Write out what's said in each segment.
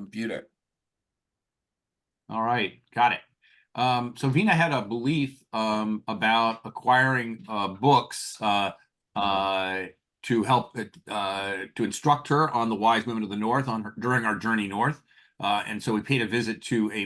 computer. All right, got it. So Vina had a belief about acquiring books to help to instruct her on the wise women of the North during our journey north. And so we paid a visit to a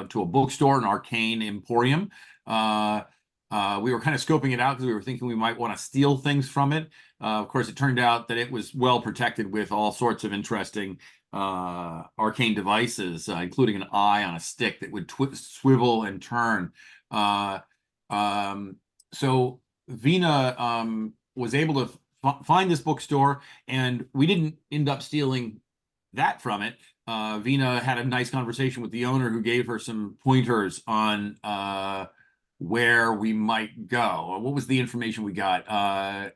to a bookstore, an arcane emporium. We were kind of scoping it out because we were thinking we might want to steal things from it. Of course, it turned out that it was well protected with all sorts of interesting arcane devices, including an eye on a stick that would swivel and turn. So Vina was able to find this bookstore, and we didn't end up stealing that from it. Vina had a nice conversation with the owner, who gave her some pointers on where we might go. What was the information we got?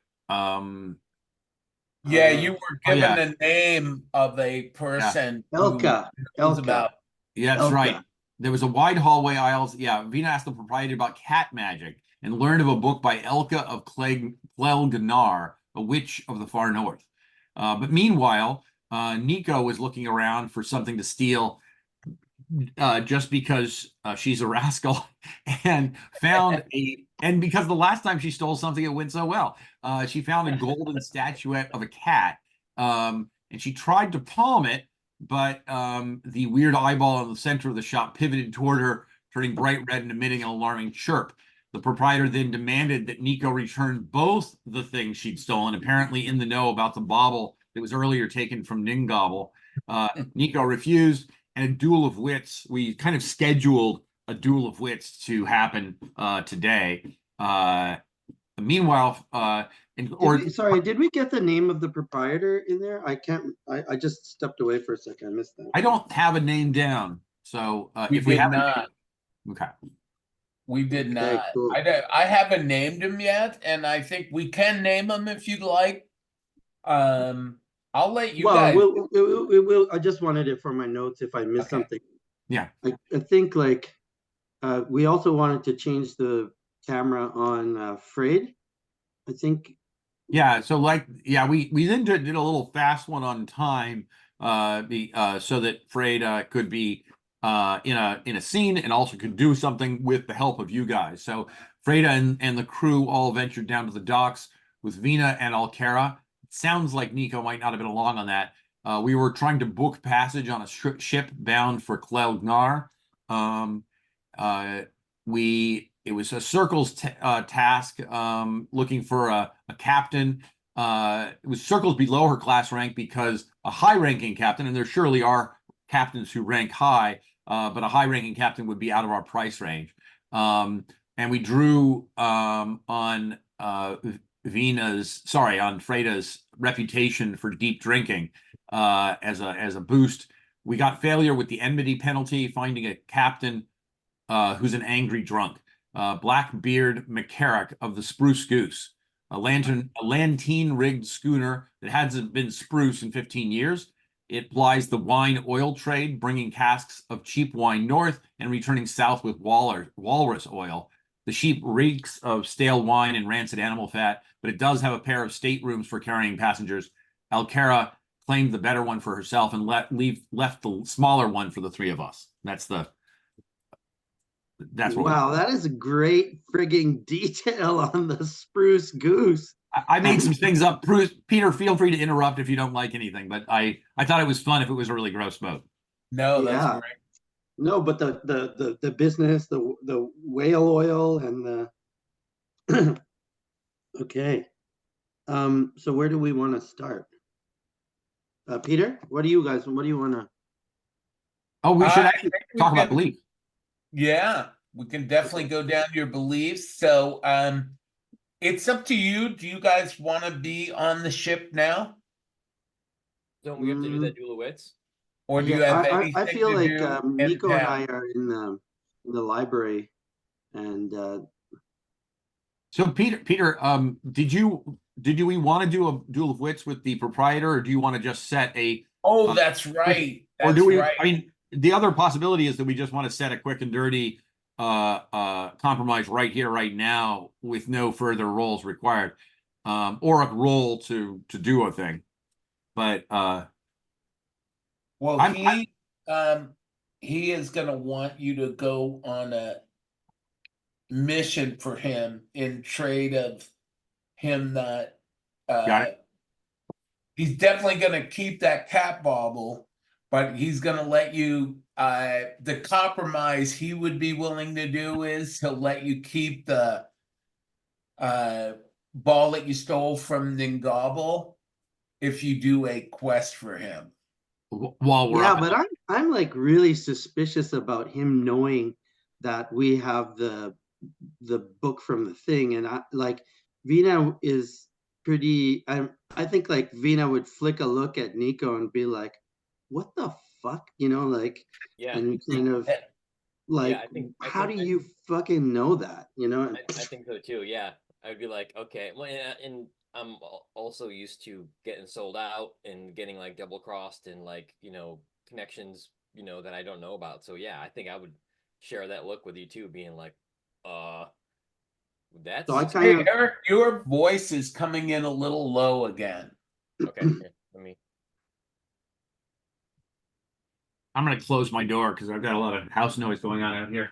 Yeah, you were Oh given yeah, the name of a yeah, person who Elka. knows Elka. about. yeah. That's right. Elka. There was a wide hallway aisles. Yeah, Vina asked the proprietor about cat magic and learned of a book by Elka of Clelgnar, a witch of the far north. But meanwhile, Nico was looking around for something to steal, just because she's a rascal, and and because the last time she stole something, it went so well. She found a golden statuette of a cat, and she tried to palm it, but the weird eyeball in the center of the shop pivoted toward her, turning bright red and emitting an alarming chirp. The proprietor then demanded that Nico return both the things she'd stolen, apparently in the know about the bauble that was earlier taken from Ningobble. Nico refused, and a duel of wits. We kind of scheduled a duel of wits to happen today. Meanwhile, Did we get the name of the proprietor in there? I can't. I just stepped away for a second. I missed that. I don't have a name down, so We if we did have not. okay. We did not. Cool. I haven't named him yet, and I think we can name him if you'd like. I'll let you guys. We'll. I just wanted it for my notes if I missed something. Yeah. I think like we also wanted to change the camera on Frayed. I think. Yeah. So we then did a little fast one on time, so that Freyda could be in a scene and also could do something with the help of you guys. So Freyda and the crew all ventured down to the docks with Vina and Alkera. It sounds like Nico might not have been along on that. We were trying to book passage on a ship bound for Clelgnar. It was a Circle's task, looking for a captain. It was Circle's below her class rank, because a high-ranking captain, and there surely are captains who rank high, but a high-ranking captain would be out of our price range. And we drew on Freyda's reputation for deep drinking as a boost. We got failure with the enmity penalty, finding a captain who's an angry drunk. Blackbeard McCarrick of the Spruce Goose, a lantine-rigged schooner that hasn't been spruce in 15 years. It plies the wine oil trade, bringing casks of cheap wine north and returning south with walrus oil. The ship reeks of stale wine and rancid animal fat, but it does have a pair of staterooms for carrying passengers. Alkera claimed the better one for herself and left the smaller one for the three of us. That's what. Wow, that is a great frigging detail on the Spruce Goose. I made some things up. Peter, feel free to interrupt if you don't like anything, but I thought it was fun if it was a really gross boat. No, that's great. No, but the business, the whale oil, and the okay. So where do we want to start? Peter, what do you want to? Oh, we should actually talk about belief. Yeah, we can definitely go down to your beliefs. So it's up to you. Do you guys want to be on the ship now? Don't we have to do that duel of wits? Or do you have anything I feel like Nico and town? I are in the library, and so Peter, did we want to do a duel of wits with the proprietor, or do you want to just set a? Oh, that's right. Or do we? Right. I mean, the other possibility is that we just want to set a quick and dirty compromise right here, right now, with no further rolls required, or a roll to do a thing. But Well, I'm- he is gonna want you to go on a mission for him in trade of him not Got it. he's definitely gonna keep that cat bauble, but he's gonna let you the compromise he would be willing to do is he'll let you keep the ball that you stole from Ningobble if you do a quest for him. While we're Yeah, up. but I'm like really suspicious about him knowing that we have the book from the thing, and I like Vina is pretty. I think like Vina would flick a look at Nico and be like, "What the fuck?" You know, like, Yeah. and kind of like, I think how do you fucking know that? You know? I think so too. Yeah, I'd be like, okay, well, and I'm also used to getting sold out and getting like double crossed and like connections that I don't know about. So yeah, I think I would share that look with you too, being like, that's So I Hey, kind of Eric, your voice is coming in a little low again. okay. Here, let me. I'm going to close my door because I've got a lot of house noise going on out here.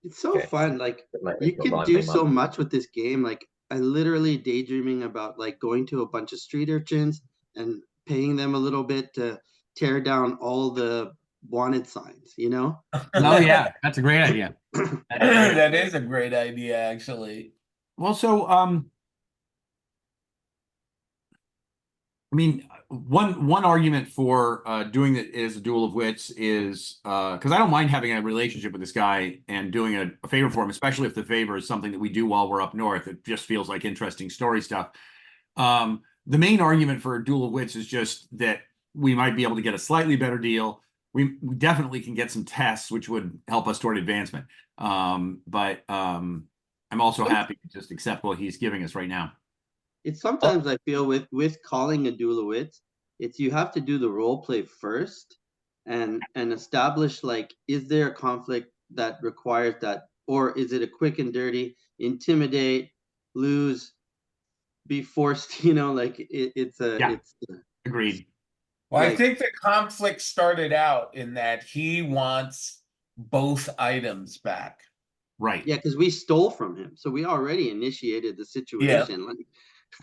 it's so Okay. fun. Like Put my you intro can do volume so up. much with this game. Like I literally daydreaming about like going to a bunch of street urchins and paying them a little bit to tear down all the wanted signs, you know? Oh yeah, that's a great idea. That's a great idea. That is a great idea, actually. Well, so I mean, one argument for doing it as a duel of wits is because I don't mind having a relationship with this guy and doing a favor for him, especially if the favor is something that we do while we're up north. It just feels like interesting story stuff. The main argument for a duel of wits is just that we might be able to get a slightly better deal. We definitely can get some tests, which would help us toward advancement. But I'm also happy to just accept what he's giving us right now. It's sometimes I feel with calling a duel of wits, it's you have to do the role play first and establish like is there a conflict that requires that, or is it a quick and dirty intimidate, lose, be forced, you know, like it's a Yeah. it's Agreed. Well, I like think the conflict started out in that he wants both items back. Right. yeah, because we stole from him, so we already initiated the Yeah. situation. Like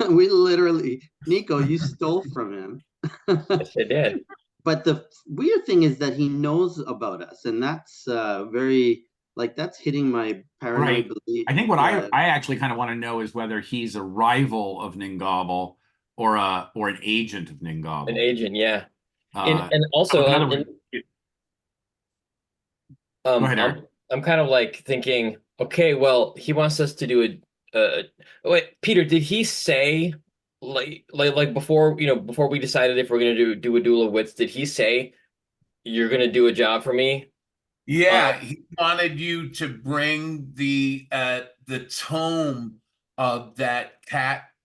we literally, Nico, you stole from him. Yes, I did. But the weird thing is that he knows about us, and that's very like that's hitting my paranoid Right. belief. I think what I actually kind of want to know is whether he's a rival of Ningobble or an agent of Ningobble. An agent, yeah. Uh, And also, in other words, go ahead, Eric. I'm kind of like thinking, okay, well, he wants us to do wait, Peter, did he say like before, before we decided if we're gonna do a duel of wits, did he say you're gonna do a job for me? Yeah, he wanted you to bring the tome of that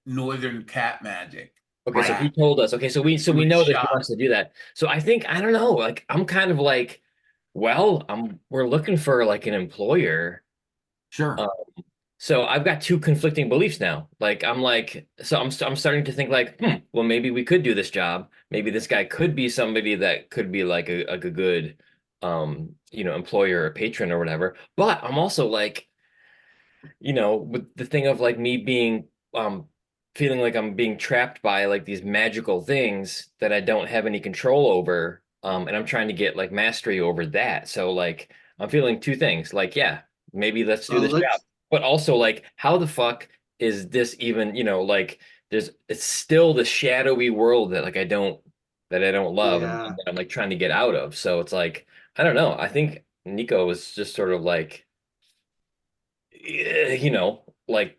northern cat magic. Okay, so Right. he told us. Okay, so we To his know that he shop. wants to do that. So I think I don't know, like I'm kind of like, well, we're looking for like an employer. Sure. So I've got two conflicting beliefs now. Like I'm like, so I'm starting to think like, well, maybe we could do this job. Maybe this guy could be somebody that could be like a good, employer or patron or whatever. But I'm also like, with the thing of like me being, feeling like I'm being trapped by like these magical things that I don't have any control over. And I'm trying to get like mastery over that. So like, I'm feeling two things. Like, yeah, maybe let's do this job, but also like how the fuck is this even like it's still the shadowy world that like I don't love and Yeah. that I'm like trying to get out of. So it's like I don't know, I think Nico was just sort of like like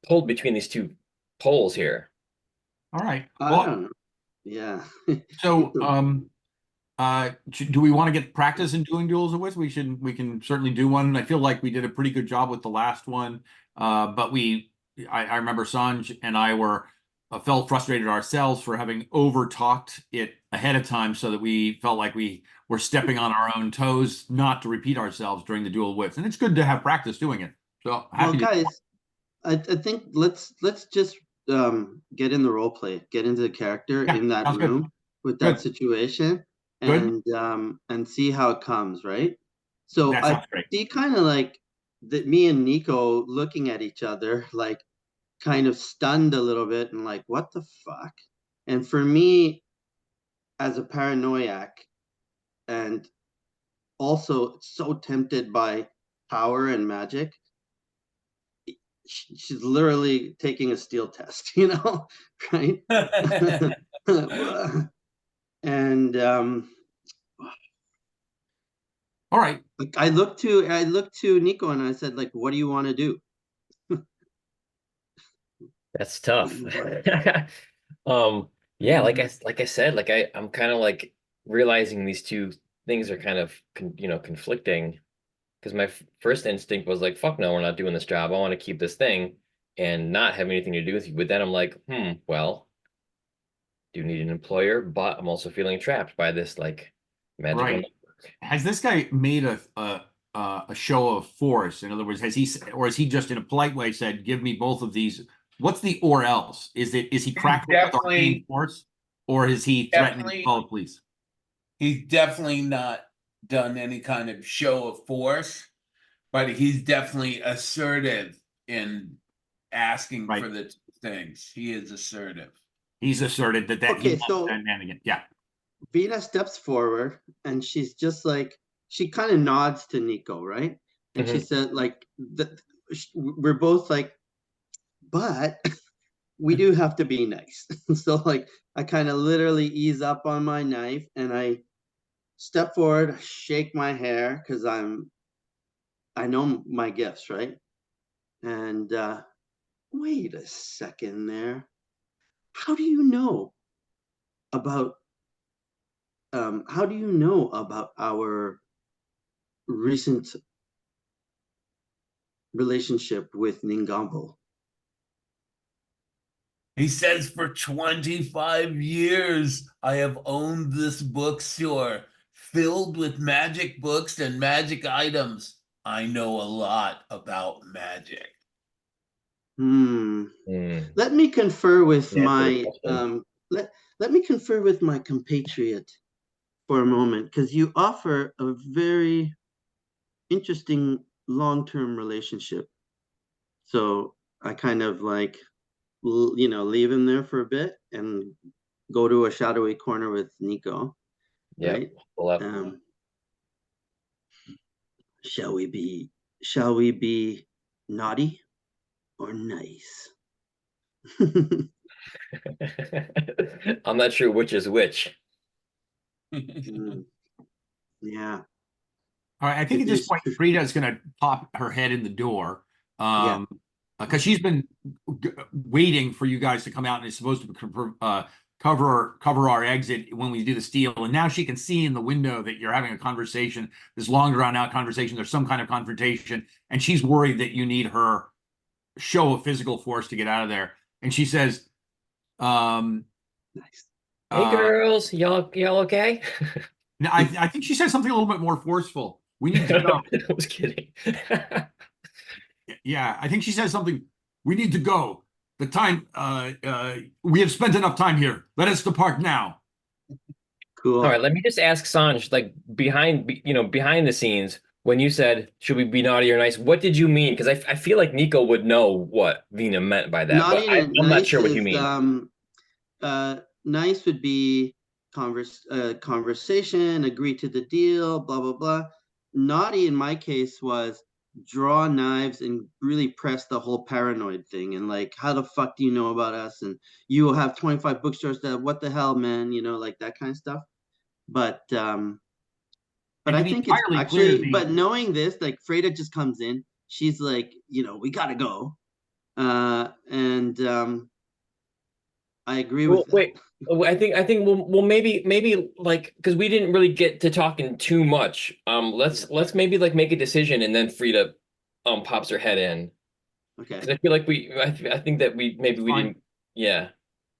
pulled between these two poles here. All right. I Well, don't know. Yeah. so do we want to get practice in doing duels of wits? We can certainly do one. I feel like we did a pretty good job with the last one. But I remember Sanj and I felt frustrated ourselves for having over talked it ahead of time so that we felt like we were stepping on our own toes, not to repeat ourselves during the duel of wits. And it's good to have practice doing it. So Well, happy to. guys, I think let's just get in the role play, get into the character Yeah, in that sounds good. room with that Good. situation, Good. and see how it comes, right? So That I sounds great. see kind of like that me and Nico looking at each other, like kind of stunned a little bit and like, what the fuck? And for me, as a paranoiac, and also so tempted by power and magic, she's literally taking a steel test, right? And All right. like I looked to Nico and I said, like, what do you want to do? That's tough. Yeah, like I said, I'm kind of like realizing these two things are kind of conflicting because my first instinct was like, fuck no, we're not doing this job. I want to keep this thing and not have anything to do with you. But then I'm like, well, do need an employer, but I'm also feeling trapped by this like magical Right. network. Has this guy made a show of force? In other words, has he just in a polite way said, "Give me both of these"? What's the or else? Is he practical with arcane definitely, force, or is he threatening to call the police? he's definitely not done any kind of show of force, but he's definitely assertive in asking Right. for the two things. He is assertive. He's asserted that Okay, he wants so that mannequin. Yeah. Vina steps forward and she's just like, she kind of nods to Nico, right? And she Mhm. said, like, we're both like, but we do have to be nice. So, like, I kind of literally ease up on my knife and I step forward, shake my hair because I know my gifts, right? And wait a second there. How do you know about how do you know about our recent relationship with Ningambo? He says for 25 years, I have owned this bookstore filled with magic books and magic items. I know a lot about magic. Hmm. Mm. Let me confer with Yeah, for the my question. let me confer with my compatriot for a moment, because you offer a very interesting long-term relationship. So I kind of like, leave him there for a bit and go to a shadowy corner with Nico, Yep. right? Pull up. Um, shall we be shall we be naughty or nice? I'm not sure which is which. Mm, yeah. All right. I think It at this is point, Frida is going to pop her head in the door. Yeah. Because she's been waiting for you guys to come out and is supposed to cover our exit when we do the steal. And now she can see in the window that you're having a conversation, this long drawn out conversation. There's some kind of confrontation, and she's worried that you need her show of physical force to get out of there. And she says, um, Nice. Hey uh, girls, y'all okay? I think she says something a little bit more forceful. We need to go. I was kidding. Yeah, I think she says something. We need to go. The time, we have spent enough time here. Let us depart now. All right, Cool. let me just ask Sanj, like behind the scenes, when you said should we be naughty or nice, what did you mean? Because I feel like Nico would know what Vina meant by that, but Naughty and I'm not nice sure what you is mean. nice would be conversation, agree to the deal, blah blah blah. Naughty in my case was draw knives and really press the whole paranoid thing and like, how the fuck do you know about us? And you will have 25 bookstores that what the hell, man, like that kind of stuff. But And I to be think it's entirely clear, actually, but knowing this, like Freda just comes in, she's like, we gotta go. And I agree Well, with that. wait. I think well maybe like because we didn't really get to talking too much. Let's maybe like make a decision and then Frida pops her head in Okay. because I feel like I think that it's we fine. didn't, yeah,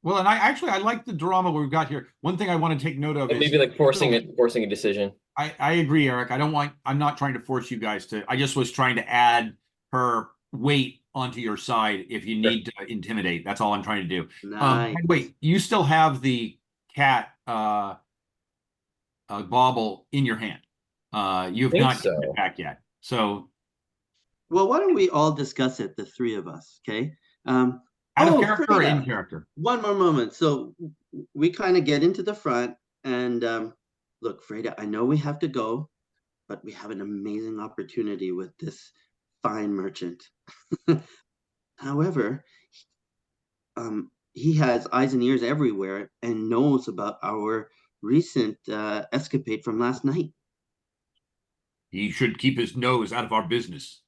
Well, and I like the drama we've got here. One thing I want to take note of like is maybe like forcing a decision. I agree, Eric. I'm not trying to force you guys to. I just was trying to add her weight onto your side if you need to intimidate. That's all I'm trying to do. Nice. Wait, you still have the cat bauble in your hand. You've Think not given so. it back yet. So Well, why don't we all discuss it, the three of us, okay? out of Oh, character or in Frida, character? one more moment. So we kind of get into the front and look, Frida, I know we have to go, but we have an amazing opportunity with this fine merchant. However, he has eyes and ears everywhere and knows about our recent escapade from last night. He should keep his nose out of our business.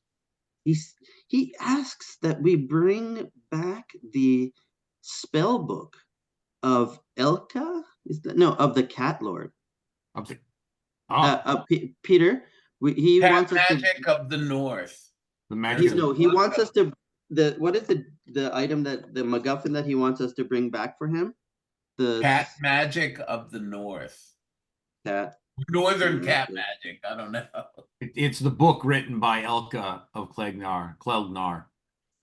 He asks that we bring back the spell book of Elka. Is that no of the Cat Lord? I'm thinking, ah, Peter. He Cat wants us to. magic of the North. the magic of No, he wants us to. What is the item that the MacGuffin that he wants us to bring back for him? The Cat magic of the North. cat. Northern cat Okay. magic. I don't know. it's the book written by Elka of Clegnar.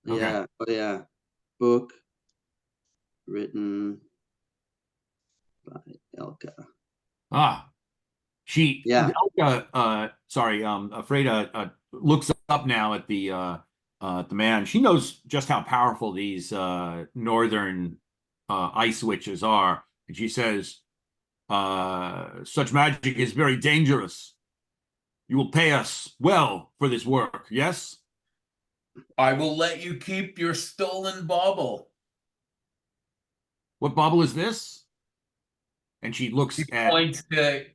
Okay. Yeah. Oh yeah. Book written by Elka. Ah, she Yeah. Elka, sorry, Freda looks up now at the man. She knows just how powerful these northern ice witches are, and she says, "Such magic is very dangerous. You will pay us well for this work, yes?" I will let you keep your stolen bauble. What bauble is this? And she looks He at. points to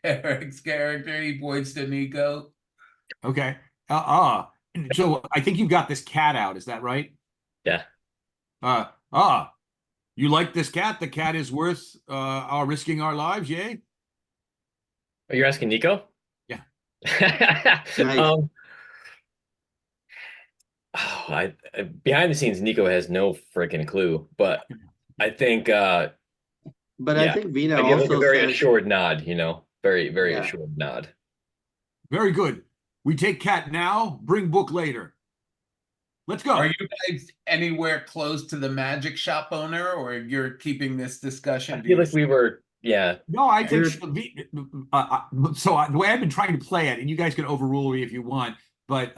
Eric's character. He points to Nico. Okay. So I think you've got this cat out. Is that right? Yeah. Uh, ah, you like this cat? The cat is worth our risking our lives, yay? Oh, you're asking Nico? Yeah. Nice. Oh, behind the scenes, Nico has no freaking clue, but I think, But I yeah, think Vina I give like a also very says, assured nod, very, very yeah. assured nod. Very good. We take cat now, bring book later. Let's go. Are you guys anywhere close to the magic shop owner, or you're keeping this discussion I to feel like yourself? we were, yeah. No, I think We're- the way I've been trying to play it, and you guys can overrule me if you want, but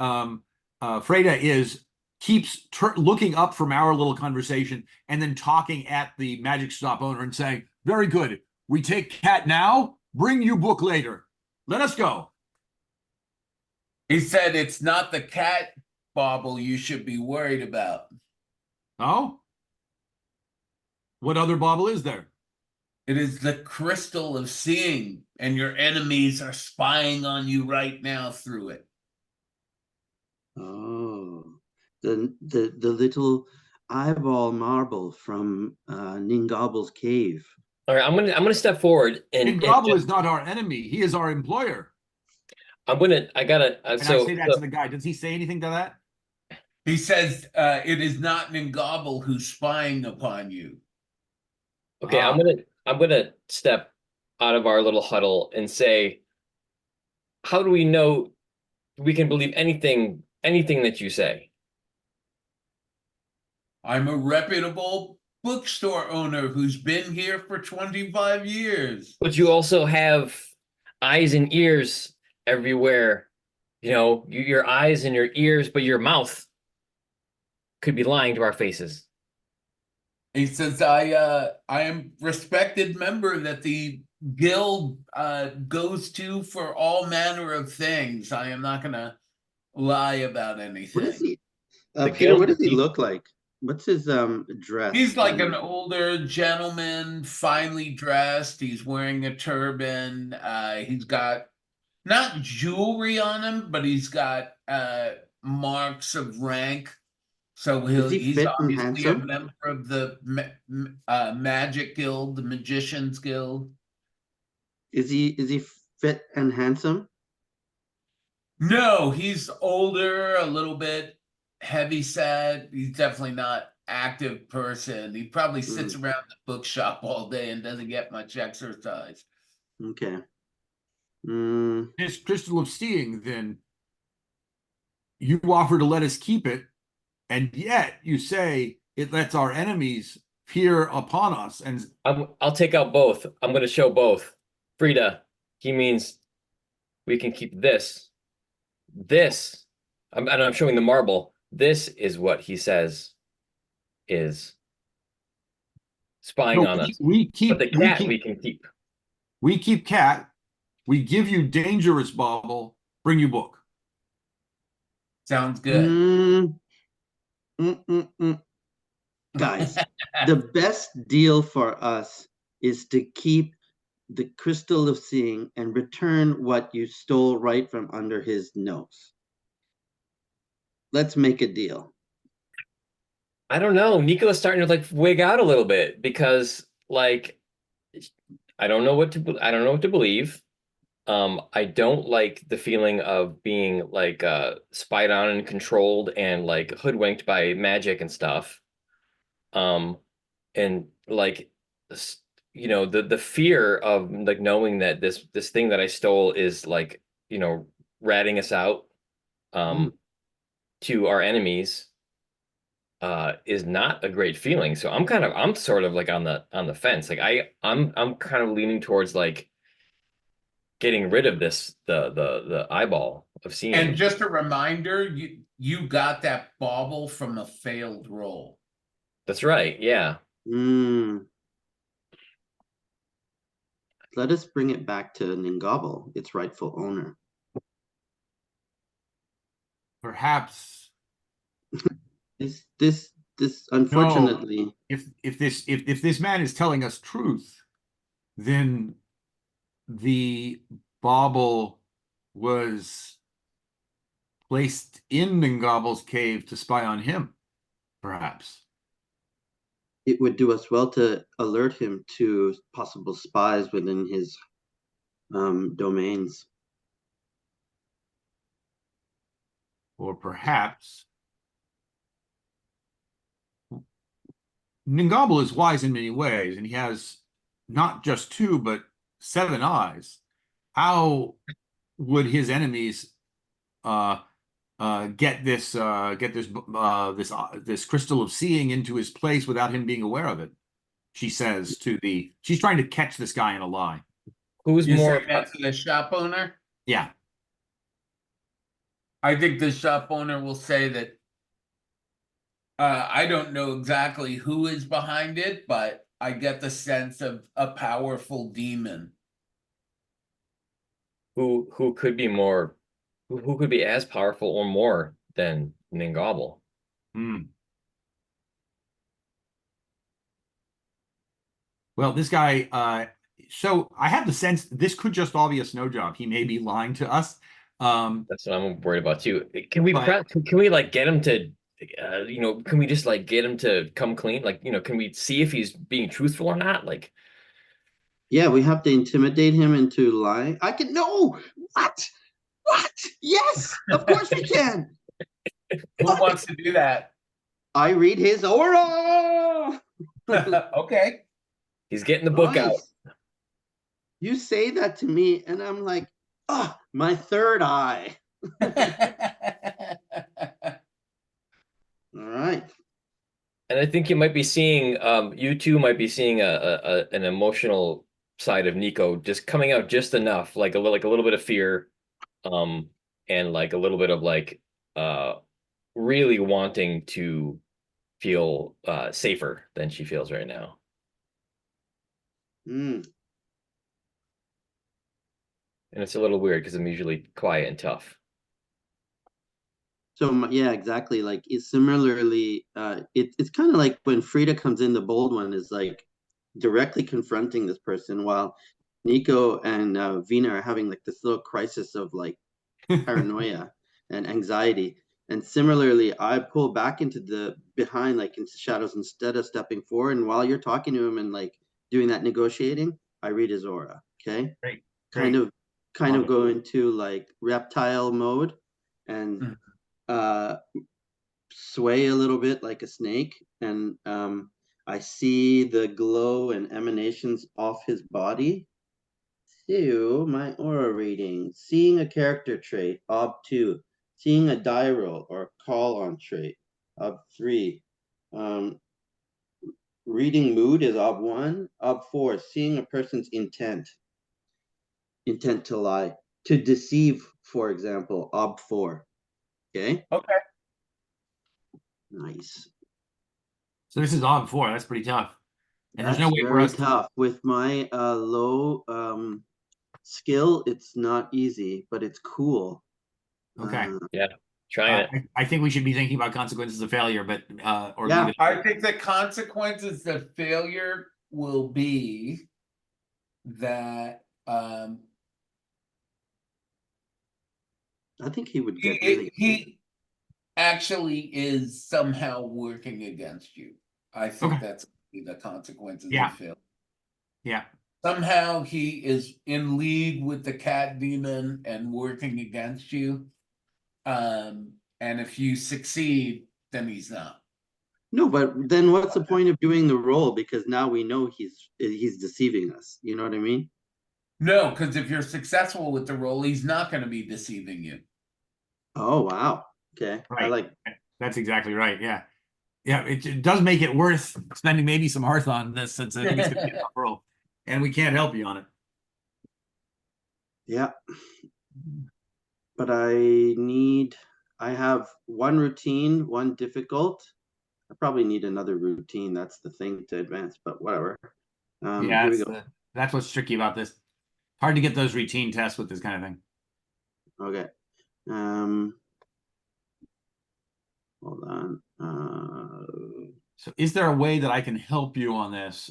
Freda keeps looking up from our little conversation and then talking at the magic shop owner and saying, "Very good. We take cat now, bring you book later. Let us go." He said it's not the cat bauble you should be worried about. Oh, what other bauble is there? It is the crystal of seeing, and your enemies are spying on you right now through it. Oh, the little eyeball marble from Ningable's cave. All right, I'm gonna step forward and Gobble is not our enemy. He is our employer. I gotta And I say that to the guy. Does he say anything to that? He says it is not Ningabel who's spying upon you. okay, I'm gonna step out of our little huddle and say, how do we know we can believe anything that you say? I'm a reputable bookstore owner who's been here for 25 years. But you also have eyes and ears everywhere. Your eyes and your ears, but your mouth could be lying to our faces. He says, I am respected member that the guild goes to for all manner of things. I am not going to lie about What is anything. he? The Peter, what guild does he keep- look like? What's his dress? He's like an older gentleman, finely dressed. He's wearing a turban. He's got not jewelry on him, but he's got marks of rank. So Is he he's fit and obviously a handsome? member of the Magic Guild, the Magicians Guild. Is he fit and handsome? No, he's older, a little bit heavy set. He's definitely not active person. He probably sits around the bookshop all day and doesn't get much exercise. Okay. Mm, This crystal of seeing, then you offer to let us keep it, and yet you say it lets our enemies peer upon us. And I'll take out both. I'm going to show both. Frida, he means we can keep this. This, and I'm showing the marble. This is what he says is spying no, on us. we But the keep cat we can keep. we keep cat. We give you dangerous bauble. Bring you book. Sounds good. Mm, mm, mm, mm. Guys, the best deal for us is to keep the crystal of seeing and return what you stole right from under his nose. Let's make a deal. I don't know. Nico's starting to like wig out a little bit because like I don't know what to believe. I don't like the feeling of being like spied on and controlled and like hoodwinked by magic and stuff. Um, and like the fear of like knowing that this thing that I stole is like ratting us out Mm. to our enemies is not a great feeling. So I'm sort of like on the fence. Like I'm kind of leaning towards like getting rid of this the eyeball of seeing. And just a reminder, you got that bauble from a failed roll. That's right. Yeah. Mm. Let us bring it back to Ningabel, its rightful owner. Perhaps This no. unfortunately, If this man is telling us truth, then the bauble was placed in Ningabel's cave to spy on him, perhaps. it would do us well to alert him to possible spies within his domains. Or perhaps Ningabel is wise in many ways, and he has not just two, but 7 eyes. How would his enemies get this crystal of seeing into his place without him being aware of it? She's trying to catch this guy in a lie. Who's You more? say that to the shop owner? Yeah. I think the shop owner will say that I don't know exactly who is behind it, but I get the sense of a powerful demon. Who could be more? Who could be as powerful or more than Ningabel? Hmm. Well, this guy, so I have the sense this could just all be a snow job. He may be lying to us. That's what I'm worried about too. Can we But can we like get him to can we just like get him to come clean? Like, can we see if he's being truthful or not? Like, Yeah, we have to intimidate him into lying. I can no. What? What? Yes, of course we can. Who wants to do that? I read his aura. Okay. he's getting the book out. Nice. You say that to me, and I'm like, oh, my third eye. All right. And I think you might be seeing, you two might be seeing an emotional side of Nico just coming out just enough, like a little bit of fear, um, and like a little bit of like really wanting to feel safer than she feels right now. Mm. And it's a little weird because I'm usually quiet and tough. So yeah, exactly. Like it's similarly, it's kind of like when Frida comes in, the bold one is like directly confronting this person, while Nico and Vina are having like this little crisis of like paranoia and anxiety. And similarly, I pull back into the behind, like into shadows, instead of stepping forward. And while you're talking to him and like doing that negotiating, I read his aura. Okay, great, kind great. of, kind Love of it. go into like reptile mode and Mhm. uh sway a little bit like a snake. And I see the glow and emanations off his body. Two, my aura reading. Seeing a character trait, ob 2. Seeing a die roll or call on trait. Ob 3. Reading mood is ob 1. Ob 4, seeing a person's intent to lie, to deceive, for example, ob 4. Okay, Okay. nice. So this is ob 4. That's pretty tough. And there's no That's way for very us. tough. With my low skill, it's not easy, but it's cool. Okay. Yeah, trying it. I think we should be thinking about consequences of failure, but or Yeah. leave it. I think the consequences of failure will be that I think he would get he, really. he actually is somehow working against you. I think Okay. that's the consequences Yeah. of failure. Yeah. Somehow he is in league with the cat demon and working against you. And if you succeed, then he's not. No, but then what's the point of doing the role? Because now we know he's deceiving us. You know what I mean? No, because if you're successful with the role, he's not going to be deceiving you. Oh wow. Okay. I Right. like. That's exactly right. Yeah. Yeah. It does make it worth spending maybe some hearth on this, since I think it's going to be a tough role, and we can't help you on it. Yeah. But I have one routine, one difficult. I probably need another routine. That's the thing to advance, but whatever. Yeah, Here we go. that's what's tricky about this. Hard to get those routine tests with this kind of thing. Okay. Hold on. So is there a way that I can help you on this?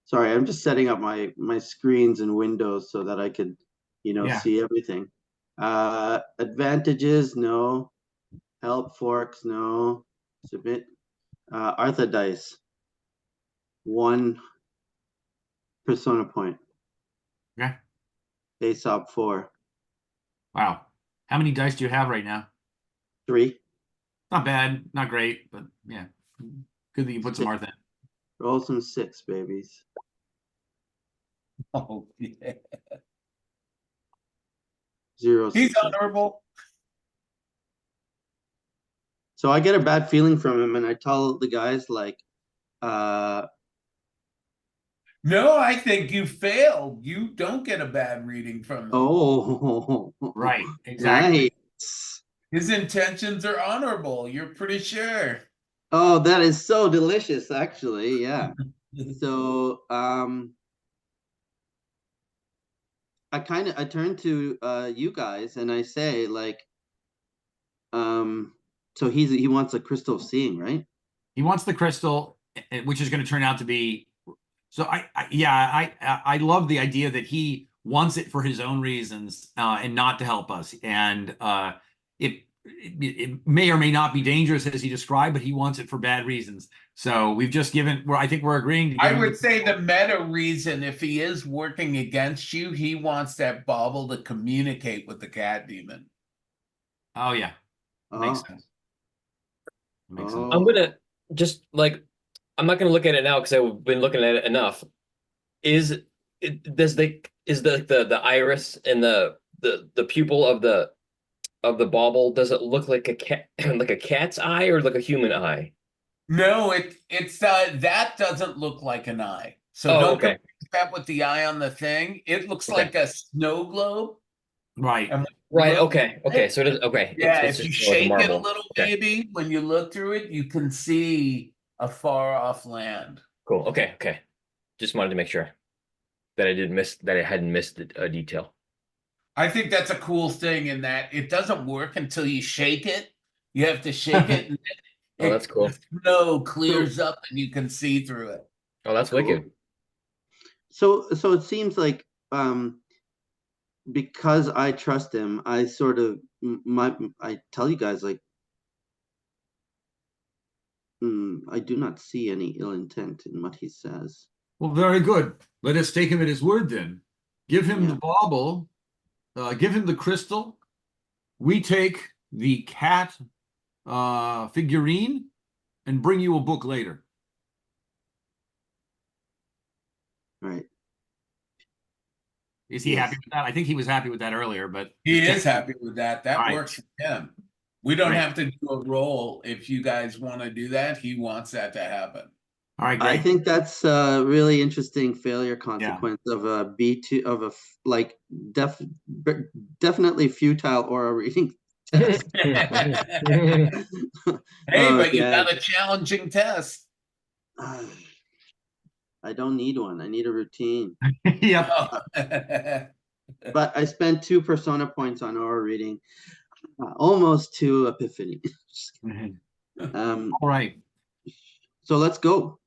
Sorry, I'm just setting up my screens and windows so that I could, Yeah. see everything. Advantages, no. Help, forks, no. Submit. Artha dice. 1 persona point. Okay. Aesop 4. Wow. How many dice do you have right now? 3. Not bad, not great, but yeah. Good that you put some hearth in. Roll some 6, babies. Oh, yeah. 0, He's 6. honorable. So I get a bad feeling from him, and I tell the guys like, uh, No, I think you failed. You don't get a bad reading from him. oh, Right, exactly. nice. His intentions are honorable. You're pretty sure. Oh, that is so delicious, actually. Yeah. So, I turn to you guys and I say like, so he wants a crystal of seeing, right? He wants the crystal, which is going to turn out to be. So I love the idea that he wants it for his own reasons, and not to help us. And it may or may not be dangerous as he described, but he wants it for bad reasons. So we've just given. I think we're agreeing to. I would say the meta reason, if he is working against you, he wants that bauble to communicate with the cat demon. Oh yeah, makes Oh, sense. Makes sense. oh. I'm gonna just like I'm not gonna look at it now because I've been looking at it enough. Is it does the is the iris and the pupil of the bauble, does it look like a cat like a cat's eye or like a human eye? No, it's that doesn't look like an eye. So Oh, don't okay. compare that with the eye on the thing. It looks Okay. like a snow globe. Right. And when you Right. look Okay. at Okay. it, So it is okay. yeah, It's if you just more like a shake it a marble. little, Okay. maybe when you look through it, you can see a far off land. Cool. Okay. Okay. Just wanted to make sure that I hadn't missed a detail. I think that's a cool thing in that it doesn't work until you shake it. You have to shake it, and Oh, that's cool. the snow clears up, and you can see through it. Oh, that's Cool. wicked. So it seems like because I trust him, I sort of I tell you guys like, I do not see any ill intent in what he says. Well, very good. Let us take him at his word then. Give him Yeah. the bauble. Give him the crystal. We take the cat figurine and bring you a book later. Right. Is he Yes. happy with that? I think he was happy with that earlier, but He just is happy with that. That All right. works for him. We don't Great. have to do a roll if you guys want to do that. He wants that to happen. All right, I great. think that's a really interesting failure Yeah. consequence of a B2 of a like definitely futile aura reading test. Hey, Oh, but you yeah. got a challenging test. I don't need one. I need a routine. Yep. But I spent 2 persona points on aura reading, almost 2 epiphany. All right. So let's go.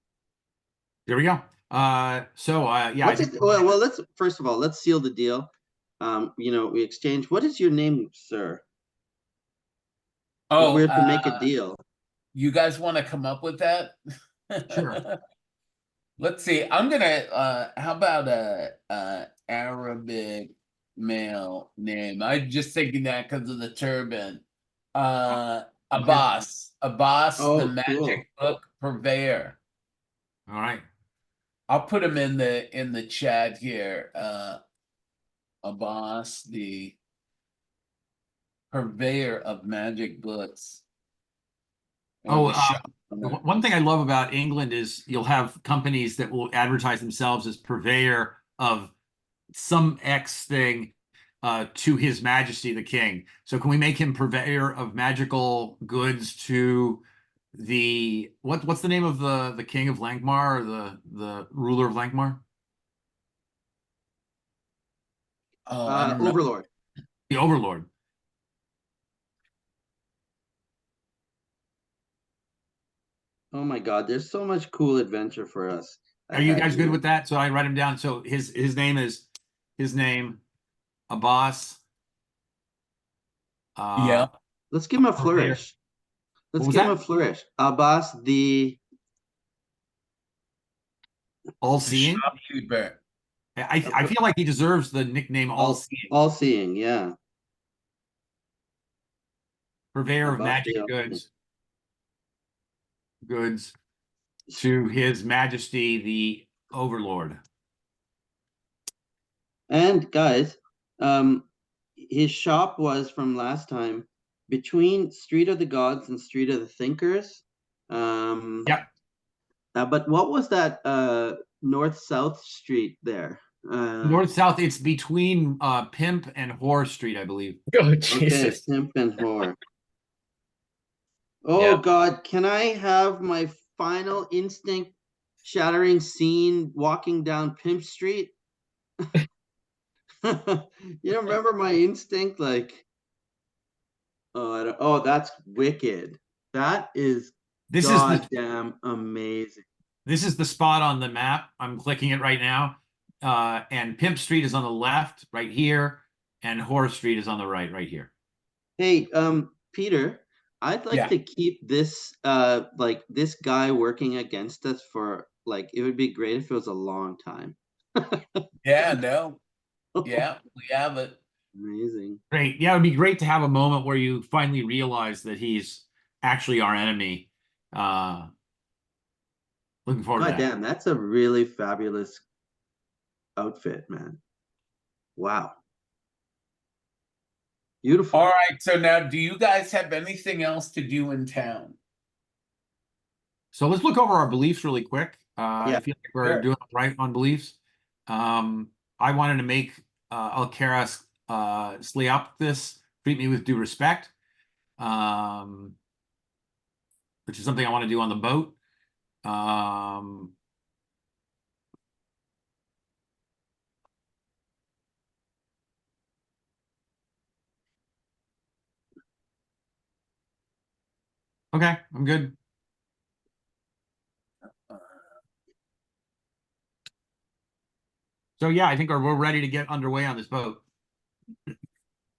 There we go. Yeah, What's it? Well, let's first of all let's seal the deal. We exchange. What is your name, sir? If Oh, we're to make a deal. you guys want to come up with that? Sure. Let's see. I'm gonna. How about a Arabic male name? I'm just thinking that because of the turban. Abbas. Abbas, the Oh, magic cool. book purveyor. All right. I'll put him in the chat here. Abbas, the purveyor of magic books. Or Oh, the shop owner. one thing I love about England is you'll have companies that will advertise themselves as purveyor of some X thing to His Majesty the King. So can we make him purveyor of magical goods to the what's the name of the King of Lankhmar, or the ruler of Lankhmar? Oh, I don't know. Overlord. The Overlord. Oh my God, there's so much cool adventure for us. Are you guys good with that? So I write him down. So his name is Abbas. Yeah. Let's give him a Purveyor. flourish. Let's What was give him that? a flourish. Abbas the All-seeing. Shopkeeper. I feel like he deserves the nickname All-seeing. all-seeing, yeah. Purveyor of Abbas magic the all-seeing. goods to His Majesty the Overlord. And guys, his shop was from last time between Street of the Gods and Street of the Thinkers. Yep. But what was that north-south street there? North-south, it's between Pimp and Whore Street, I believe. Oh, Okay, Jesus. Pimp and Whore. Oh Yeah. God, can I have my final instinct shattering scene walking down Pimp Street? You don't remember my instinct? Like, oh, that's wicked. That is This goddamn amazing. This is the spot on the map. I'm clicking it right now. And Pimp Street is on the left, right here, and Whore Street is on the right here. Hey, Peter, I'd like Yeah. to keep this like this guy working against us for like it would be great if it was a long time. Yeah, no. Yeah, we have it. Amazing. Great. Yeah, it would be great to have a moment where you finally realize that he's actually our enemy. Looking forward to God that. damn, that's a really fabulous outfit, man. Wow. Beautiful. All right. So now, do you guys have anything else to do in town? So let's look over our beliefs really quick. Yeah, I feel like we're sure. doing right on beliefs. I wanted to make Alcaraz Slioptis treat me with due respect, which is something I want to do on the boat. Okay, I'm good. So yeah, I think we're ready to get underway on this boat.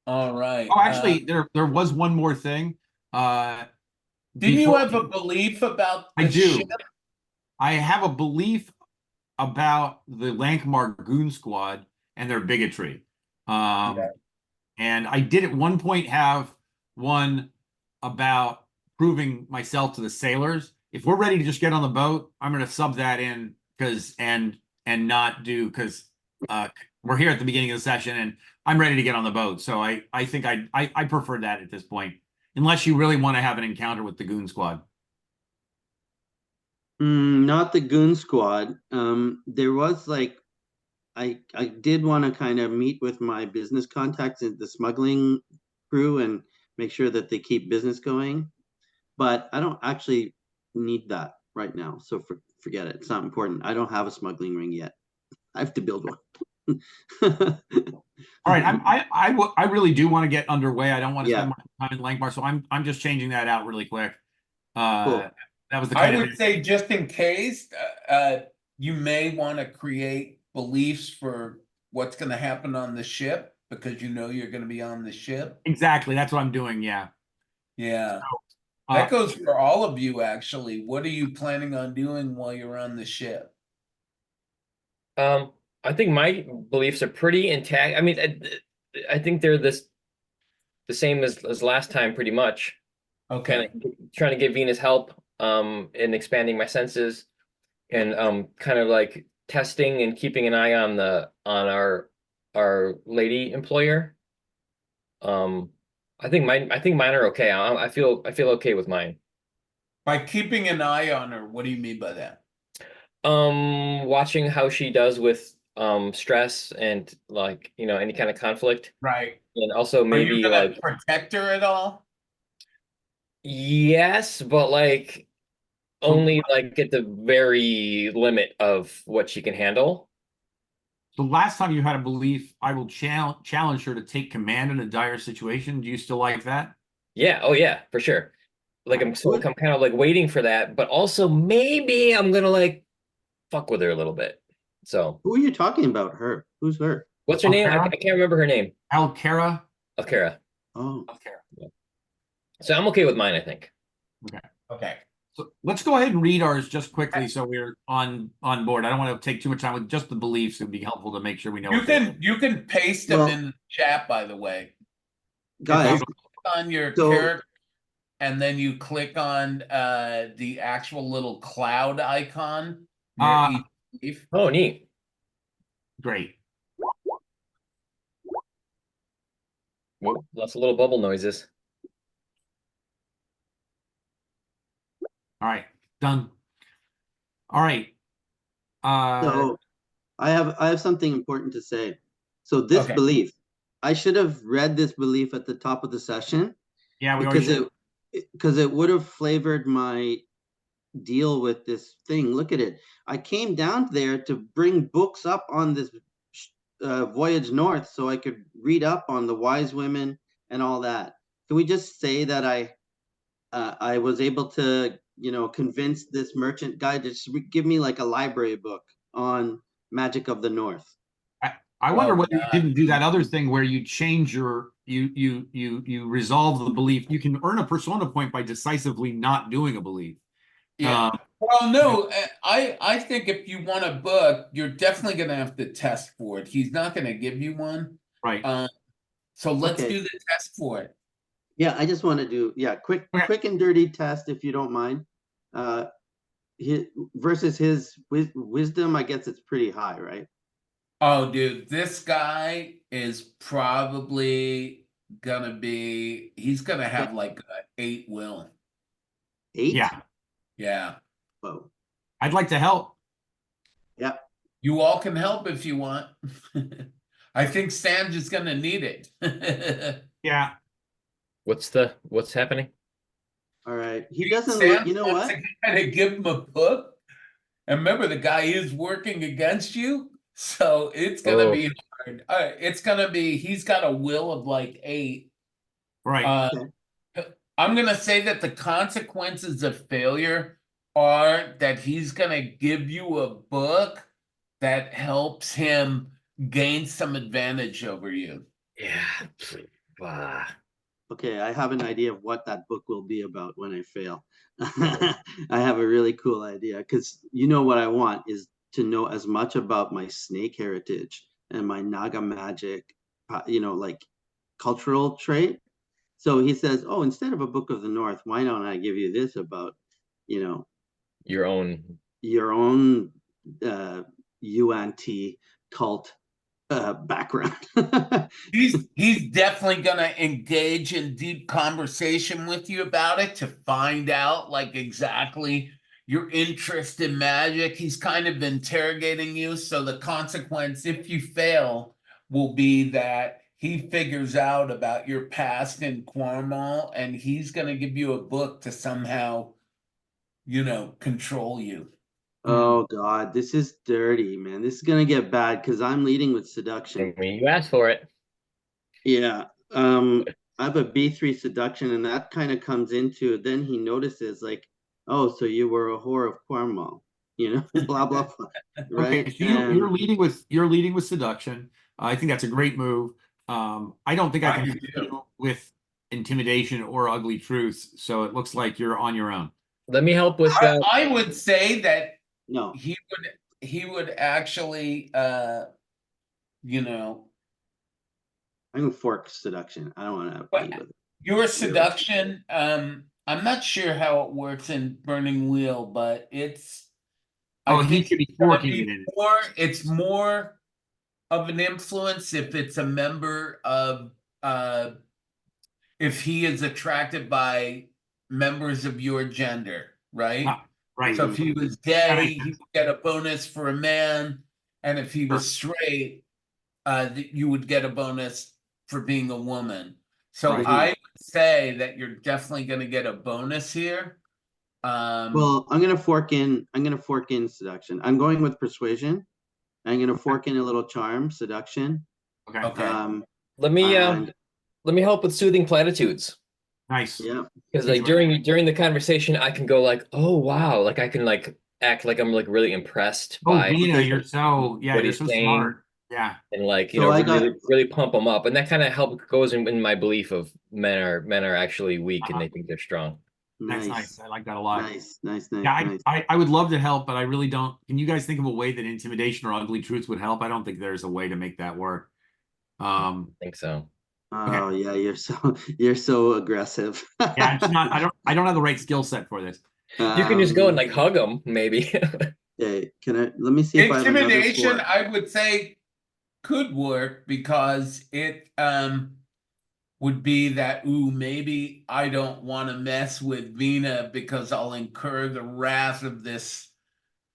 All right. Oh, actually, there was one more thing. Didn't you Before have a belief about I the do, ship? I have a belief about the Lankhmar Goon Squad and their bigotry. Yeah. And I did at one point have one about proving myself to the sailors. If we're ready to just get on the boat, I'm going to sub that in because not do because we're here at the beginning of the session, and I'm ready to get on the boat. So I think I prefer that at this point, unless you really want to have an encounter with the Goon Squad. Not the Goon Squad. There was like, I did want to kind of meet with my business contacts in the smuggling crew and make sure that they keep business going. But I don't actually need that right now. So forget it. It's not important. I don't have a smuggling ring yet. I have to build one. All right, I really do want to get underway. I don't want to Yeah. spend much time in Lankhmar, so I'm just changing that out really quick. Cool. That was the I kind of would say just in case, you may want to create beliefs for what's going to happen on the ship because you know you're going to be on the ship. exactly that's what I'm doing. Yeah. Yeah. Uh, That goes for all of you, actually. What are you planning on doing while you're on the ship? I think my beliefs are pretty intact. I mean, I think they're the same as last time, pretty much. Kind Okay. of trying to give Venus help in expanding my senses, and kind of like testing and keeping an eye on our lady employer. Um, I think mine are okay. I feel okay with mine. By keeping an eye on her, what do you mean by that? Watching how she does with stress and like, any kind of conflict, Right. and also Are you maybe going like, to protect her at all? yes, but like so only like at the very limit of what she can handle. the last time you had a belief, I will challenge her to take command in a dire situation. Do you still like that? Yeah, oh yeah, for sure. Like I'm What? kind of like waiting for that, but also maybe I'm gonna like fuck with her a little bit. So Who are you talking about? Her? Who's her? what's her name? I Alcara? can't remember her name. Alcara? Akira. Oh, Alcara. So I'm okay with mine, I think. Okay. Okay. So let's go ahead and read ours just quickly so we're on board. I don't want to take too much time with just the beliefs. It would be helpful to make sure we know You what they are. can paste them well, in the chat, by the way. If guys. you click on your So character and then you click on the actual little cloud icon near Uh, each leaf. Oh, neat. Great. Whoa, lots of little bubble noises. All right. Done. All right. so I have something important to say. So this Okay. belief, I should have read this belief at the top of the session Yeah, we already because should. it would have flavored my deal with this thing. Look at it. I came down there to bring books up on this voyage north so I could read up on the wise women and all that. Can we just say that I was able to, convince this merchant guy to just give me like a library book on Magic of the North? I wonder Oh, whether you God. didn't do that other thing where you change you resolve the belief. You can earn a persona point by decisively not doing a belief. Yeah. Well, no, I think if you want a book, you're definitely going to have to test for it. He's not going to give you one. Right. So let's Okay. do the test for it. Yeah, I just want to do quick and dirty test if you don't mind. His versus his wisdom, I guess it's pretty high, right? Oh, dude, this guy is probably he's gonna have like a 8 will. 8? Yeah. Yeah. Whoa. I'd like to help. Yeah. You all can help if you want. I think Stan's just gonna need it. Yeah. What's happening? All right. He doesn't look, Stan you know wants what? to kind of give him a book. And remember, the guy is working against you, so it's gonna Oh, be hard. It's gonna be. He's got a will of like 8. Right. Uh, Okay. I'm gonna say that the consequences of failure are that he's gonna give you a book that helps him gain some advantage over you. yeah. Ah. Okay, I have an idea of what that book will be about when I fail. I have a really cool idea because what I want is to know as much about my snake heritage and my Naga magic, like cultural trait. So he says, "Oh, instead of a Book of the North, why don't I give you this about, you know, Your own. your own UNT cult background. He's definitely gonna engage in deep conversation with you about it to find out like exactly your interest in magic. He's kind of interrogating you, so the consequence, if you fail, will be that he figures out about your past in Cornwall, and he's gonna give you a book to somehow, control you. Oh God, this is dirty, man. This is gonna get bad because I'm leading with seduction. I mean, you asked for it. Yeah. I have a B3 seduction, and that kind of comes into it. Then he notices, like, oh, so you were a whore of Cornwall, blah blah blah. Okay, Right. so you're leading with seduction. I think that's a great move. I don't think I I can do hit too. you with intimidation or ugly truths, so it looks like you're on your own. Let me help with I would say that No, he would actually you know I'm gonna fork seduction. I don't want to but be with it. your seduction, I'm not sure how it works in Burning Wheel, but I Oh, he think should it's be gonna forking it be in. more of an influence if it's a member of if he is attracted by members of your gender, right? Ah, right. So Mhm. if he was That gay, makes he sense. would get a bonus for a man, and if he Sure. was straight, you would get a bonus for being a woman. So Right. I would say that you're definitely going to get a bonus here. Well, I'm gonna fork in. I'm gonna fork in seduction. I'm going with persuasion. I'm gonna fork in a little charm, seduction. Okay. Okay. let me And let me help with soothing platitudes. Nice. yeah, Because Think like about it. during the conversation, I can go like, oh wow, like I can like act like I'm like really impressed Oh, by Vina, okay. what you're he's so saying smart. Yeah. and like So I got really pump them up, and that kind of help goes in my belief of men are actually weak and they think they're strong. That's nice, nice. I like that a lot. nice, nice, nice, Yeah, nice. I would love to help, but I really don't. Can you guys think of a way that intimidation or ugly truths would help? I don't think there's a way to make that work. I think so. Okay. Oh yeah, you're so aggressive. Yeah, it's not. I don't have the right skill set for this. You can just go and Um, like hug them, maybe. okay, let me see if I have another Intimidation, fork. I would say, could work because it would be that, ooh, maybe I don't want to mess with Vina because I'll incur the wrath of this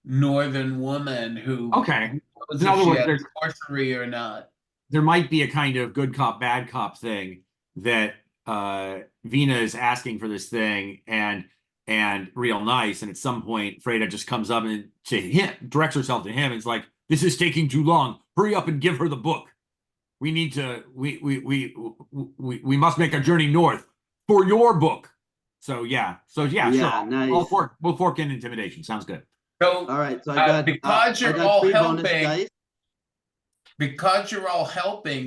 northern woman who Okay. knows In if other she words, has sorcery or not. there might be a kind of good cop, bad cop thing that Vina is asking for this thing and real nice, and at some point Freda just comes up and to him directs herself to him and is like, "This is taking too long. Hurry up and give her the book. We need to we must make a journey north for your book." So yeah, sure. Yeah, nice. We'll fork in intimidation. Sounds good. All So right, so because I you're got all three bonus helping, dice.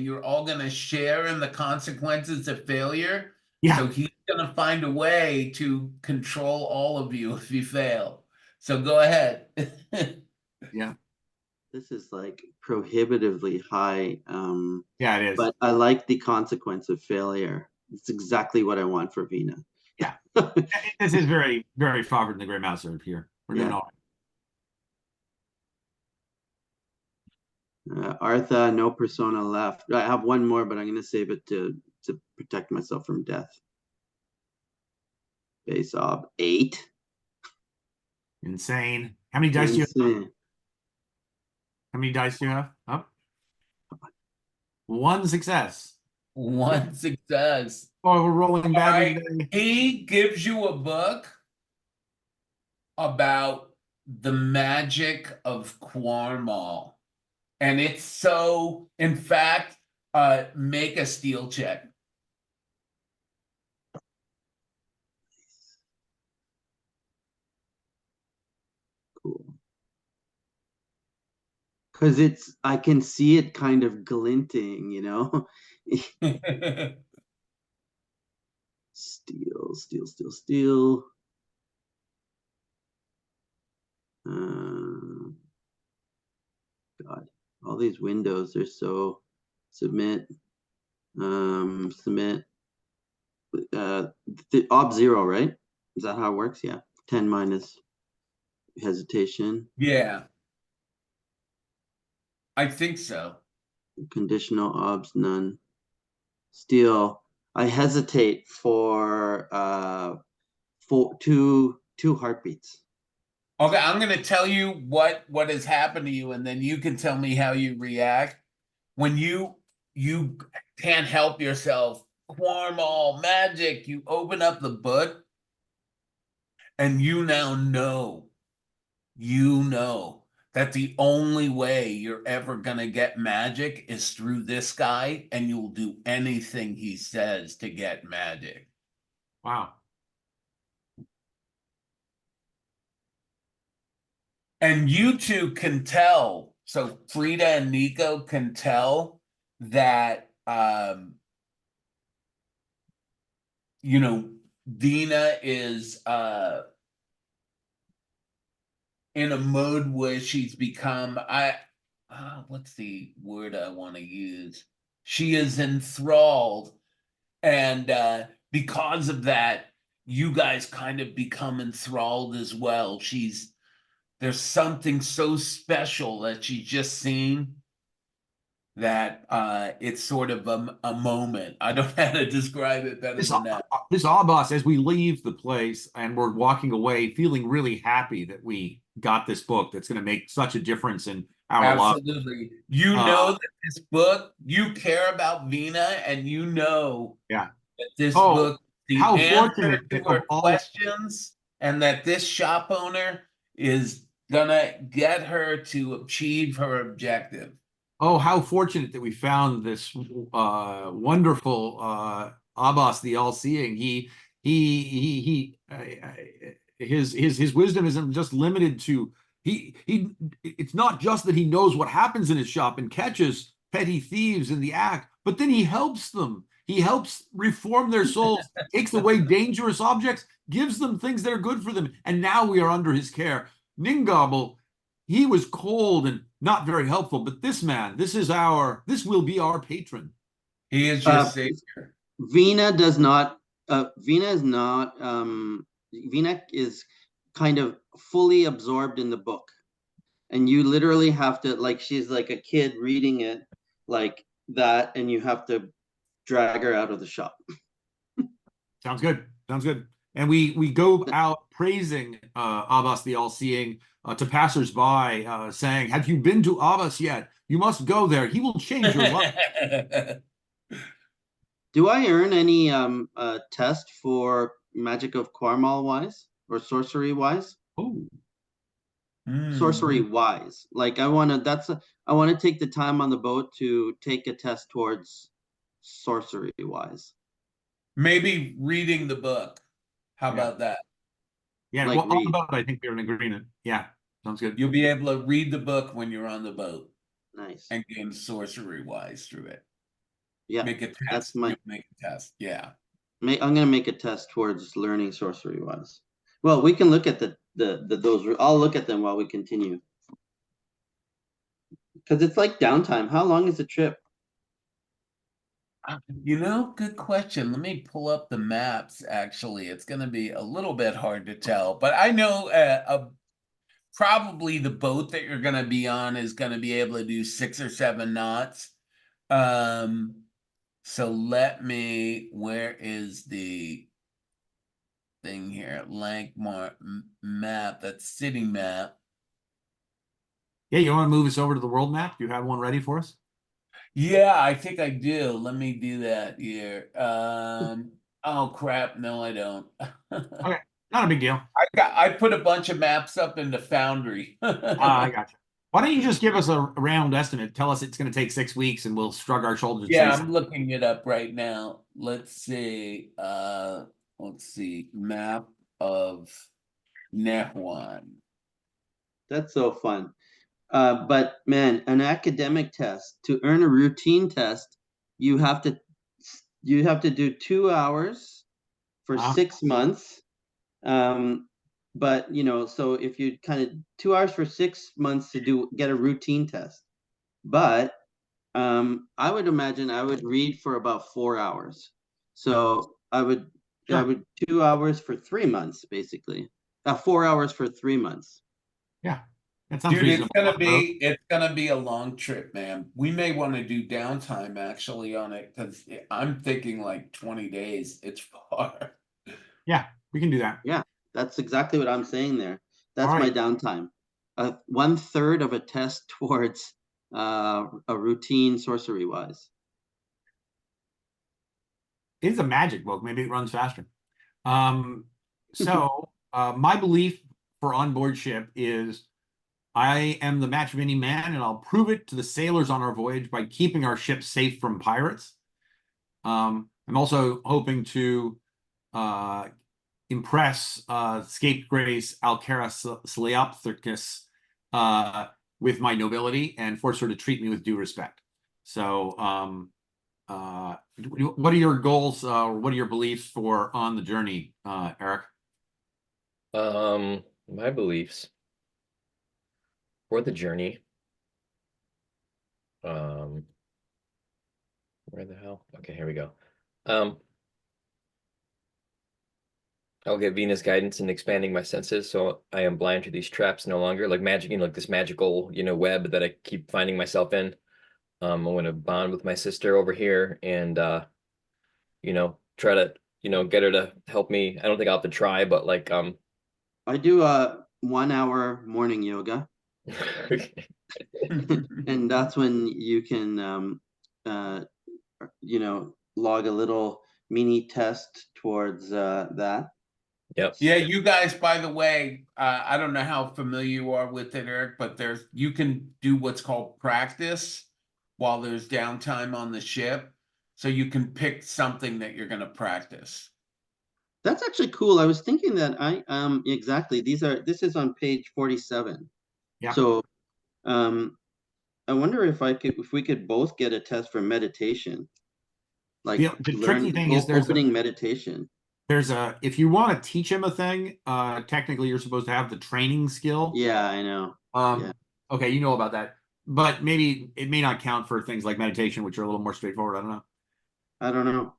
you're all going to share in the consequences of failure. Yeah. So he's going to find a way to control all of you if you fail. So go ahead. Yeah. This is like prohibitively high. Yeah, it is. But I like the consequence of failure. It's exactly what I want for Vina. Yeah. This is very, very Fawford and the Grey Mouse up here. We're doing Yeah. all Artha, no persona left. I have one more, but I'm going to save it to protect myself from death. Face off 8. right. Insane. How many dice do you have? Insane. How many dice do you have? Up. One success. One success. Oh, we're rolling All badly right. today. He gives you a book about the magic of Cornwall. And it's so, in fact, make a steel check. Cool. Because I can see it kind of glinting, Steel, steel, steel, steel. God, all these windows are so submit, submit. The ob 0, right? Is that how it works? Yeah. 10 minus hesitation. Yeah, I think so. Conditional obs, none. Steel. I hesitate for two heartbeats. Okay, I'm going to tell you what has happened to you, and then you can tell me how you react. When you can't help yourself, Quarmall magic, you open up the book, and you know that the only way you're ever going to get magic is through this guy, and you'll do anything he says to get magic. Wow. And you two can tell, so Frida and Nico can tell that Dina is in a mood where she's become what's the word I want to use? She is enthralled, and because of that, you guys kind of become enthralled as well. There's something so special that she's just seen that it's sort of a moment. I don't know how to describe it better This than that. this Abbas, as we leave the place and we're walking away, feeling really happy that we got this book that's going to make such a difference in our lives. Absolutely. You know that this book, you care about Vina, and you know Yeah. that this Oh, book, the how answer fortunate to that of her all. questions, and that this shop owner is gonna get her to achieve her objective. Oh, how fortunate that we found this wonderful Abbas the All-Seeing. His wisdom isn't just limited to he. It's not just that he knows what happens in his shop and catches petty thieves in the act, but then he helps them. He helps reform their souls, takes away dangerous objects, gives them things that are good for them, and now we are under his care. Ningabel, he was cold and not very helpful, but this man, this will be our patron. He is your savior. Vina does not. Vina is not. Vina is kind of fully absorbed in the book, and you literally have to, like, she's like a kid reading it like that, and you have to drag her out of the shop. Sounds good. Sounds good. And we go out praising Abbas the All-Seeing to passersby, saying, "Have you been to Abbas yet? You must go there. He will change your life." Do I earn any test for Magic of Quarmall wise or sorcery wise? Oh, Sorcery wise, like I want to take the time on the boat to take a test towards sorcery wise. Maybe reading the book. How about that? yeah. Like Well, on the read. boat, I think we're in agreement. Yeah, sounds good. You'll be able to read the book when you're on the boat Nice. and gain sorcery wise through it. Yeah, Make a test. that's my. You'll make a test. Yeah. I'm gonna make a test towards learning sorcery wise. Well, we can look at the those. I'll look at them while we continue. Because it's like downtime. How long is the trip? Good question. Let me pull up the maps, actually. It's going to be a little bit hard to tell, but I know probably the boat that you're going to be on is going to be able to do 6 or 7 knots. So where is the thing here? Lankhmar map, that's city map. Yeah, you want to move us over to the world map? Do you have one ready for us? Yeah, I think I do. Let me do that here. Oh crap, no, I don't. Okay, not a big deal. I put a bunch of maps up in the Foundry. I got you. Why don't you just give us a round estimate? Tell us it's going to take 6 weeks, and we'll shrug our shoulders and Yeah, say, I'm looking it up right now. Let's see. Map of Nehwan. That's so fun. But man, an academic test, to earn a routine test, you have to do 2 hours for 6 months. But so if you kind of 2 hours for 6 months to get a routine test. But I would imagine I would read for about 4 hours. So I would 2 hours for 3 months, basically. 4 hours for 3 months. Yeah. That sounds Dude, reasonable. it's gonna be a long trip, man. We may want to do downtime actually on it because I'm thinking like 20 days. It's far. Yeah, we can do that. Yeah, that's exactly what I'm saying there. All That's my right. downtime. 1/3 of a test towards a routine sorcery wise. It is a magic book. Maybe it runs faster. My belief for onboard ship is I am the match of any man, and I'll prove it to the sailors on our voyage by keeping our ship safe from pirates. I'm also hoping to impress scapegrace Alcara Sleopthyrcus with my nobility and force her to treat me with due respect. So, what are your goals? What are your beliefs for on the journey, Eric? My beliefs for the journey. Where the hell? Okay, here we go. I'll get Venus guidance in expanding my senses, so I am blind to these traps no longer. Like magic, like this magical, web that I keep finding myself in. I'm gonna bond with my sister over here and try to, get her to help me. I don't think I'll have to try, but like I do a 1 hour morning yoga, and that's when you can log a little mini test towards that. Yep. Yeah, you guys, by the way, I don't know how familiar you are with it, Eric, but you can do what's called practice while there's downtime on the ship. So you can pick something that you're going to practice. That's actually cool. I was thinking that exactly this is on page 47. Yeah. So I wonder if we could both get a test for meditation, like The learn tricky thing is opening meditation. if you want to teach him a thing, technically you're supposed to have the training skill. Yeah, I know. Yeah. Okay, you know about that, but maybe it may not count for things like meditation, which are a little more straightforward. I don't know. I don't know.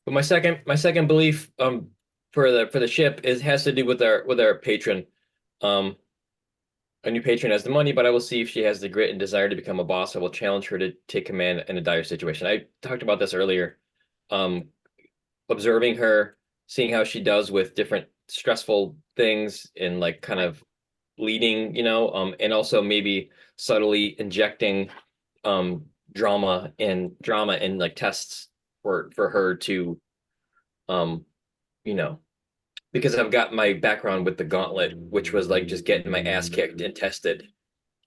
But my second belief for the ship has to do with our patron. Um a new patron has the money, but I will see if she has the grit and desire to become a boss. I will challenge her to take command in a dire situation. I talked about this earlier. Um Observing her, seeing how she does with different stressful things and like kind of leading, and also maybe subtly injecting um drama and like tests for her to um you know because I've got my background with the gauntlet, which was like just getting my ass kicked and tested. Yeah.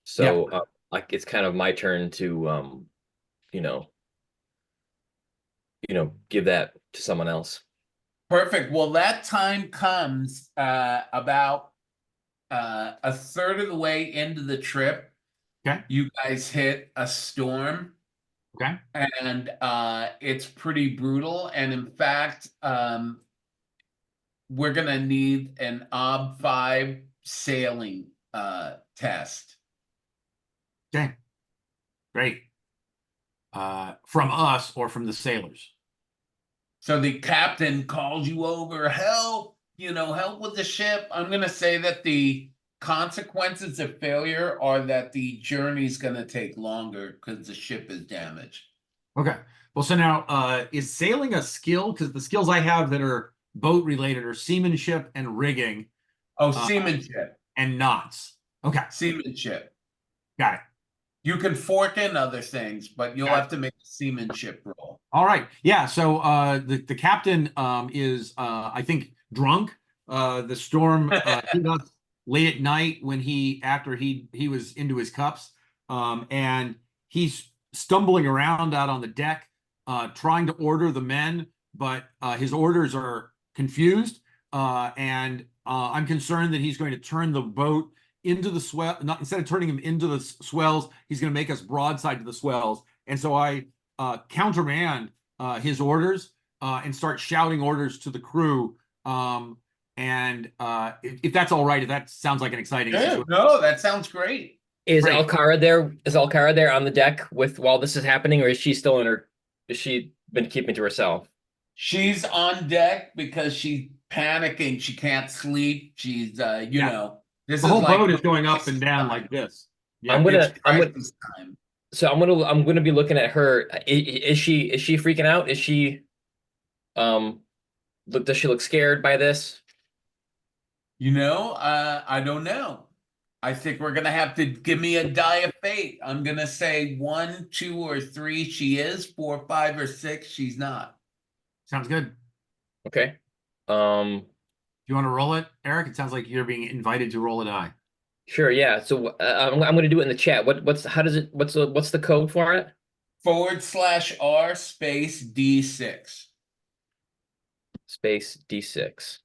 So like it's kind of my turn to you know give that to someone else. Perfect. Well, that time comes about a third of the way into the trip. Okay. You guys hit a storm. Okay. And it's pretty brutal. And in fact, we're gonna need an OB5 sailing test. Okay. Great. From us or from the sailors? So the captain calls you over, help, help with the ship. I'm gonna say that the consequences of failure are that the journey's gonna take longer because the ship is damaged. Okay. Well, so now, is sailing a skill? Because the skills I have that are boat related are seamanship and rigging Oh, seamanship. and knots. Okay. Seamanship. Got it. You can fork in other things, but you'll have to make a seamanship roll. All right. Yeah. So the captain is I think drunk. The storm hit us late at night when after he was into his cups. And he's stumbling around out on the deck, trying to order the men, but his orders are confused. And I'm concerned that he's going to turn the boat into the swell. Not instead of turning him into the swells, he's going to make us broadside to the swells. And so I countermand his orders and start shouting orders to the crew. If that's all right, if that sounds like an exciting situation. No, that sounds great. Is Great. Alcara there? Is Alcara there on the deck while this is happening, or is she still has she been keeping to herself? She's on deck because she's panicking. She can't sleep. She's, Yeah. This The is whole like boat is going up crisis and down time. like this. Yeah. I'm It's gonna crisis time. so I'm gonna be looking at her. Is she freaking out? Is she does she look scared by this? I don't know. I think we're gonna have to give me a die of fate. I'm gonna say 1, 2, or 3. She is 4, 5, or 6. She's not. Sounds good. Okay. Do you want to roll it, Eric? It sounds like you're being invited to roll a die. Sure, yeah. So I'm gonna do it in the chat. What's how does it what's the code for it? /R space D6. Space D6.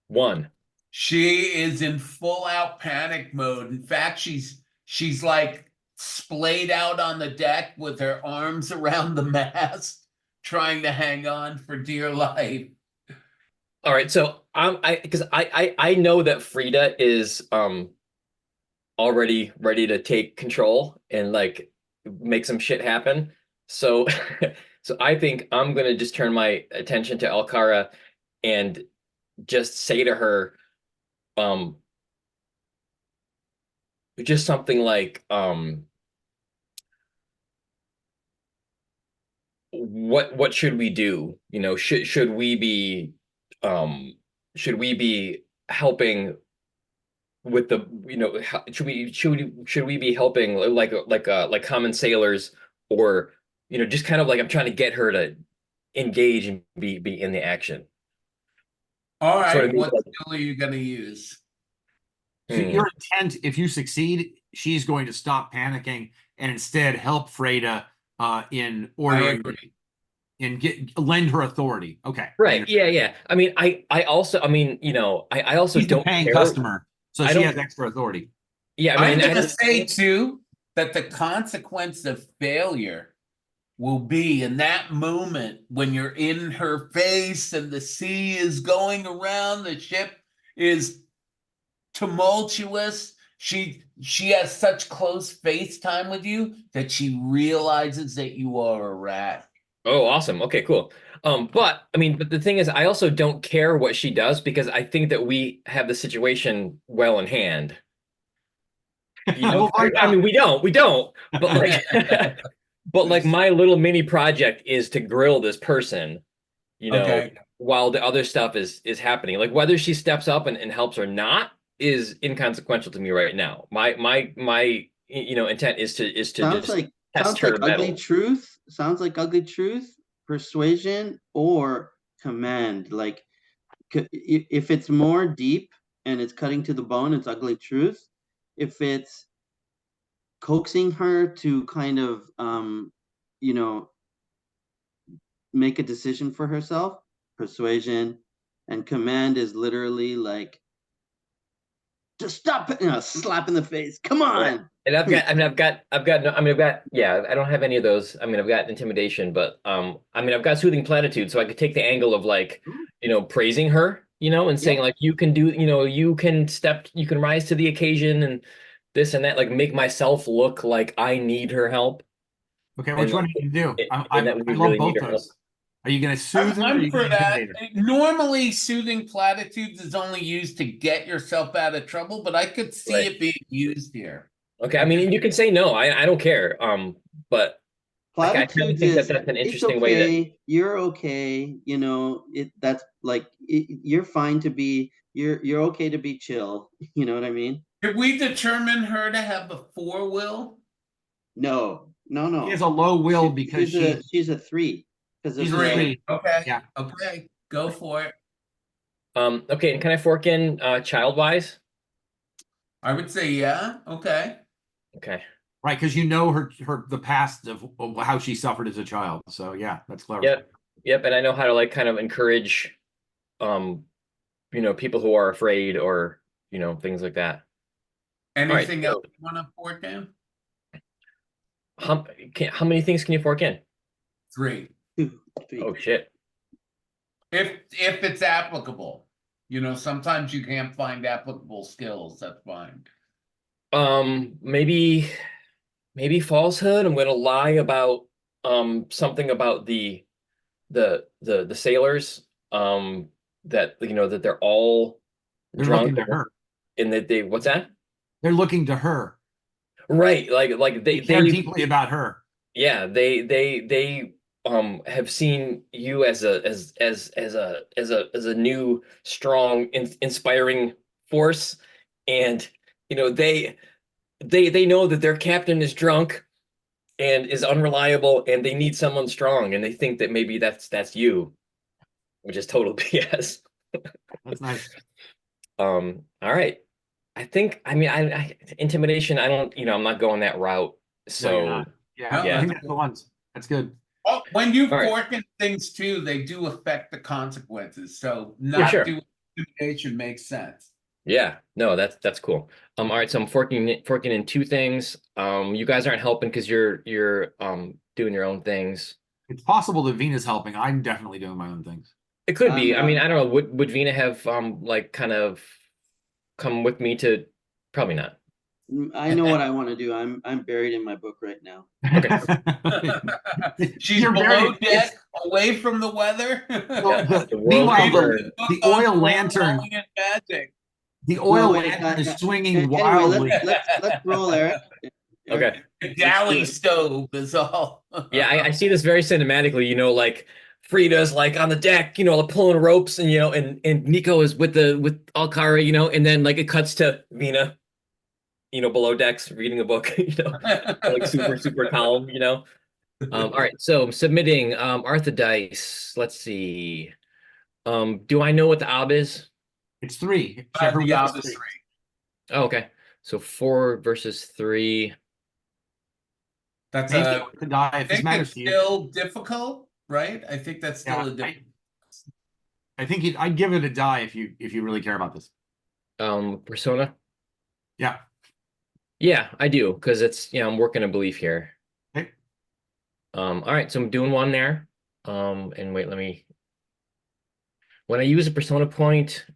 1. She is in full out panic mode. In fact, she's like splayed out on the deck with her arms around the mast, trying to hang on for dear life. All right, so I know that Frida is already ready to take control and like make some shit happen. So so I think I'm gonna just turn my attention to Alcara and just say to her, um, just something like, what should we do? You know, um should we be helping with the, should we be helping like common sailors, or just kind of like I'm trying to get her to engage and be in the action. All Sort right, of maybe what skill are you going to use? So your intent, if you succeed, she's going to stop panicking and instead help Freda in I ordering agree. and lend her authority. Okay. Right. Yeah, yeah. I mean, I also, I mean, I also She's the don't paying care. customer, so I she don't, has extra authority. yeah, I I'm mean, I going to don't, say too that the consequence of failure will be in that moment when you're in her face and the sea is going around, the ship is tumultuous. She has such close face time with you that she realizes that you are a rat. oh, awesome. Okay, cool. But I mean, but the thing is, I also don't care what she does because I think that we have the situation well in hand. We'll find I out. mean, we don't, but like, but like my little mini project is to grill this person, Okay. while the other stuff is happening. Like whether she steps up and helps or not is inconsequential to me right now. My intent is to Sounds just like test sounds like her ugly metal. truth. Sounds like ugly truth, persuasion, or command. Like if it's more deep and it's cutting to the bone, it's ugly truth. If it's coaxing her to kind of you know make a decision for herself, persuasion, and command is literally like just stop it, slap in the face. Come Yeah. on. And yeah, I don't have any of those. I mean, I've got intimidation, but I mean, I've got soothing platitude, so I could take the angle of like, praising her, and Yeah. saying like you can do, you can rise to the occasion and this and that, like make myself look like I need her help, Okay, and which one are you gonna do? and that I we love really need both her help. those. Are you gonna I'm, soothe her or are I'm you for gonna that. intimidate her? Normally, soothing platitudes is only used to get yourself out of trouble, but I could see Right. it being used here. Okay. I mean, you can say no. I don't care. But I kind of Platitudes think that is that's an it's interesting way that. okay, you're okay, that's like you're fine to be you're okay to be chill. You know what I mean? Did we determine her to have the 4 will? No, no, She has no. a low will because She's a 3 because she's of a the 3. three. Okay. Yeah. Okay. Go for it. Okay, and can I fork in child wise? I would say, yeah. Okay. Okay. Right, because you know her the past of how she suffered as a child. So yeah, that's clever. Yep. Yep. And I know how to like kind of encourage um, people who are afraid, or, things like that. All right. Anything else So you want to fork in? how many things can you fork in? 3. 2, 3. Oh shit. If it's applicable. Sometimes you can't find applicable skills. That's fine. Maybe falsehood. I'm gonna lie about something about the sailors, that that they're all They're drunk, looking to her. and that they what's that? They're looking to her. Right, like They care deeply about her. yeah, they have seen you as a new strong inspiring force, and you know they know that their captain is drunk and is unreliable, and they need someone strong, and they think that maybe that's you, which is total BS. That's nice. All right. I mean I intimidation, I don't, I'm not going that route. No, you're So not. Yeah, No, I yeah. think that's the ones. That's good. Well, when you All right. fork in things too, they do affect the consequences. So For not sure. doing intimidation makes sense. Yeah, no, that's cool. All right, so I'm forking in two things. You guys aren't helping because you're doing your own things. It's possible that Vena's helping. I'm definitely doing my own things. It could be. I I'm mean, I don't know. Would Vina have like kind of come with me to? Probably not. I know what I want to do. I'm buried in my book right now. Okay. She's You're below very- deck, away from the weather. So The world meanwhile, burn. the oil lantern, Rolling in magic. the No, oil wait, lantern is swinging anyway, wildly. let's roll, Eric. Okay. The Let's galley do it. stove is all. Yeah, I see this very cinematically. Like Frida's like on the deck, like pulling ropes, and and Nico is with Alcara, and then like it cuts to Vina, below decks reading a book, like super calm. All right, so I'm submitting Arthur dice. Let's see. Do I know what the ob is? It's 3. The Whip is obvious 3. three. Oh, okay. So 4 versus 3. That's Maybe the die I if this think matters it's to you. still difficult, right? I think that's still Yeah, a difficult. I think I'd give it a die if you really care about this. Persona. Yeah. Yeah, I do, because it's I'm working a belief here. Okay. All right, so I'm doing one there. And wait, when I use a persona point,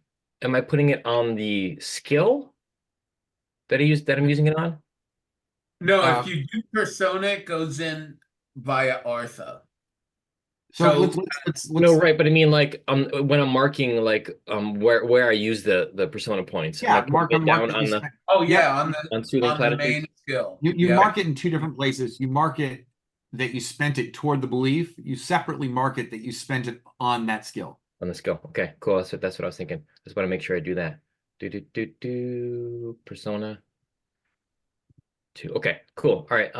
am I putting it on the skill that I'm using it on? No, if Um, you do persona, it goes in via Artha. So So- let's No, right, but I mean like when I'm marking like where I use the persona points. Am I yeah, putting mark it on mark down that on you the spent. Oh Yeah. yeah, on soothing on the platitudes? main skill. You Yeah. mark it in 2 different places. You mark it that you spent it toward the belief. You separately mark it that you spent it on that skill. On the skill. Okay, cool. That's what I was thinking. Just want to make sure I do that. Persona 2. Okay, cool. All right.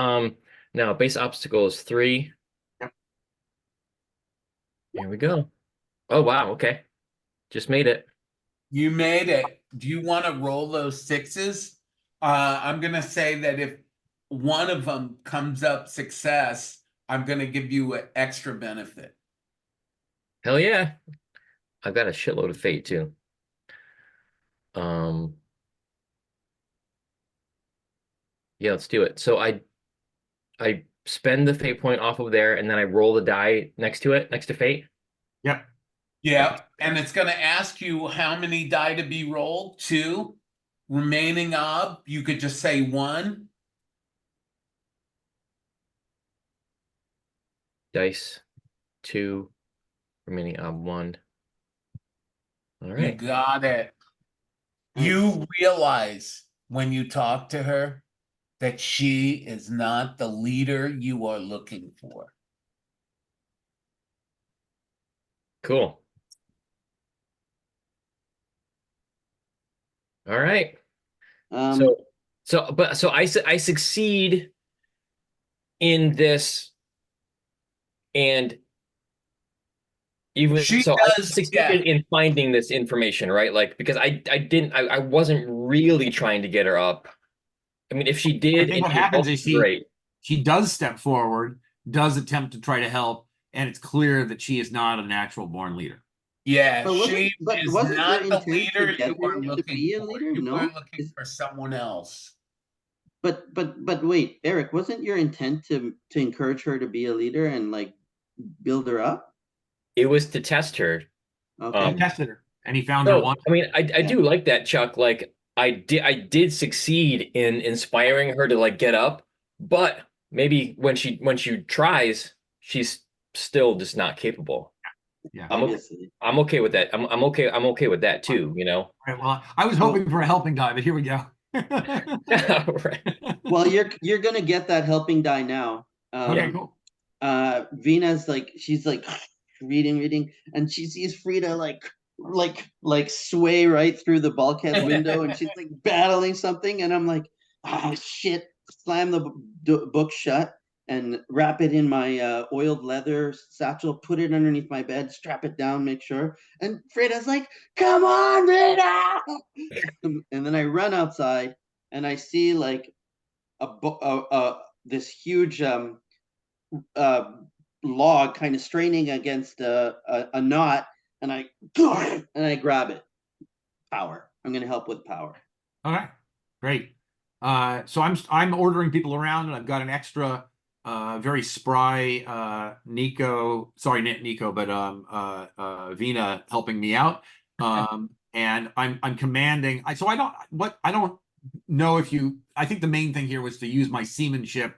Now base obstacle is 3. Yep. Here we go. Oh wow, okay. Just made it. You made it. Do you want to roll those sixes? I'm gonna say that if one of them comes up success, I'm gonna give you an extra benefit. Hell yeah. I've got a shitload of fate too. Um yeah, let's do it. So I spend the fate point off of there, and then I roll the die next to it, next to fate. Yep. Yeah, and it's gonna ask you how many die to be rolled. 2. Remaining ob, you could just say 1. Dice 2, remaining 1. All You right. got it. You realize when you talk to her that she is not the leader you are looking for. Cool. All right. Um, So I succeed in this, and even She so I does, succeeded yeah. in finding this information, right? Like because I wasn't really trying to get her up. I mean, if she I did, think and what she happens helped, is great. she does step forward, does attempt to try to help, and it's clear that she is not a natural born leader. Yeah, But she is wasn't your not the intent to leader get you are her to looking be a for. leader? You No? are looking for someone else. But wait, Eric, wasn't your intent to encourage her to be a leader and like build her up? It was to test her. Okay. He tested her, and he found her So one. I mean, I Yeah. do like that, Chuck. Like I did succeed in inspiring her to like get up, but maybe when she tries, she's still just not capable. Yeah. obviously. I'm okay with that. I'm okay. I'm okay with that too, you know? All right, well, I was hoping for a helping die, but here we go. Right. Well, you're gonna get that helping die now. Okay, cool. Vina's like, she's like reading, and she sees Frida like sway right through the bulkhead window, and she's like battling something, and I'm like, ah, shit, slam the book shut and wrap it in my oiled leather satchel, put it underneath my bed, strap it down, make sure. And Frida's like, come on, Frida! And then I run outside, and I see like this huge uh, log kind of straining against a knot, and I grab it. Power. I'm going to help with power. All right, great. So I'm ordering people around, and I've got an extra, very spry Nico. Sorry, not Nico, but Vina helping me out. And I'm commanding. So I don't know if you. I think the main thing here was to use my seamanship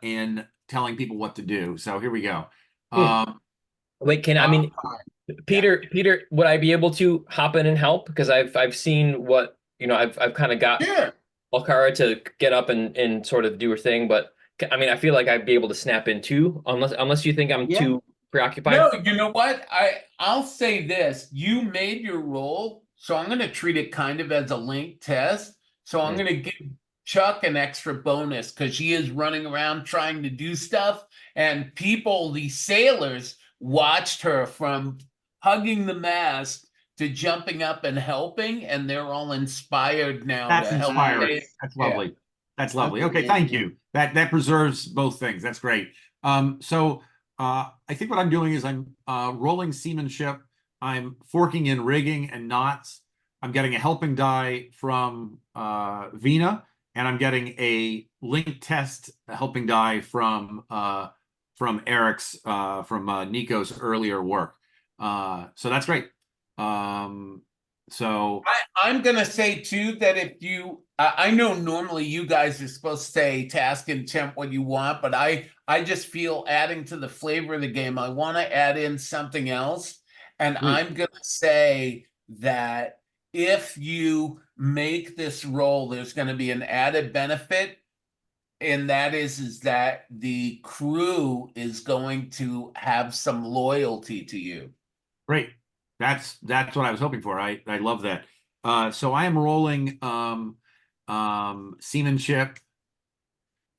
in telling people what to do. So here we go. Wait, I mean, Peter, would I be able to hop in and help? Because I've seen what, you know, I've kind of got Sure. Alcara to get up and sort of do her thing, but I mean, I feel like I'd be able to snap in too, unless you think I'm Yeah. too preoccupied. No, you know what? I'll say this. You made your role, so I'm gonna treat it kind of as a link test. So I'm gonna give Chuck an extra bonus because she is running around trying to do stuff, and people, these sailors, watched her from hugging the mast to jumping up and helping, and they're all inspired now That's to help. inspiring. save- That's Yeah. lovely. That's lovely. That's Okay, thank amazing. you. That preserves both things. That's great. So I think what I'm doing is I'm rolling seamanship. I'm forking in rigging and knots. I'm getting a helping die from Vina, and I'm getting a link test helping die from Eric's from Nico's earlier work. So that's great. So I'm gonna say too that if you, I know normally you guys are supposed to say task and temp what you want, but I just feel adding to the flavor of the game, I want to add in something else, and I'm gonna say that if you make this role, there's gonna be an added benefit, and that is that the crew is going to have some loyalty to you. great. That's what I was hoping for. I love that. So I am rolling seamanship.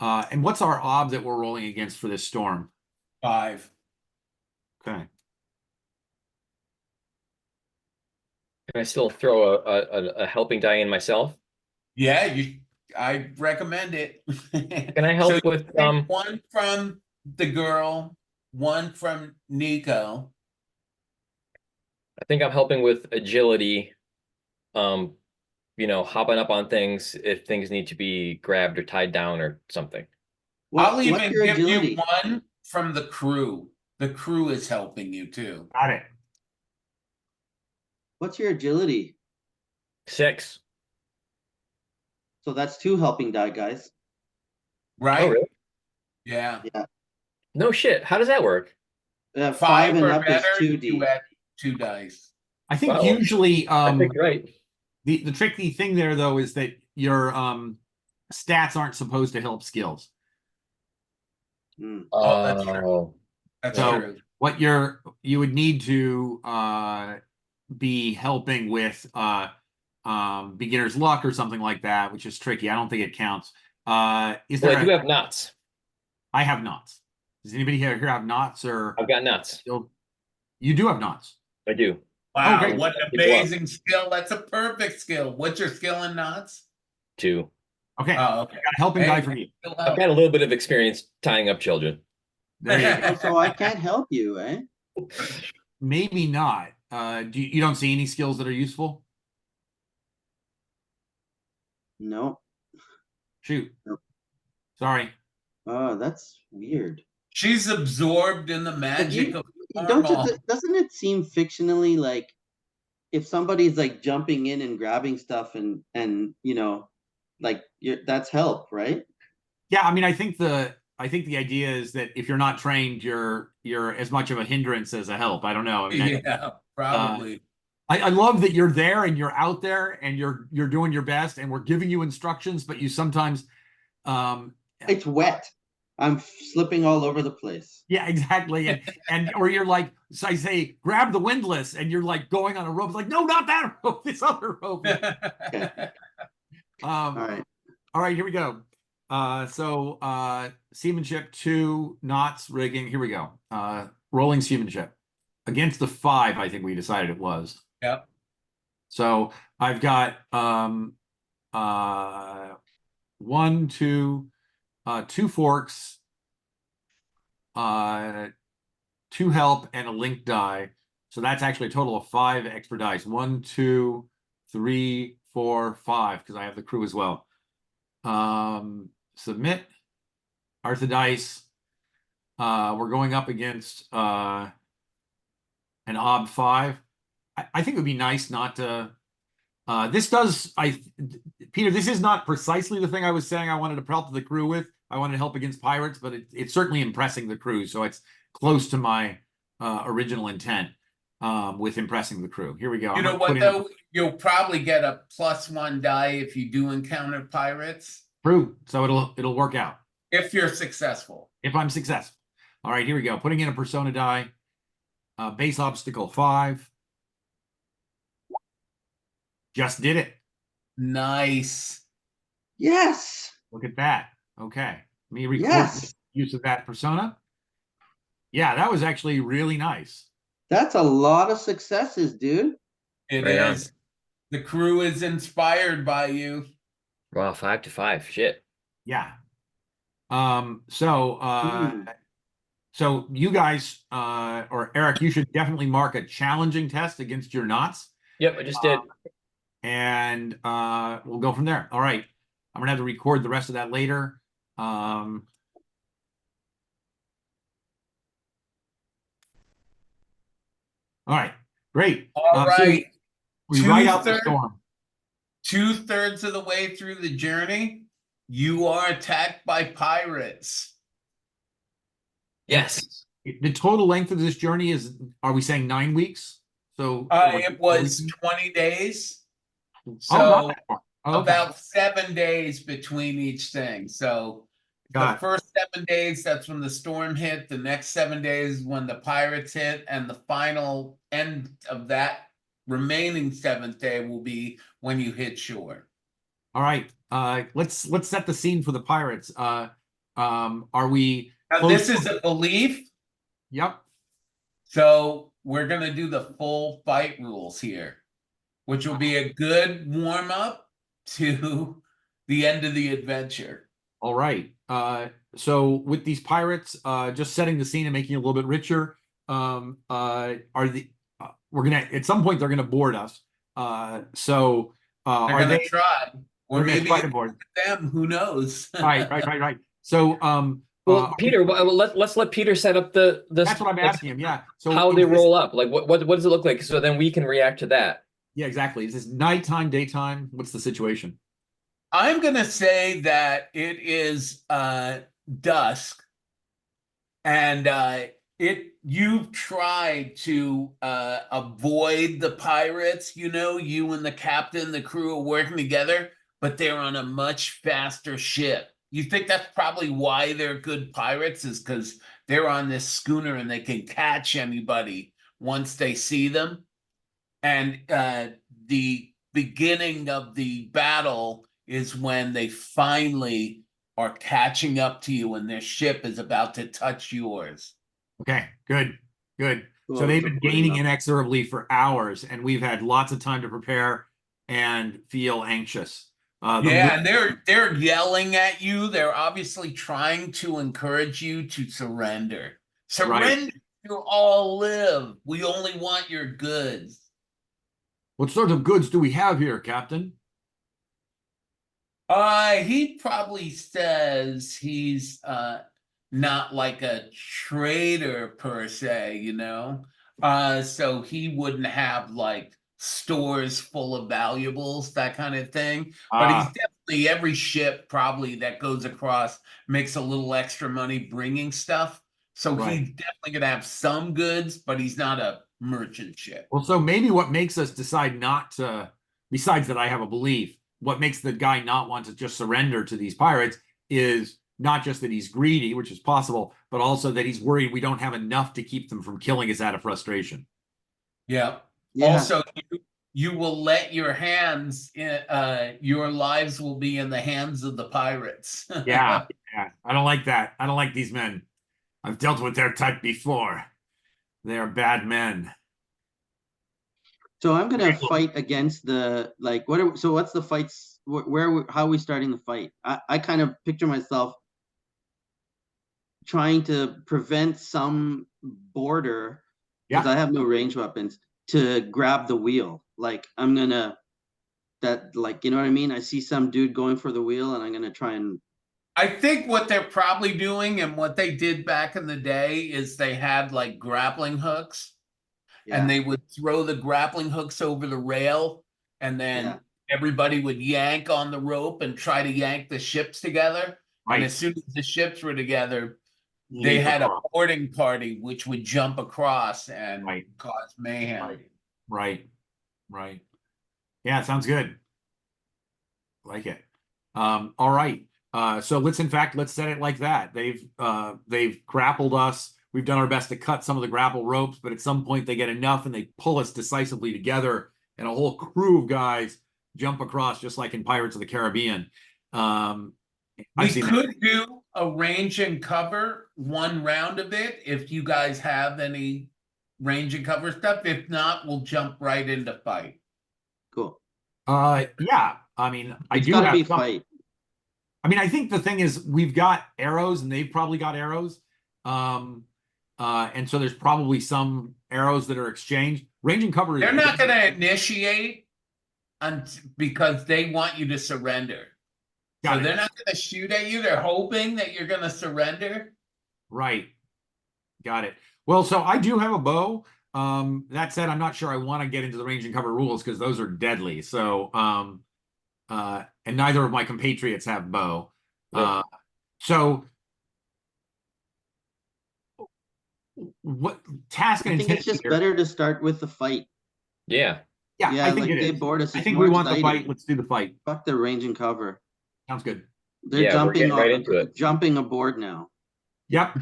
And what's our odds that we're rolling against for this storm? 5. Okay. Can I still throw a helping die in myself? Yeah, I recommend it. Can I help So with take one from the girl, one from Nico. I think I'm helping with agility, you know, hopping up on things if things need to be grabbed or tied down or something. I'll What's even your give you agility? one from the crew. The crew is helping you too. Got it. What's your agility? 6. So that's 2 helping die, guys. Oh, Right? really? Yeah. Yeah. No shit. How does that work? 5 5 and or up is better, 2D. you add 2 dice. I think Wow. usually I picked right. the tricky thing there though is that your stats aren't supposed to help skills. Mm. Oh, that's true. That's So true. what you would need to be helping with beginner's luck or something like that, which is tricky. I don't think it counts. Is Well, there I do have knots. I have knots. Does anybody here have knots or I've got knots. you do have knots? I do. Wow, great. what an amazing skill. That's a perfect skill. What's your skill in knots? 2. Okay. Oh, okay. Got a helping Hey, die for you. still I've help. got a little bit of experience tying up children. There you go. Oh, so I can't help you, eh? Maybe not. You don't see any skills that are useful? No. Shoot. Nope. Sorry. Oh, that's weird. She's absorbed in the But magic of doesn't normal. it seem fictionally like if somebody's like jumping in and grabbing stuff and you know, like that's help, right? Yeah, I mean, I think I think the idea is that if you're not trained, you're as much of a hindrance as a help. I don't know. I mean, Yeah, probably. I love that you're there and you're out there and you're doing your best and we're giving you instructions, but you sometimes It's wet. I'm slipping all over the place. yeah, exactly. And or you're like, so I say, grab the windlass, and you're like going on a rope. It's like, no, not that rope, this other rope. Okay. All right. All right, here we go. Seamanship 2 knots rigging. Here we go. Rolling seamanship against the 5. I think we decided it was. Yep. So I've got 1, 2, 2 forks, 2 help, and a link die. So that's actually a total of 5 extra dice. 1, 2, 3, 4, 5, because I have the crew as well. Submit. Arthur dice. We're going up against an odd 5. I think it would be nice not to. Peter, this is not precisely the thing I was saying I wanted to help the crew with. I wanted to help against pirates, but it's certainly impressing the crew. So it's close to my original intent with impressing the crew. Here we go. You know what, though? You'll probably get a +1 die if you do encounter pirates. True. So it'll work out. If you're successful. If I'm successful. All right, here we go. Putting in a persona die. Base obstacle 5. Just did it. Nice. Yes. Look at that. Okay. Let me record Yes. use of that persona. Yeah, that was actually really nice. That's a lot of successes, dude. It Right on. is. The crew is inspired by you. Wow, 5 to 5. Shit. Yeah. So you guys, or Eric, you should definitely mark a challenging test against your knots. Yep, I just did. And we'll go from there. All right. I'm gonna have to record the rest of that later. All right, great. All right. We ride out the storm. 2/3 of the way through the journey, you are attacked by pirates. Yes. The total length of this journey is, are we saying 9 weeks? So It was 20 days. not So that far. Okay. about 7 days between each thing. So Got the it. first 7 days, that's when the storm hit. The next 7 days when the pirates hit, and the final end of that remaining 7th day will be when you hit shore. All right. Let's set the scene for the pirates. Are we Now, close- this is a belief, Yep. so we're gonna do the full fight rules here, which will be a good warm up to the end of the adventure. All right. So with these pirates, just setting the scene and making it a little bit richer, we're gonna at some point they're gonna board us. They're Are gonna they try, or they're gonna maybe try to board? them. Who knows? Right. So Well, Peter, let's let Peter set up the that's what I'm asking him. Yeah. So how they is this- roll up. Like what does it look like? So then we can react to that. Yeah, exactly. Is this nighttime, daytime? What's the situation? I'm gonna say that it is dusk, and you've tried to avoid the pirates. You and the captain, the crew are working together, but they're on a much faster ship. You think that's probably why they're good pirates, is because they're on this schooner and they can catch anybody once they see them. And the beginning of the battle is when they finally are catching up to you and their ship is about to touch yours. Okay, good. So Well, they've been gaining inexorably for hours, and we've had lots of time to prepare and feel anxious. Yeah, and they're yelling at you. They're obviously trying to encourage you to surrender. Surrender, you all live. We only want your goods. What sort of goods do we have here, Captain? He probably says he's not like a trader per se, so he wouldn't have like stores full of valuables, that kind of thing. But he's Basically, every ship probably that goes across makes a little extra money bringing stuff. So Right. he's definitely gonna have some goods, but he's not a merchant ship. Well, so maybe what makes us decide not to, besides that I have a belief, what makes the guy not want to just surrender to these pirates is not just that he's greedy, which is possible, but also that he's worried we don't have enough to keep them from killing us out of frustration. Yeah. Yeah. Also, you will let your hands, your lives will be in the hands of the pirates. Yeah, yeah. I don't like that. I don't like these men. I've dealt with their type before. They are bad men. So I'm gonna Okay, well, fight against the like. So what's the fights? How are we starting the fight? I kind of picture myself trying to prevent some border because yeah, I have no range weapons to grab the wheel. Like I'm gonna like you know what I mean? I see some dude going for the wheel and I'm gonna try and I think what they're probably doing and what they did back in the day is they had like grappling hooks and yeah, they would throw the grappling hooks over the rail and yeah. then everybody would yank on the rope and try to yank the ships together. And right. as soon as the ships were together, they Leap had a across. boarding party which would jump across and Right, cause mayhem. right, right, right. Yeah, it sounds good. Like it. All right. So let's set it like that. They've grappled us. We've done our best to cut some of the grapple ropes, but at some point they get enough and they pull us decisively together, and a whole crew of guys jump across just like in Pirates of the Caribbean. Um, I've We seen that. could do a range and cover one round of it if you guys have any range and cover stuff. If not, we'll jump right into fight. Cool. Yeah. I mean, I It's do got to have be some. fight. I mean, I think the thing is we've got arrows and they've probably got arrows. Um, and so there's probably some arrows that are exchanged. Range and cover is They're not good. going to initiate because they want you to surrender. Got So it. they're not going to shoot at you. They're hoping that you're going to surrender. Right. Got it. Well, so I do have a bow. That said, I'm not sure I want to get into the range and cover rules because those are deadly. So, and neither of my compatriots have bow. Right. So what task I and think intent it's just here? better to start with the fight. Yeah. Yeah, Yeah, I think like it they is. bored us. I It's think more we want the exciting. fight. Let's do the fight. Fuck the range and cover. Sounds good. They're Yeah, we're jumping getting right into it. jumping aboard now. Yep.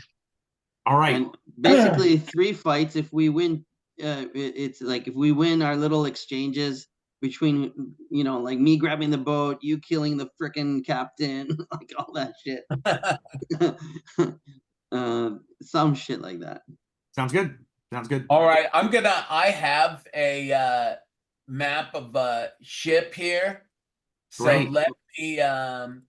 All right. And basically 3 fights. If we win, it's like if we win our little exchanges between, like me grabbing the boat, you killing the frickin' captain, like all that shit. Some shit like that. Sounds good. Sounds good. All right, I have a map of a ship here. So Great. let me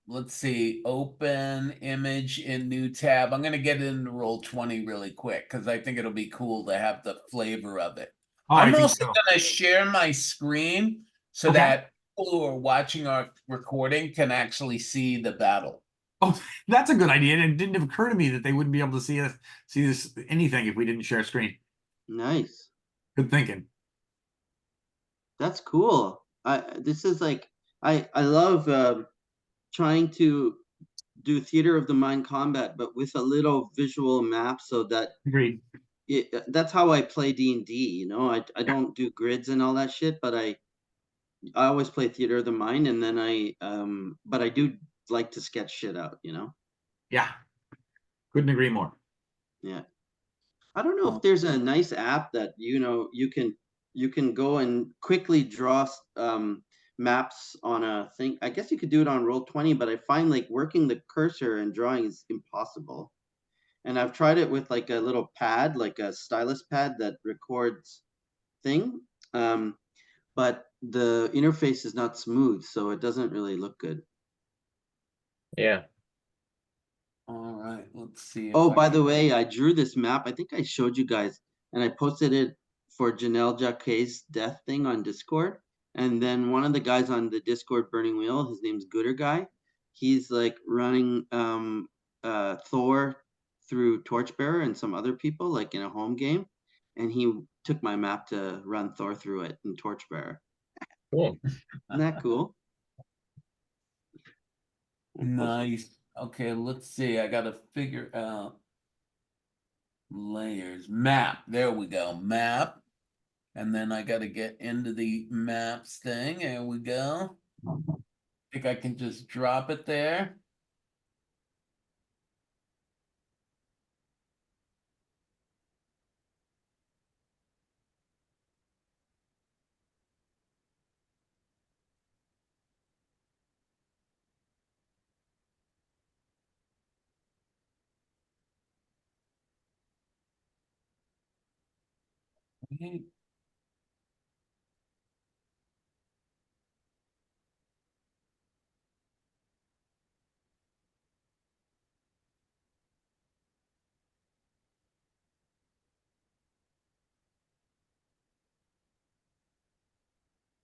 let's see, open image in new tab. I'm gonna get it into Roll20 really quick because I think it'll be cool to have the flavor of it. Oh, I I'm think also so. gonna share my screen so Okay. that people who are watching our recording can actually see the battle. Oh, that's a good idea. And it didn't occur to me that they wouldn't be able to see this anything if we didn't share screen. Nice. Good thinking. That's cool. This is like I love trying to do theater of the mind combat, but with a little visual map so that Agreed. that's how I play D&D. I don't do grids and all that shit, but I always play theater of the mind, and then but I do like to sketch shit out. Yeah. Couldn't agree more. Yeah. I don't know if there's a nice app that you can go and quickly draw maps on a thing. I guess you could do it on Roll20, but I find like working the cursor and drawing is impossible. And I've tried it with like a little pad, like a stylus pad that records thing. But the interface is not smooth, so it doesn't really look good. Yeah. All right, let's see. If Oh, I by can- the way, I drew this map. I think I showed you guys, and I posted it for Janelle Jacquet's death thing on Discord. And then one of the guys on the Discord Burning Wheel, his name's Gooder Guy. He's like running Thor through Torchbearer and some other people, like in a home game. And he took my map to run Thor through it in Torchbearer. Cool. Isn't that cool? Nice. Okay, let's see. I gotta figure out layers. Map. There we go. Map. And then I gotta get into the maps thing. There we go. Think I can just drop it there.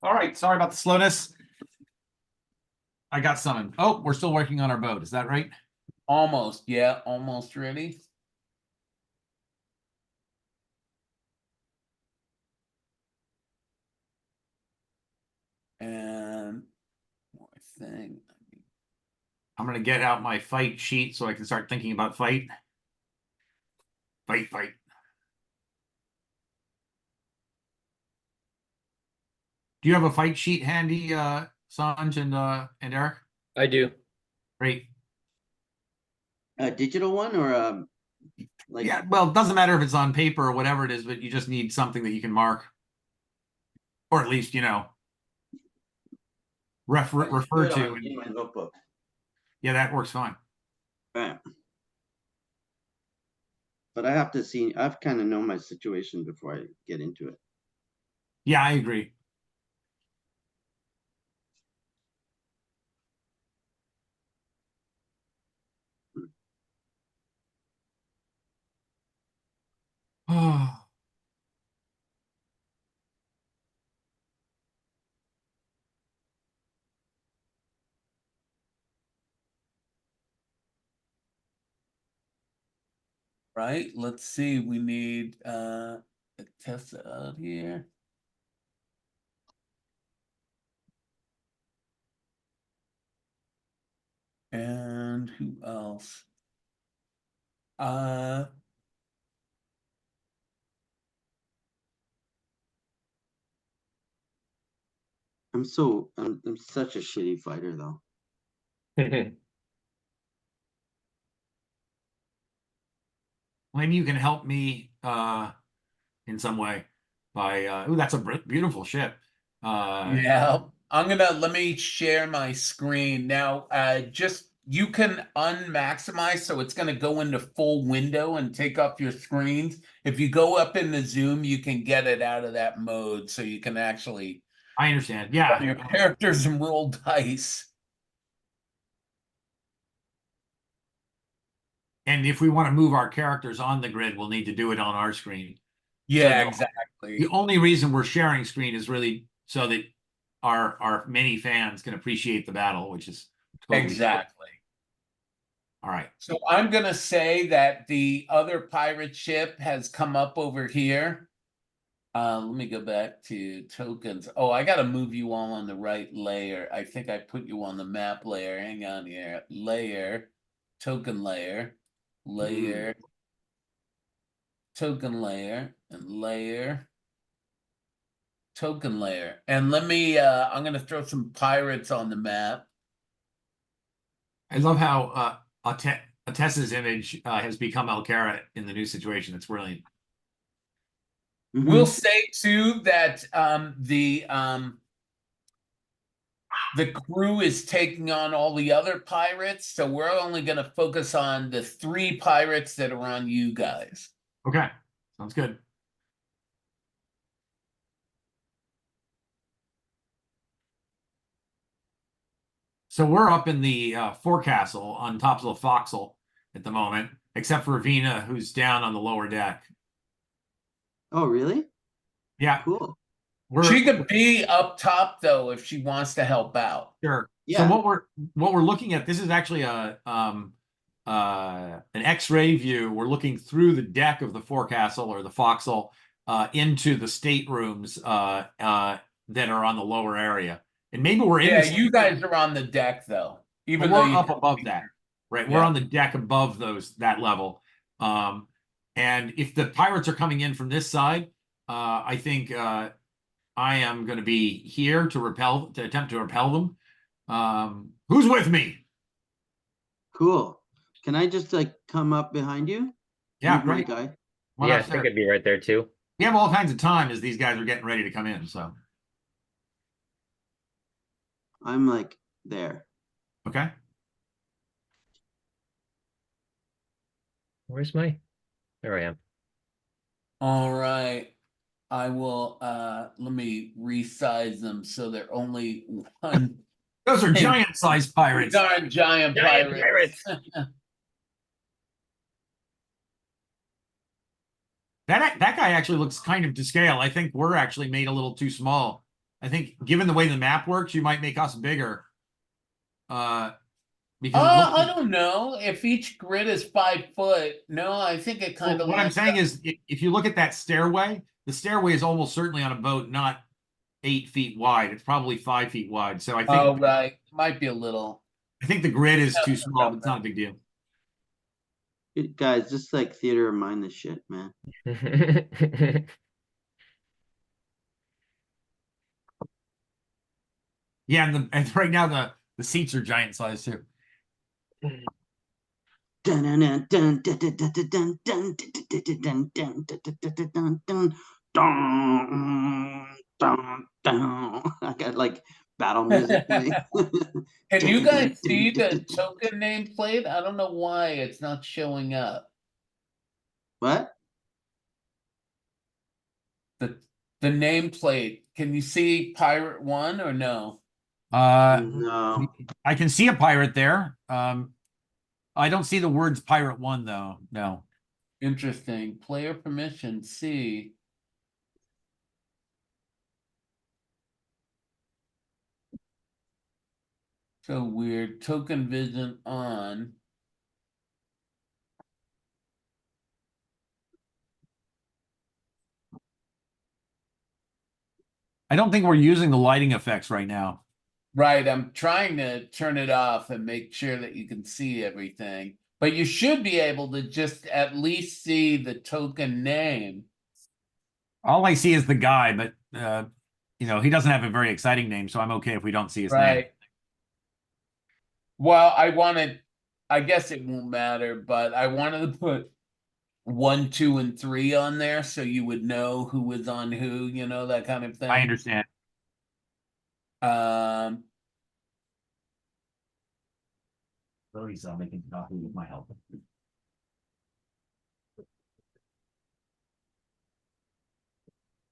All right, sorry about the slowness. I got summoned. Oh, we're still working on our boat. Is that right? Almost, yeah, almost ready. And more thing. I'm gonna get out my fight sheet so I can start thinking about fight. Fight. Do you have a fight sheet handy, Sanj and Eric? I do. Great. A digital one or like? Yeah, well, it doesn't matter if it's on paper or whatever it is, but you just need something that you can mark. Or at least, refer to. In my notebook. Yeah, that works fine. Right. But I have to see. I've kind of know my situation before I get into it. Yeah, I agree. Oh, Right? Let's see. We need a test out here. And who else? Uh I'm such a shitty fighter though. maybe you can help me in some way by oh, that's a beautiful ship. yeah. Let me share my screen now. Just you can unmaximize, so it's gonna go into full window and take up your screens. If you go up in the zoom, you can get it out of that mode so you can actually I understand. run Yeah. your characters and roll dice. And if we want to move our characters on the grid, we'll need to do it on our screen. Yeah, So exactly. the only reason we're sharing screen is really so that our many fans can appreciate the battle, which is totally Exactly. all right. So I'm gonna say that the other pirate ship has come up over here. Let me go back to tokens. Oh, I gotta move you all on the right layer. I think I put you on the map layer. Hang on here. Layer, token layer, layer, token layer, and layer, token layer. And let me I'm gonna throw some pirates on the map. I love how Atessa's image has become Alcara in the new situation. It's brilliant. We'll say too that the crew is taking on all the other pirates, so we're only going to focus on the 3 pirates that are on you guys. Okay, sounds good. So we're up in the forecastle on top of the forecastle at the moment, except for Vina, who's down on the lower deck. Oh, really? Yeah, Cool. She could be up top though if she wants to help out. sure. Yeah. So what we're looking at, this is actually an X-ray view. We're looking through the deck of the forecastle or the forecastle into the staterooms that are on the lower area. And maybe we're in Yeah, you guys are on the deck though. But Even we're though you up above that, right? We're Yeah. on the deck above that level. And if the pirates are coming in from this side, I think I am going to be here to attempt to repel them. Who's with me? Cool. Can I just like come up behind you? Yeah, Move my great. guy. One Yeah, I upstairs. think I'd be right there too. We have all kinds of time as these guys are getting ready to come in. So, I'm like there. okay. Where's my? There I am. All right. I will let me resize them so they're only one. Those are Hey, giant-sized pirates. These aren't giant pirates. That guy actually looks kind of to scale. I think we're actually made a little too small. I think given the way the map works, you might make us bigger. Because it looks I don't know if each grid is 5 foot. No, I think it kind of what I'm lines saying up. is if you look at that stairway, the stairway is almost certainly on a boat, not 8 feet wide. It's probably 5 feet wide. So Oh, right. Might be a little. I think the grid is too small, but it's not a big deal. Guys, just like theater of mind this shit, man. Yeah, and right now the seats are giant size too. Dun dun dun dun dun dun dun dun dun dun dun dun dun dun dun. I got like battle music playing. Can you guys see the token nameplate? I don't know why it's not showing up. What? The the nameplate. Can you see Pirate One or no? No. I can see a pirate there. I don't see the words Pirate One though. No. Interesting. Player permission. See. So weird. Token vision on. I don't think we're using the lighting effects right now. Right. I'm trying to turn it off and make sure that you can see everything. But you should be able to just at least see the token name. All I see is the guy, but he doesn't have a very exciting name, so I'm okay if we don't see his name. Right. Well, I guess it won't matter, but I wanted to put 1, 2, and 3 on there so you would know who was on who, that kind of thing. I understand. Lily's making coffee with my help.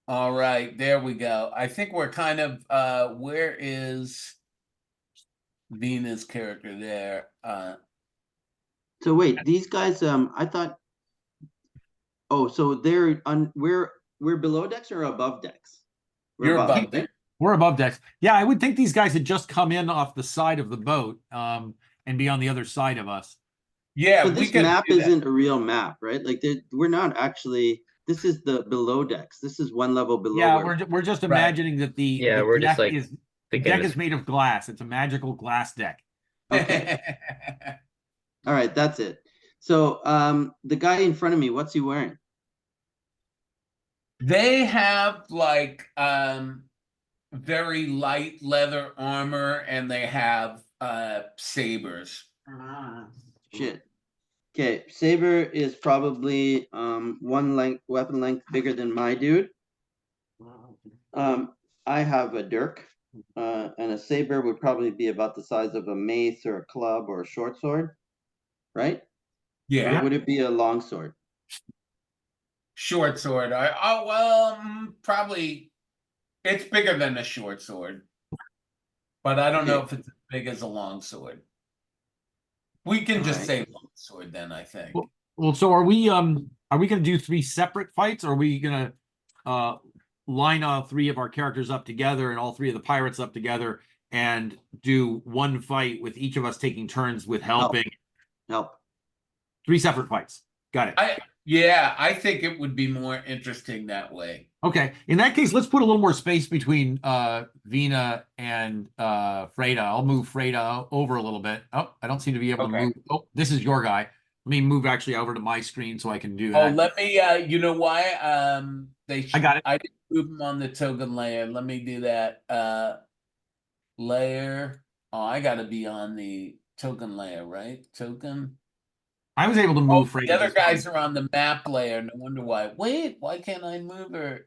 All right, there we go. I think we're kind of where is Venus character there? So wait, these guys, I thought. Oh, so they're on. We're below decks or above decks? You're above there. We're above decks. Yeah, I would think these guys had just come in off the side of the boat, and be on the other side of us. Yeah, So we this could map do that. isn't a real map, right? Like we're not actually. This is the below decks. This is one level below. Yeah, where- we're just imagining that the we're deck just like the deck is made of glass. It's a magical glass deck. Okay. All right, that's it. So the guy in front of me, what's he wearing? They have like very light leather armor and they have sabers. Shit. Okay, saber is probably one weapon length bigger than my dude. I have a dirk, and a saber would probably be about the size of a mace or a club or a short sword, right? Yeah. Or would it be a long sword? Short sword. Probably it's bigger than a short sword. But I don't know if it's as big as a long sword. We can just say long sword then, I think. Well, so are we gonna do 3 separate fights, or are we gonna line all 3 of our characters up together and all 3 of the pirates up together and do one fight with each of us taking turns with helping? Help. 3 separate fights. Got it. Yeah, I think it would be more interesting that way. Okay. In that case, let's put a little more space between Vina and Freda. I'll move Freda over a little bit. Oh, I don't seem to be able to Okay. move. Oh, this is your guy. Let me move actually over to my screen so I can do Oh, that. let me, you know why? I got it. I didn't move them on the token layer. Let me do that. Layer. Oh, I gotta be on the token layer, right? Token. I was able to Oh, move the Freda other just fine. guys are on the map layer. No wonder why. Wait, why can't I move her?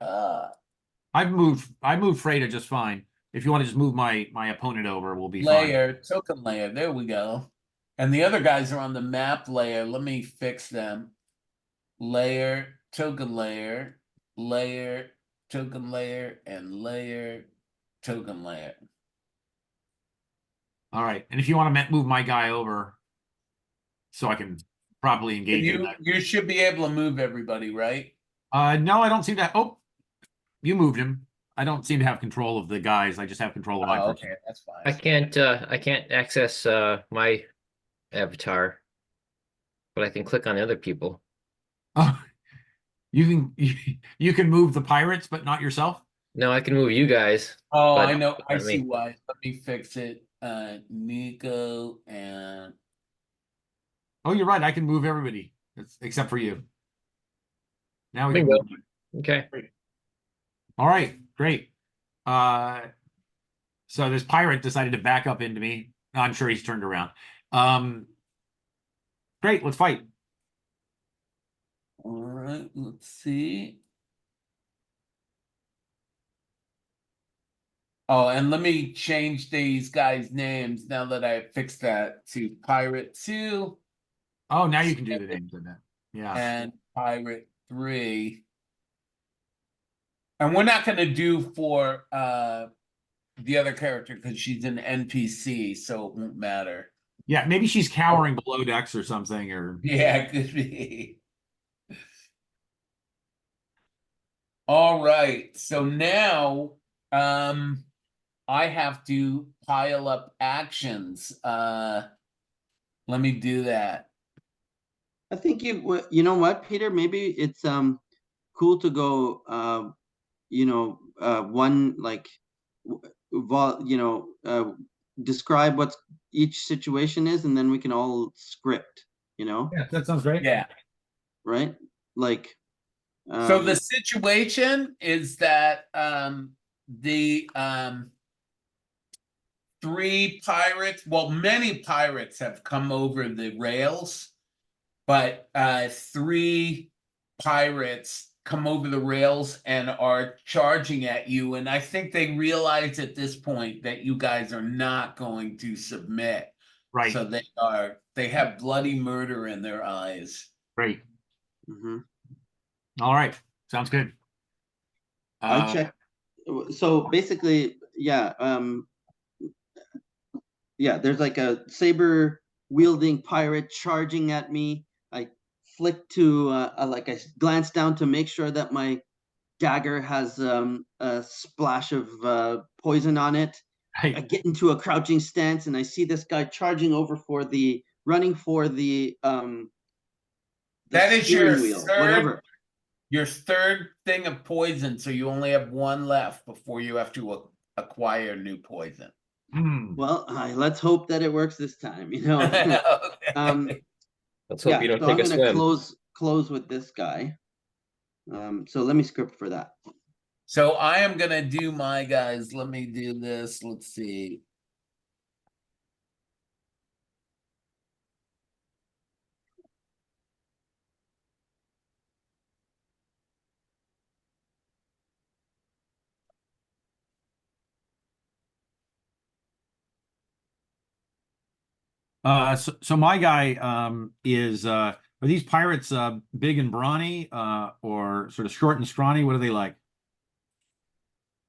I moved Freda just fine. If you want to just move my opponent over, we'll be fine. Layer, token layer. There we go. And the other guys are on the map layer. Let me fix them. Layer, token layer, layer, token layer, and layer, token layer. All right. And if you want to move my guy over so I can properly engage in that. You should be able to move everybody, right? No, I don't seem to. Oh, you moved him. I don't seem to have control of the guys. I just have control of my Oh, person. okay, that's fine. I can't access my avatar, but I can click on other people. Oh, you you can move the pirates, but not yourself. No, I can move you guys, Oh, but I know. I not see me. why. Let me fix it. Nico and Oh, you're right. I can move everybody except for you. Now we can Bingo. move. Okay. All right, great. Uh, so this pirate decided to back up into me. I'm sure he's turned around. Great. Let's fight. all right, let's see. Oh, and let me change these guys' names now that I fixed that to Pirate 2 Oh, now you can do the names of that. Yeah. and Pirate 3. And we're not going to do for the other character because she's an NPC, so it won't matter. Yeah, maybe she's cowering below decks or something, or Yeah, it could be. All right. So now I have to pile up actions. Let me do that. I think you know what, Peter, maybe it's cool to go one like describe what each situation is, and then we can all script, yeah, that sounds great. Yeah. right? Like So the situation is that the three pirates, well, many pirates have come over the rails, but three pirates come over the rails and are charging at you. And I think they realize at this point that you guys are not going to submit. Right. So they have bloody murder in their eyes. Great. mhm. All right. Sounds good. I checked. So basically, there's like a saber wielding pirate charging at me. I flick to like I glance down to make sure that my dagger has a splash of poison on it. I Right. get into a crouching stance and I see this guy charging over running for the That is steering wheel, whatever. your third thing of poison, so you only have one left before you have to acquire new poison. Well, let's hope that it works this time. Um, Okay. Let's hope you don't so take I'm a gonna swim. close with this guy. So let me script for that. So I am gonna do my guys. Let me do this. Let's see. So my guy is are these pirates big and brawny or sort of short and scrawny? What are they like?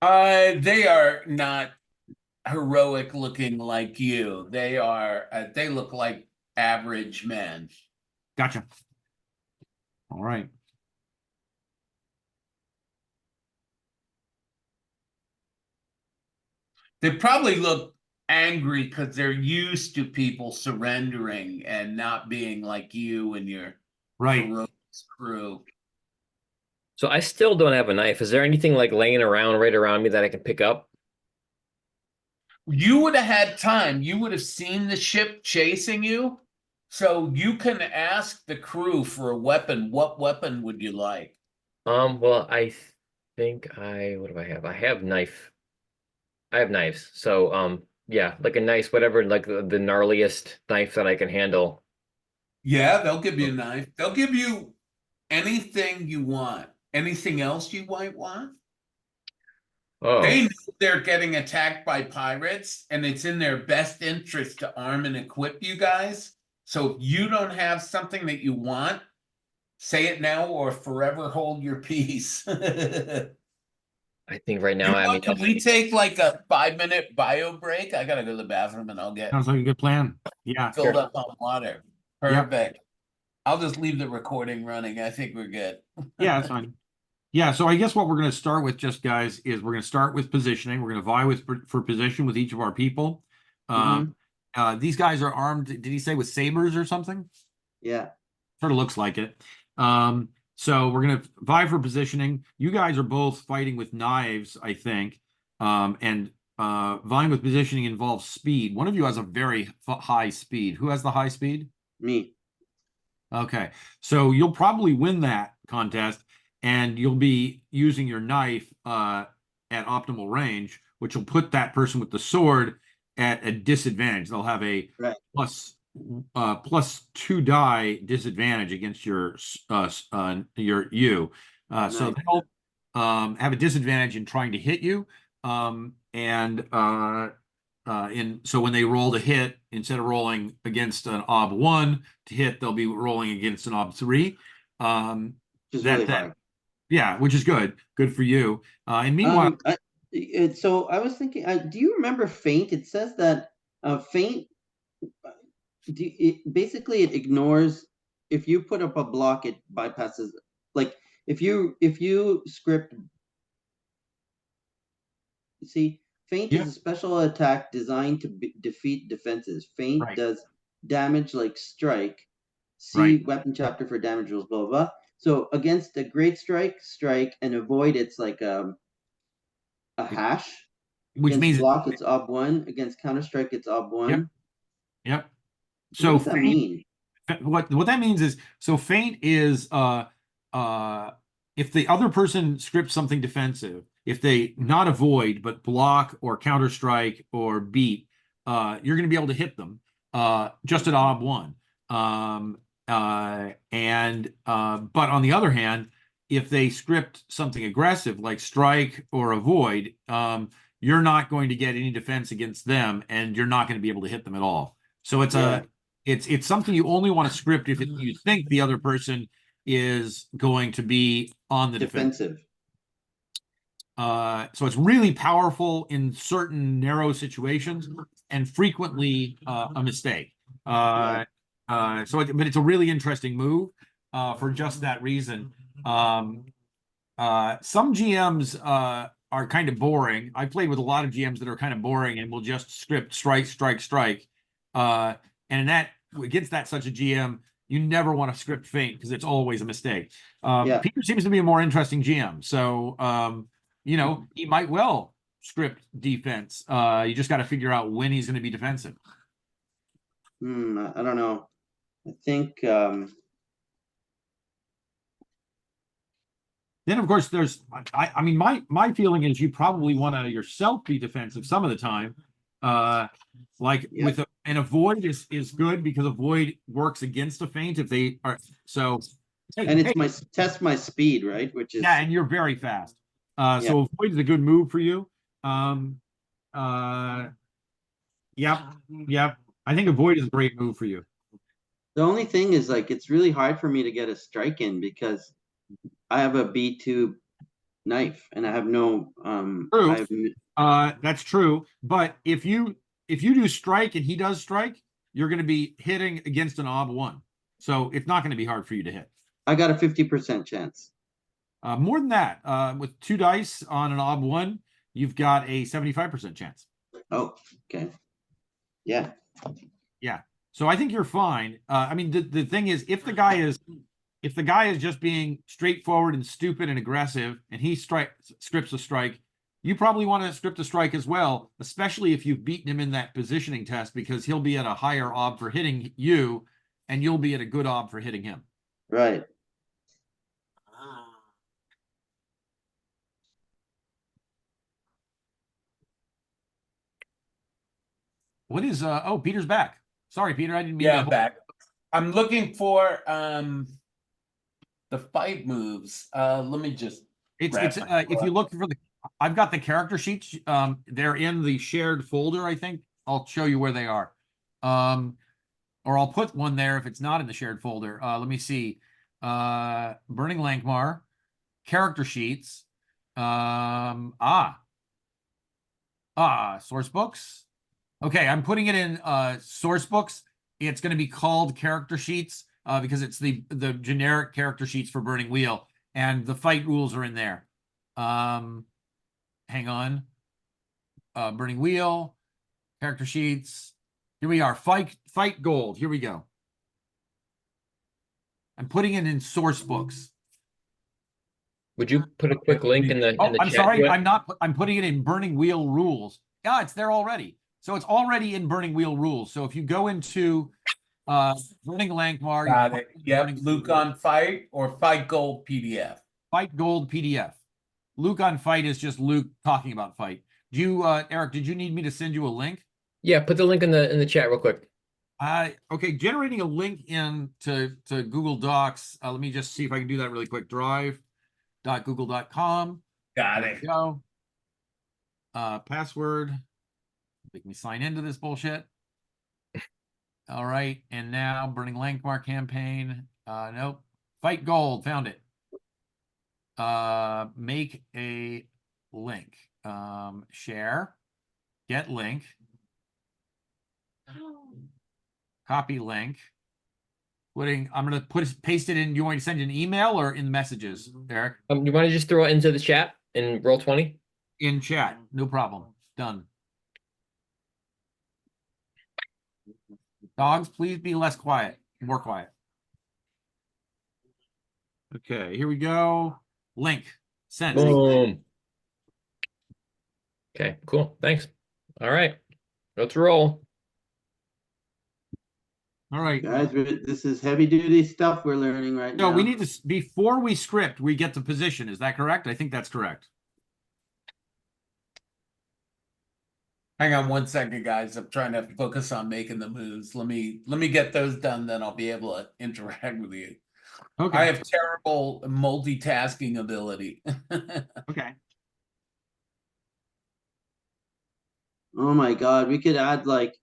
They are not heroic looking like you. They are. They look like average men. Gotcha. All right. They probably look angry because they're used to people surrendering and not being like you and your Right. heroic Crew. So I still don't have a knife. Is there anything like laying around right around me that I can pick up? You would have had time. You would have seen the ship chasing you. So you can ask the crew for a weapon. What weapon would you like? Well, I think what do I have? I have knife. I have knives. So, yeah, like a nice whatever, like the gnarliest knife that I can handle. Yeah, they'll give you a knife. They'll give you anything you want. Anything else you might want? Oh, They know they're getting attacked by pirates, and it's in their best interest to arm and equip you guys. So if you don't have something that you want, say it now or forever hold your peace. I think right You now, I mean, want, can we take like a 5-minute bio break? I gotta go to the bathroom and I'll get Sounds like a good plan. Yeah. filled sure. up on water. Yep. Perfect. I'll just leave the recording running. I think we're good. Yeah, that's fine. Yeah, so I guess what we're going to start with, just guys, is we're going to start with positioning. We're going to vie for position with each of our people. Mhm. These guys are armed. Did he say with sabers or something? Yeah. Sort of looks like it. So we're going to vie for positioning. You guys are both fighting with knives, I think. And vying with positioning involves speed. One of you has a very high speed. Who has the high speed? Me. Okay, so you'll probably win that contest, and you'll be using your knife at optimal range, which will put that person with the sword at a disadvantage. They'll have a Right. plus 2 die disadvantage against your you. So Nice. they'll have a disadvantage in trying to hit you, and so when they roll to hit, instead of rolling against an ob 1 to hit, they'll be rolling against an ob 3. Which is really That hard. yeah, which is good for you. And meanwhile, So I was thinking, do you remember Faint? It says that Faint, basically it ignores, if you put up a block, it bypasses, like if you script, see, Faint yeah, is a special attack designed to defeat defenses. Faint right, does damage like strike. right, See weapon chapter for damage rules, blah blah blah. So against a great strike, and avoid, it's like a hash. which Against means block, it's ob 1. Against counter strike, it's ob yep, 1. yep. So what So does that mean? what that means is, so feint is uh if the other person scripts something defensive, if they not avoid but block or counter strike or beat, you're going to be able to hit them just at ob 1. And but on the other hand, if they script something aggressive like strike or avoid, you're not going to get any defense against them, and you're not going to be able to hit them at all. So Yeah, it's something you only want to script if you think the other person is going to be on the defense. defensive. So it's really powerful in certain narrow situations and frequently a mistake. But it's a really interesting move for just that reason. Some GMs are kind of boring. I played with a lot of GMs that are kind of boring and will just script strike, strike, strike. And that against that such a GM, you never want to script feint because it's always a mistake. Yeah. Peter seems to be a more interesting GM, so he might well script defense. You just got to figure out when he's going to be defensive. I don't know. I think Then, of course, there's. I mean, my feeling is you probably want to yourself be defensive some of the time. Like Yeah. with an avoid is good because avoid works against a feint if they are so. and it's my test my speed, right? Which is Yeah, and you're very fast. Yeah. So avoid is a good move for you. Yep. I think avoid is a great move for you. the only thing is, like, it's really hard for me to get a strike in because I have a B2 knife and I have no True. I have, That's true. But if you do strike and he does strike, you're going to be hitting against an ob 1. So it's not going to be hard for you to hit. I got a 50% chance. More than that, with 2 dice on an ob 1, you've got a 75% chance. Oh, okay. Yeah. Yeah. So I think you're fine. I mean, the thing is, if the guy is if the guy is just being straightforward and stupid and aggressive, and he scripts a strike, you probably want to script a strike as well, especially if you've beaten him in that positioning test, because he'll be at a higher ob for hitting you, and you'll be at a good ob for hitting him. Right. What is oh, Peter's back. Sorry, Peter, I didn't mean Yeah, to. back. I'm looking for the fight moves. Let me just It's grab my if you look for the, I've got the character sheets. They're in the shared folder, I think. I'll show you where they are. Or I'll put one there if it's not in the shared folder. Let me see. Burning Lankhmar, character sheets. Source books. Okay, I'm putting it in source books. It's going to be called character sheets because it's the generic character sheets for Burning Wheel, and the fight rules are in there. Hang on. Burning Wheel, character sheets. Here we are. Fight gold. Here we go. I'm putting it in source books. Would you put a quick link in the Oh, in the I'm chat? sorry. What? I'm not. I'm putting it in Burning Wheel rules. Yeah, it's there already. So it's already in Burning Wheel rules. So if you go into Burning Lankhmar, you got can it. Yep, Burning Luke on Fight or Fight Gold PDF. Fight Gold PDF. Luke on Fight is just Luke talking about Fight. Do you, Eric? Did you need me to send you a link? Yeah, put the link in the chat real quick. Okay, generating a link in to Google Docs. Let me just see if I can do that really quick. Drive.google.com. Got There it. we go. Password. Make me sign into this bullshit. All right, and now Burning Lankhmar campaign. Nope. Fight Gold. Found it. Make a link. Share. Get link. Copy link. I'm gonna paste it in. You want me to send you an email or in messages, Eric? You want to just throw it into the chat in Roll20? In chat, no problem. Done. Dogs, please be less quiet. More quiet. Okay, here we go. Link. Sent. Boom. Okay, cool. Thanks. All right, let's roll. All right. Guys, this is heavy duty stuff we're learning right now. No, we need to, before we script, we get the position. Is that correct? I think that's correct. Hang on 1 second, guys. I'm trying to focus on making the moves. Let me get those done, then I'll be able to interact with you. Okay. I have terrible multitasking ability. Okay. Oh my God, we could add like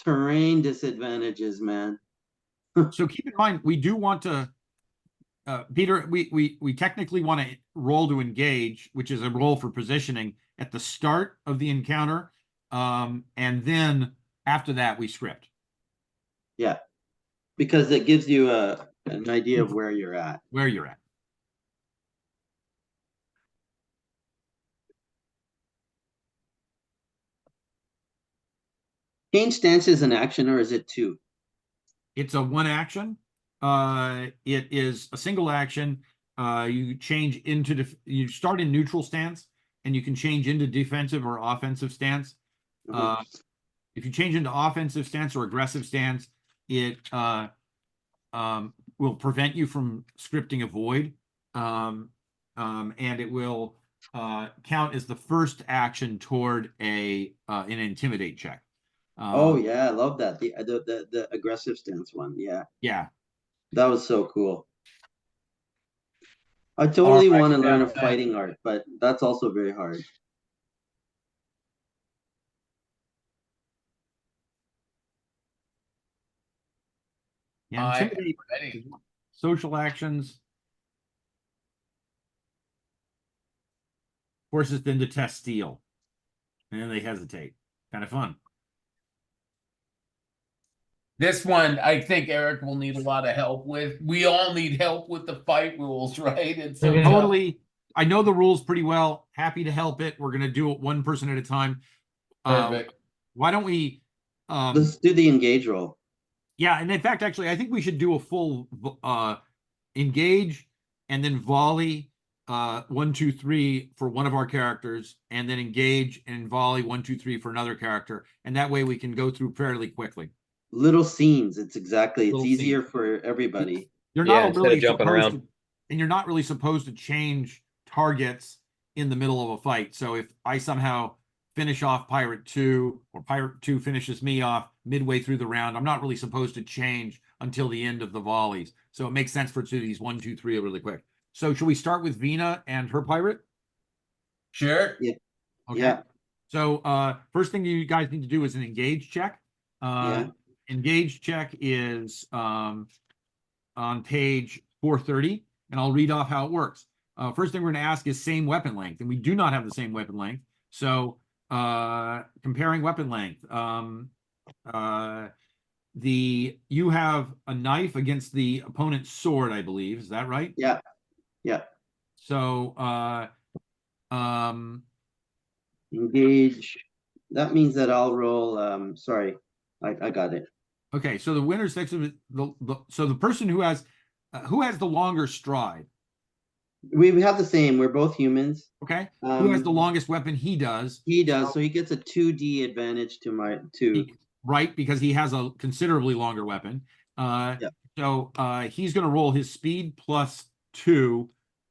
terrain disadvantages, man. So keep in mind, we do want to, Peter, we technically want to roll to engage, which is a roll for positioning at the start of the encounter. And then after that, we script. Yeah, because it gives you an idea of where you're at. Where you're at. Change stance is an action, or is it two? It's a one action. It is a single action. You change into you start in neutral stance, and you can change into defensive or offensive stance. If you change into offensive stance or aggressive stance, it will prevent you from scripting a void, and it will count as the first action toward an intimidate check. Oh yeah, I love that. The aggressive stance one. Yeah. Yeah. That was so cool. I totally All right, want to learn a yeah. fighting art, but that's also very hard. Yeah, I am intimidate, ready. social actions, forces them to test steel, and then they hesitate. Kind of fun. This one, I think Eric will need a lot of help with. We all need help with the fight rules, right? It's so tough. Totally. I know the rules pretty well. Happy to help it. We're going to do it one person at a time. Perfect. Why don't we Let's do the engage roll. Yeah, and in fact, actually, I think we should do a full engage and then volley 1, 2, 3 for one of our characters, and then engage and volley 1, 2, 3 for another character, and that way we can go through fairly quickly. Little scenes. It's Little easier scenes. for everybody. You're Yeah, not instead of really jumping supposed around. to, and you're not really supposed to change targets in the middle of a fight. So if I somehow finish off Pirate 2 or Pirate 2 finishes me off midway through the round, I'm not really supposed to change until the end of the volleys. So it makes sense for two of these 1, 2, 3 really quick. So should we start with Vina and her pirate? Sure. Yeah. Okay. Yeah. So first thing you guys need to do is an engage check. Yeah. Engage check is on page 430, and I'll read off how it works. First thing we're going to ask is same weapon length, and we do not have the same weapon length. So comparing weapon length, you have a knife against the opponent's sword, I believe. Is that right? Yeah. Yeah. So Engage. That means that I'll roll. Sorry, I got it. okay. So the winner section, so the person who has the longer stride. We have the same. We're both humans. Okay. Who has the Um, longest weapon? He does. He does. So he gets a 2D advantage to my two. Right, because he has a considerably longer weapon. Yeah. So he's going to roll his speed plus 2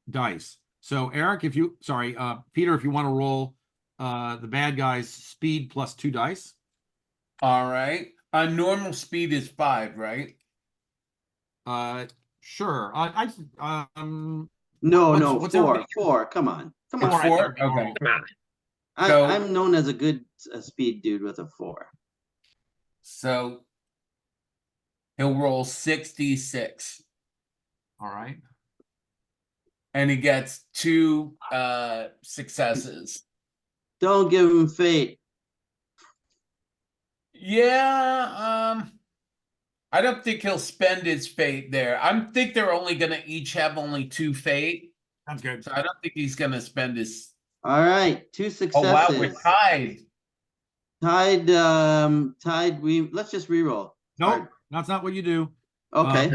dice. So Eric, Peter, if you want to roll the bad guy's speed plus 2 dice. All right. Normal speed is 5, right? Sure. No, what's- no, what's four, everybody- four. Come on, come It's on. 4? Okay. Come on. So- I'm known as a good speed dude with a 4. So he'll roll 66. All right. And he gets 2 successes. Don't give him fate. Yeah, I don't think he'll spend his fate there. I think they're only gonna each have only 2 fate. Sounds good. So I don't think he's gonna spend his. All right, 2 Oh wow, we're successes. tied. Tied. Let's just reroll. Nope, that's not what you do. Okay.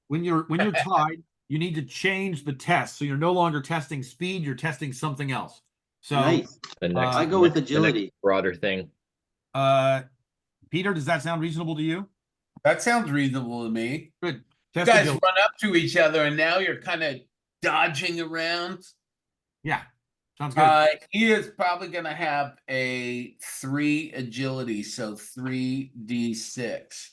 When you're tied, you need to change the test. So you're no longer testing speed, you're testing something else. So Nice. The next, I go with the next agility. broader thing. Peter, does that sound reasonable to you? That sounds reasonable to me. Good. You Test guys agility. run up to each other and now you're kind of dodging around. Yeah, sounds good. He is probably gonna have a 3 agility, so 3d6.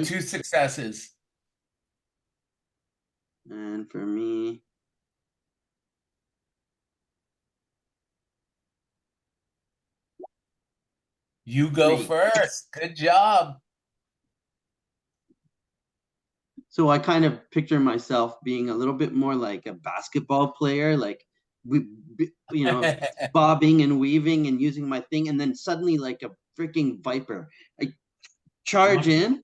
2 successes. And for me, You go 3. first. Good job. So I kind of picture myself being a little bit more like a basketball player, like bobbing and weaving and using my thing, and then suddenly like a freaking viper, I charge in,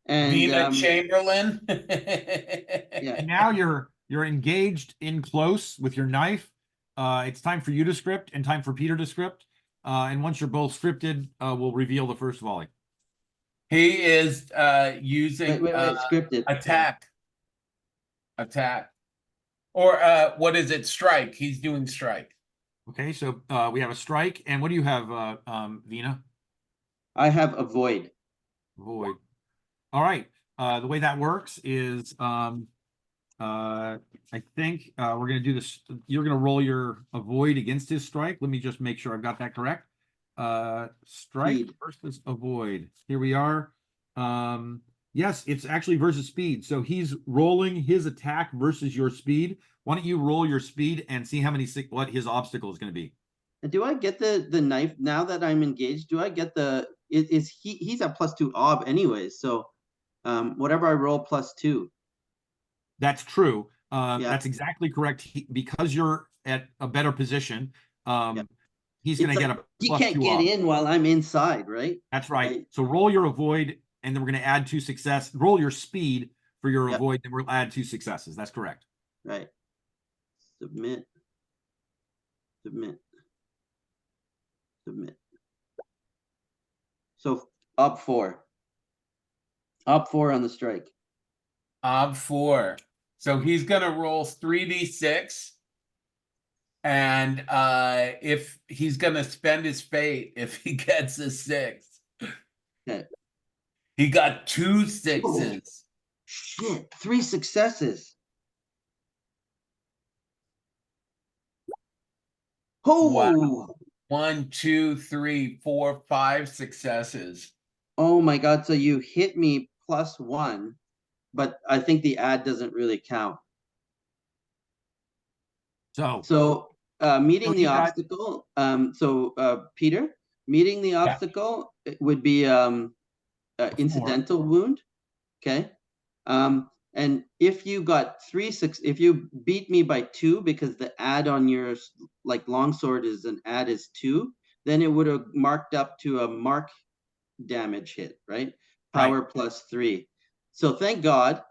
and Vina Chamberlain. yeah. Now you're engaged in close with your knife. It's time for you to script and time for Peter to script. And once you're both scripted, we'll reveal the first volley. He is using Wait, scripted. attack. Or what is it? Strike. He's doing strike. Okay, so we have a strike, and what do you have, Vina? I have avoid. Void. All right. The way that works is I think we're going to do this. You're going to roll your avoid against his strike. Let me just make sure I've got that correct. Strike Speed. versus avoid. Here we are. Yes, it's actually versus speed. So he's rolling his attack versus your speed. Why don't you roll your speed and see how many what his obstacle is going to be? And do I get the knife now that I'm engaged? Do I get he's at +2 ob anyways, so whatever I roll +2. That's true. Yeah. That's exactly correct. Because you're at a better position, he's going to get a He plus can't 2 get off. in while I'm inside, right? That's right. Right. So roll your avoid, and then we're going to add 2 success. Roll your speed for your Yep. avoid, and we'll add 2 successes. That's correct. Right. Submit. Submit. Submit. So up 4. Up 4 on the strike. Ob 4. So he's gonna roll 3d6. And if he's gonna spend his fate if he gets a 6. Okay. He got 2 Oh, 6s. shit. 3 successes. Oh, Wow. 1, 2, 3, 4, 5 successes. oh my God. So you hit me +1, but I think the add doesn't really count. So So meeting the you got- obstacle. Peter, meeting the Yeah. obstacle it would be incidental wound. Okay. And if you got if you beat me by 2 because the add on your like longsword is an add is 2, then it would have marked up to a mark damage hit, right? Power +3. So thank God,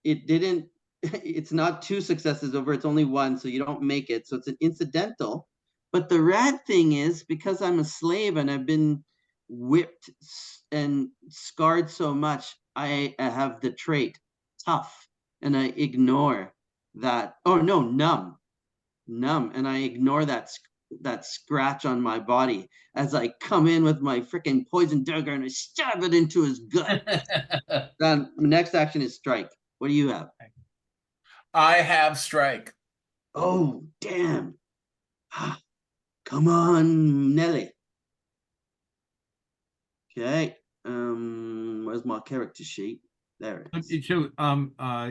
it didn't. It's not 2 successes over. It's only 1, so you don't make it. So it's an incidental. But the rad thing is, because I'm a slave and I've been whipped and scarred so much, I have the trait tough, and I ignore that. Oh no, numb, and I ignore that scratch on my body as I come in with my freaking poison dagger and I stab it into his gut. Then next action is strike. What do you have? I have strike. Oh damn! Come on, Nelly. Okay. Where's my character sheet? There it is. So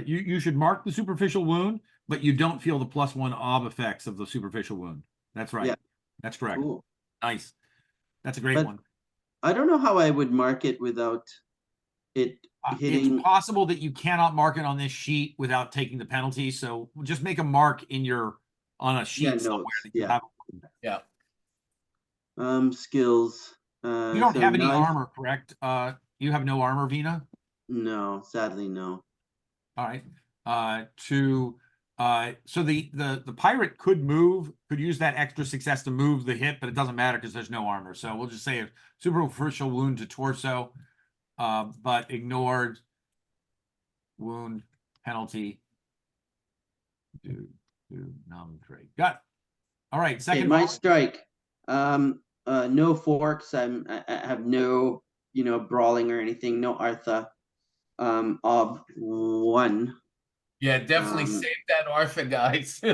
you should mark the superficial wound, but you don't feel the +1 ob effects of the superficial wound. That's right. Yeah. That's correct. Cool. Nice. That's a great But one. I don't know how I would mark it without it hitting. It's possible that you cannot mark it on this sheet without taking the penalty. So just make a mark on a sheet somewhere notes. that you Yeah. have. Yeah. Skills. You don't So have any knife. armor, correct? You have no armor, Vina? No, sadly, no. All right. So the pirate could use that extra success to move the hit, but it doesn't matter because there's no armor. So we'll just say a superficial wound to torso, but ignored wound penalty. Do numb trait. Got it. All right. Okay, Second my strike. No forks. I have no, brawling or anything. No Artha. Of 1. Yeah, definitely Um, save that Arthur, guys. So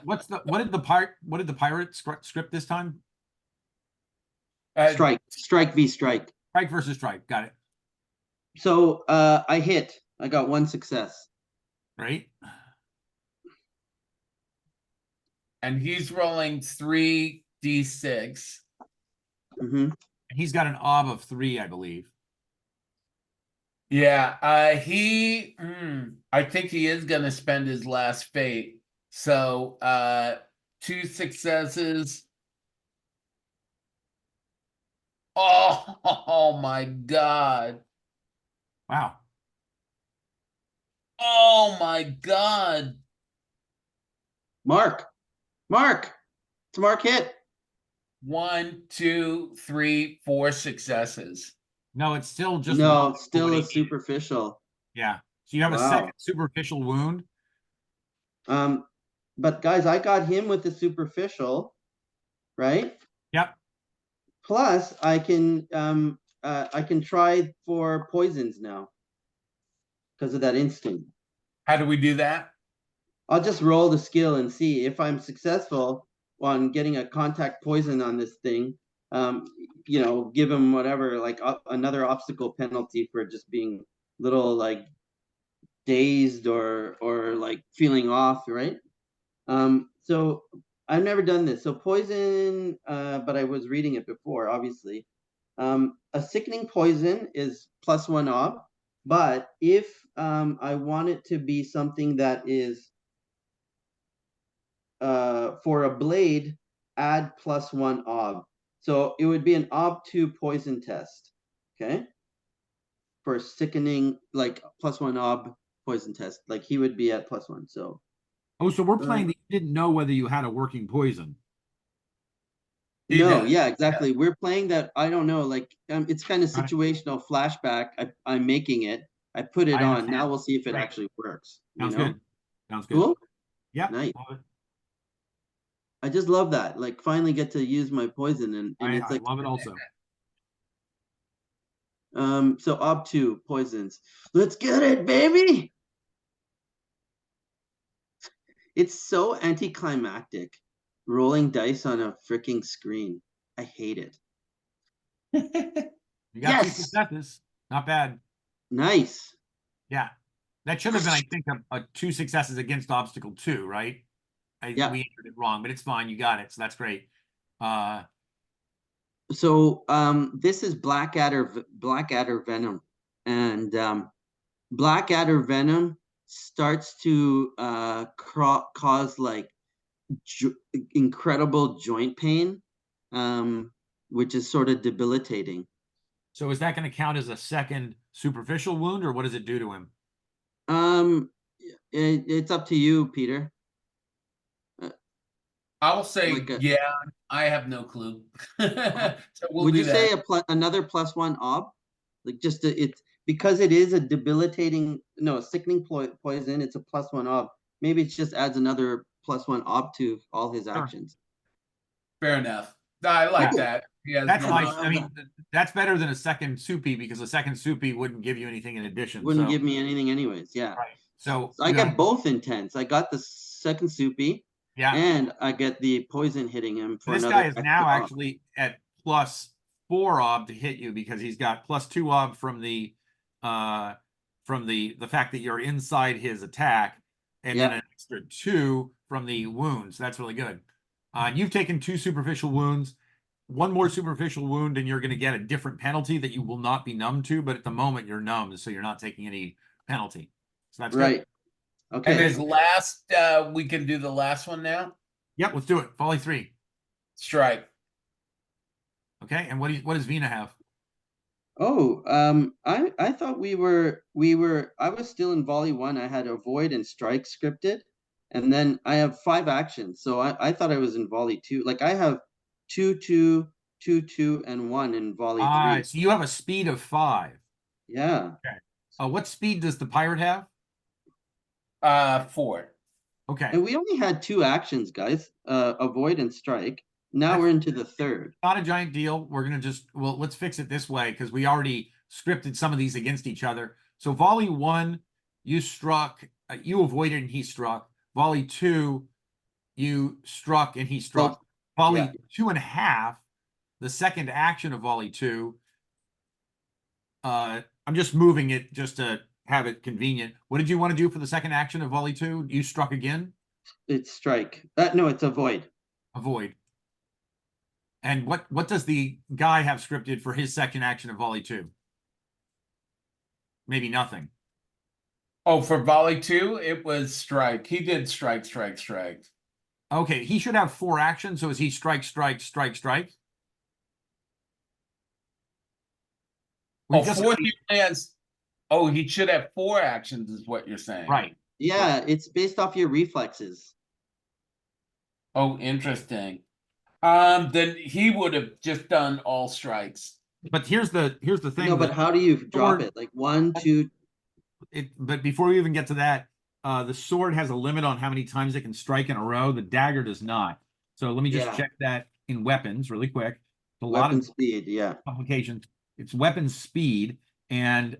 what did the pirate script this time? strike v strike. Strike versus strike. Got it. So I hit. I got 1 success. Right. And he's rolling 3d6. Mm-hmm. He's got an ob of 3, I believe. Yeah, I think he is gonna spend his last fate. So 2 successes. Oh my God. Wow. Oh my God. Mark. It's Mark hit. 1, 2, 3, 4 successes. No, it's still just No, still a nobody- superficial. Yeah. So you have a Wow. second superficial wound. But guys, I got him with the superficial, right? Yep. Plus, I can try for poisons now because of that instinct. How do we do that? I'll just roll the skill and see if I'm successful on getting a contact poison on this thing. Give him whatever, like another obstacle penalty for just being little like dazed or like feeling off, right? So I've never done this. So poison, but I was reading it before, obviously. A sickening poison is +1 ob, but if I want it to be something that is for a blade, add +1 ob. So it would be an ob 2 poison test, okay? For sickening, like +1 ob poison test, like he would be at +1. So Oh, so we're playing that you didn't know whether you had a working poison. He No, does. yeah, exactly. We're playing that. I don't know, like it's kind of Got it. situational flashback. I'm making it. I put it I on. understand. Now we'll see if it Great. actually works. Sounds good. Sounds good. Cool. Yeah. Nice. Love it. I just love that. Like finally get to use my poison and it's I like love it also. so ob2 poisons. Let's get it, baby. It's so anticlimactic. Rolling dice on a freaking screen. I hate it. You got two Yes. successes. Not bad. Nice. Yeah. That should have been, I think, a 2 successes against obstacle 2, right? Yeah. We entered it wrong, but it's fine. You got it. So that's great. So this is Blackadder Venom. And Blackadder Venom starts to cause like incredible joint pain, which is sort of debilitating. So is that going to count as a second superficial wound, or what does it do to him? It's up to you, Peter. I'll say, Like yeah, I have no clue. So we'll would do you say that. another +1 ob? Like just it's because it is a debilitating, no, a sickening poison. It's a +1 ob. Maybe it just adds another +1 ob to all his Sure. actions. Fair enough. I like Cool. that. He has That's no nice. love I mean, that's better than a second soupy because a second soupy wouldn't give you anything in addition. Wouldn't So, give me anything anyways. Yeah. right. So So I you got, get both intense. I got the second soupy yeah. and I get the poison hitting him So for this another guy is extra now ob. actually at +4 ob to hit you because he's got +2 ob from the fact that you're inside his attack, and then Yeah. an extra 2 from the wounds. That's really good. You've taken 2 superficial wounds. One more superficial wound, and you're going to get a different penalty that you will not be numb to. But at the moment, you're numb, so you're not taking any penalty. So that's Right. good. Okay. And his last, we can do the last one now. Yep, let's do it. Volley 3. Strike. Okay, and what does Vina have? Oh, I thought we were I was still in volley 1. I had avoid and strike scripted, and then I have 5 actions. So I thought I was in volley 2. Like I have 2, 2, 2, 2, and 1 in volley 3. So you have a speed of 5. Yeah. Okay. What speed does the pirate have? 4. Okay. And we only had 2 actions, guys. Avoid and strike. Now That's we're into the third. not a giant deal. We're gonna well, let's fix it this way because we already scripted some of these against each other. So volley 1, you struck, you avoided and he struck. Volley 2, you struck and he struck. Volley yeah. 2.5, the second action of volley 2. I'm just moving it just to have it convenient. What did you want to do for the second action of volley 2? You struck again? It's strike. No, it's avoid. Avoid. And what does the guy have scripted for his second action of volley 2? Maybe nothing. Oh, for volley 2, it was strike. He did strike, strike, strike. Okay, he should have 4 actions. So is he strike, strike, strike, strike? Oh, fourth he only has. Oh, he should have 4 actions, is what you're saying. Right. Yeah, it's based off your reflexes. Oh, interesting. Then he would have just done all strikes. But here's the thing. No, but how do you drop sword- it? Like 1, 2. But before we even get to that, the sword has a limit on how many times it can strike in a row. The dagger does not. So let me just Yeah. check that in weapons really quick. A lot Weapon of speed, yeah. complications. It's weapon speed and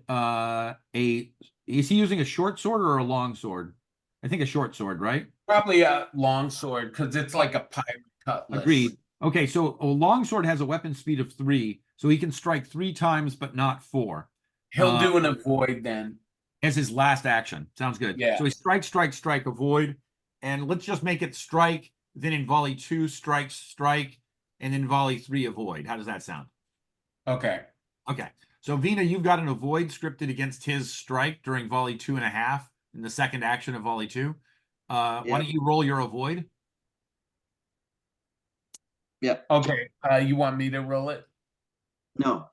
is he using a short sword or a long sword? I think a short sword, right? Probably a long sword because it's like a pirate cutlass. Agreed. Okay, so a long sword has a weapon speed of 3, so he can strike 3 times, but not 4. He'll do an avoid then. As his last action. Sounds good. Yeah. So he strike, strike, strike, avoid, and let's just make it strike. Then in volley 2, strike, strike, and then volley 3, avoid. How does that sound? Okay. Okay. So Vina, you've got an avoid scripted against his strike during volley 2.5 in the second action of volley 2. Why don't you roll your avoid? Yep. Okay. You want me to roll it? No.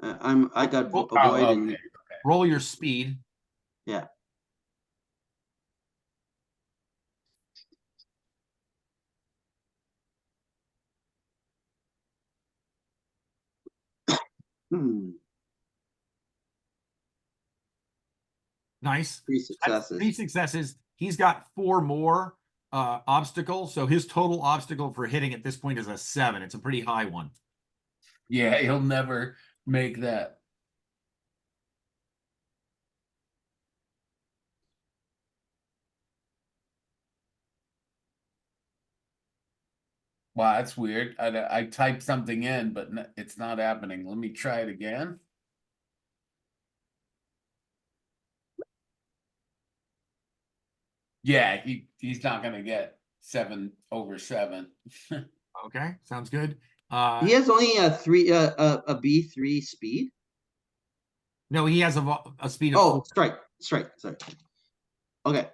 I got avoid okay. and Roll your speed. yeah. Hmm, Nice. 3 That's successes. 3 successes. He's got 4 more obstacles, so his total obstacle for hitting at this point is a 7. It's a pretty high one. Yeah, he'll never make that. Wow, that's weird. I typed something in, but it's not happening. Let me try it again. Yeah, he's not gonna get 7/7. Okay, sounds good. He has only a B3 speed. No, he has a speed of 4. Oh, strike. Sorry. Okay.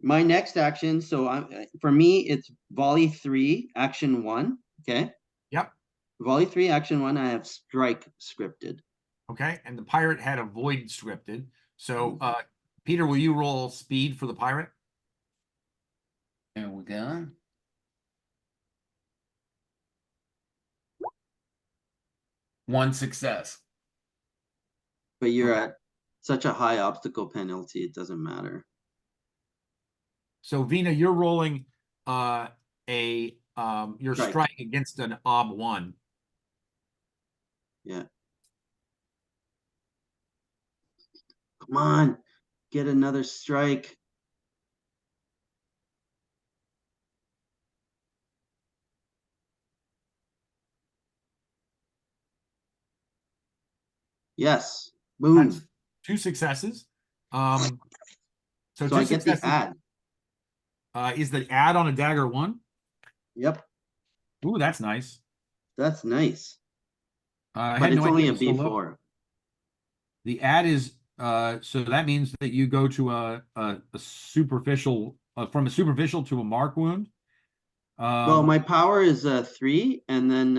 My next action. So for me, it's volley 3, action 1. Okay. Yep. Volley 3, action 1. I have strike scripted. Okay, and the pirate had avoid scripted. So, Peter, will you roll speed for the pirate? There we go. One success. But you're Okay. at such a high obstacle penalty, it doesn't matter. So, Vina, you're rolling your Strike. strike against an ob 1. Yeah. Come on, get another strike. Yes. Boom. That's 2 successes. So So 2 I get the successes. ad. Is the add on a dagger 1? Yep. Ooh, that's nice. That's nice. I But had it's no only idea a it was so low. B4. The ad is so that means that you go to a superficial from a superficial to a mark wound. Well, my power is 3 and then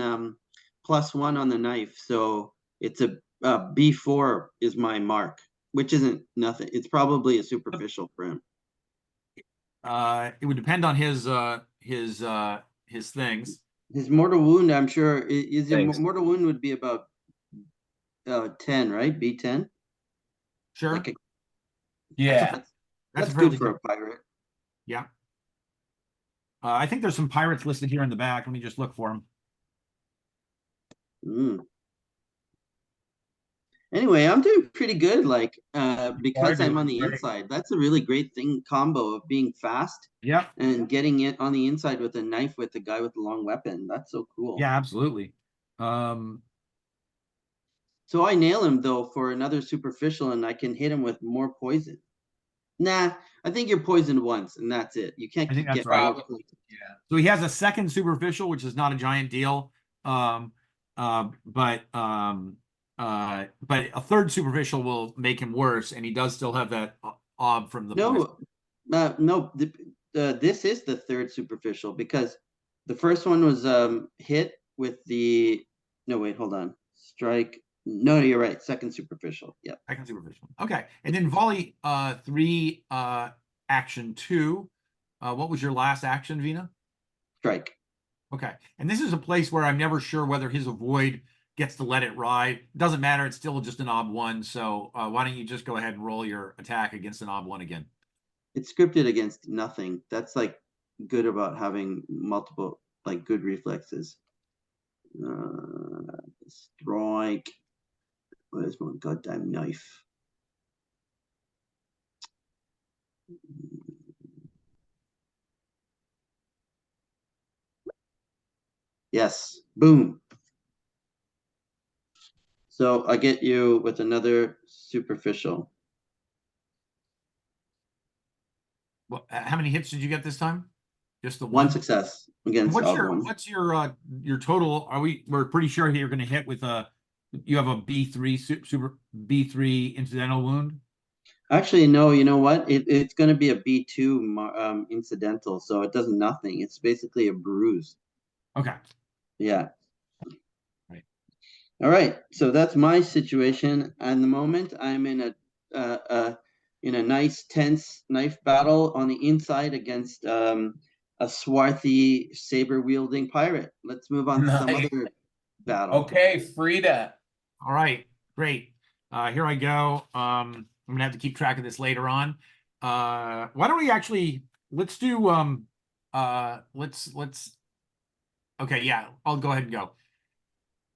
+1 on the knife. So it's a B4 is my mark, which isn't nothing. It's probably a superficial for him. It would depend on his things. His mortal wound, I'm sure, is your Thanks. mortal wound would be about 10, right? B10. Sure. Like Yeah. that's a good fairly for good. a pirate. Yeah. I think there's some pirates listed here in the back. Let me just look for them. Mm. Anyway, I'm doing pretty good, like because I'm on the inside. That's a really great thing combo of being fast Yeah. and getting it on the inside with a knife with the guy with the long weapon. That's so cool. Yeah, absolutely. So I nail him though for another superficial, and I can hit him with more poison. Nah, I think you're poisoned once, and that's it. You can't I think keep that's getting right. more poison. Yeah. So he has a second superficial, which is not a giant deal. But a third superficial will make him worse, and he does still have that ob from the poison. No. This is the third superficial because the first one was hit with the. No, wait, hold on. Strike. No, you're right. Second superficial. Yeah. Second superficial. Okay, and then volley 3 action 2. What was your last action, Vina? Strike. Okay, and this is a place where I'm never sure whether his avoid gets to let it ride. It doesn't matter. It's still just an ob 1. So why don't you just go ahead and roll your attack against an ob 1 again? It's scripted against nothing. That's like good about having multiple like good reflexes. Strike. Where's my goddamn knife? Yes. Boom. So I get you with another superficial. Well, how many hits did you get this time? Just the One one? success against What's ob 1. your total? We're pretty sure you're going to hit with you have a B3 super B3 incidental wound. Actually, no, you know what? It's going to be a B2 incidental, so it does nothing. It's basically a bruise. Okay. Yeah. Right. All right. So that's my situation. At the moment, I'm in a nice tense knife battle on the inside against a swarthy saber wielding pirate. Let's move on to some Nice. other battle. Okay, Frida. All right, great. Here I go. I'm gonna have to keep track of this later on. Why don't we actually let's do let's okay, yeah, I'll go ahead and go.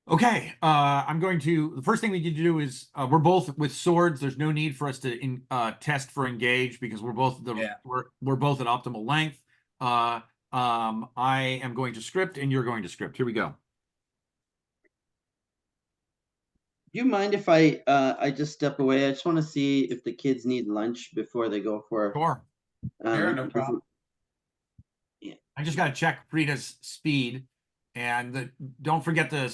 Okay, I'm going to the first thing we need to do is we're both with swords. There's no need for us to test for engage because we're both Yeah. we're both at optimal length. I am going to script and you're going to script. Here we go. Do you mind if I just step away? I just want to see if the kids need lunch before they go for Sure. Sure, no because problem. I just got to check Frida's speed, and don't forget to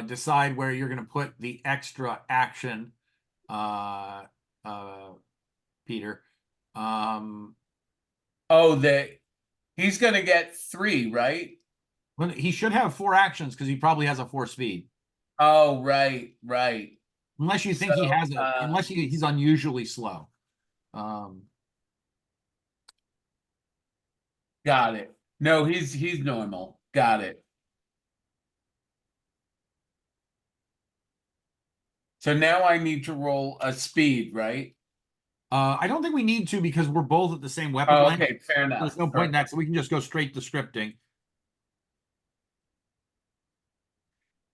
decide where you're going to put the extra action, uh, Peter. Oh, he's gonna get 3, right? Well, he should have 4 actions because he probably has a 4 speed. Oh, right. Unless you think he has it, unless he's unusually slow. Got it. No, he's normal. Got it. So now I need to roll a speed, right? I don't think we need to because we're both at the same weapon Oh, length. okay, fair enough. There's no point in that, so we can just go straight to scripting.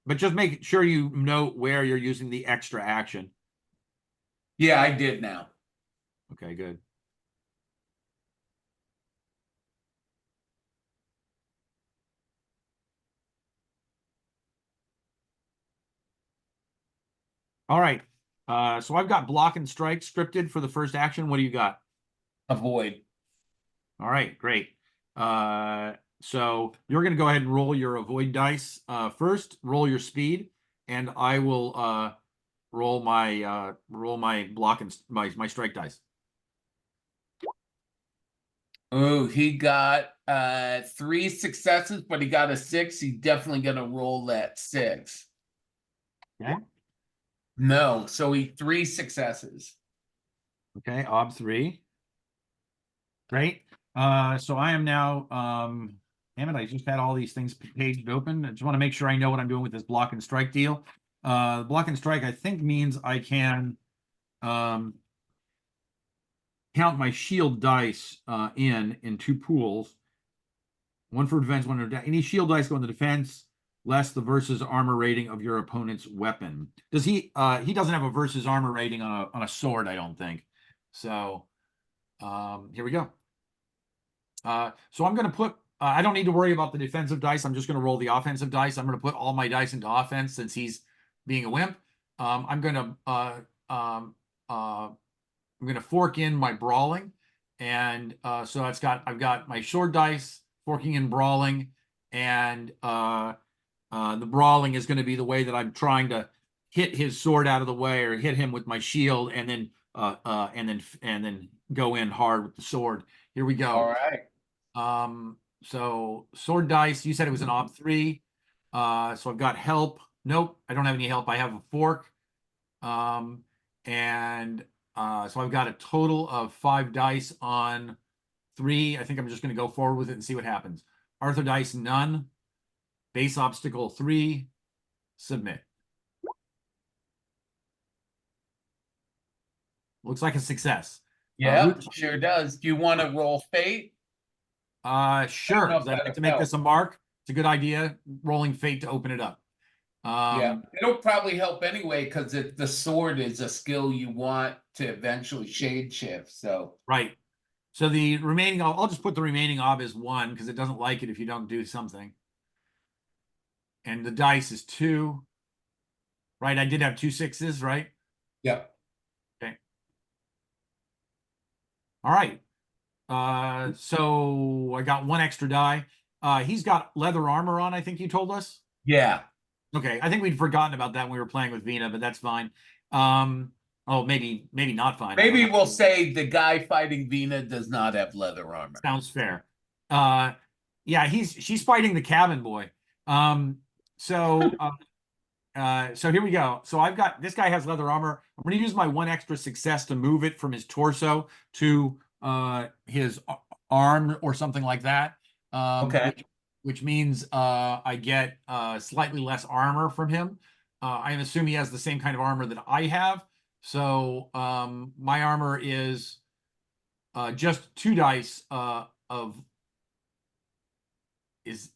But just make sure you note where you're using the extra action. Yeah, I did now. Okay, good. All right. So I've got block and strike scripted for the first action. What do you got? Avoid. All right, great. So you're going to go ahead and roll your avoid dice first. Roll your speed, and I will roll my block and my strike dice. Oh, he got 3 successes, but he got a 6. He's definitely gonna roll that 6. Okay. No, so he 3 successes. Okay, ob 3. Great. So I am now damn it, I just had all these things paged open. I just want to make sure I know what I'm doing with this block and strike deal. Block and strike, I think, means I can count my shield dice in 2 pools. One for defense, one for any shield dice go into defense, less the versus armor rating of your opponent's weapon. Does he doesn't have a versus armor rating on a sword, I don't think. So here we go. So I'm going to put, I don't need to worry about the defensive dice. I'm just going to roll the offensive dice. I'm going to put all my dice into offense since he's being a wimp. I'm going to fork in my brawling. And so I've got my sword dice, forking in brawling. And the brawling is going to be the way that I'm trying to hit his sword out of the way or hit him with my shield and then go in hard with the sword. Here we go. All right. So sword dice, you said it was an op 3. So I've got help. Nope, I don't have any help. I have a fork. So I've got a total of 5 dice on 3. I think I'm just going to go forward with it and see what happens. Arthur dice, none. Base obstacle 3. Submit. Looks like a success. Yeah, sure does. Do you want to roll fate? Sure. know if Because I'd like that'll to make help. this a mark. It's a good idea. Rolling fate to open it up. Yeah, it'll probably help anyway because the sword is a skill you want to eventually shade shift. So Right. So the remaining, I'll just put the remaining ob as 1 because it doesn't like it if you don't do something. And the dice is 2. Right. I did have 2 6s, right? yeah. Okay. All right. So I got 1 extra die. He's got leather armor on, I think you told us. Yeah. Okay. I think we'd forgotten about that when we were playing with Vina, but that's fine. Oh, maybe not fine. Maybe we'll say the guy fighting Vina does not have leather armor. Sounds fair. Yeah, she's fighting the cabin boy. So here we go. So I've got this guy has leather armor. I'm going to use my 1 extra success to move it from his torso to his arm or something like that. Okay. Which means I get slightly less armor from him. I'm assuming he has the same kind of armor that I have. So my armor is just 2 dice of is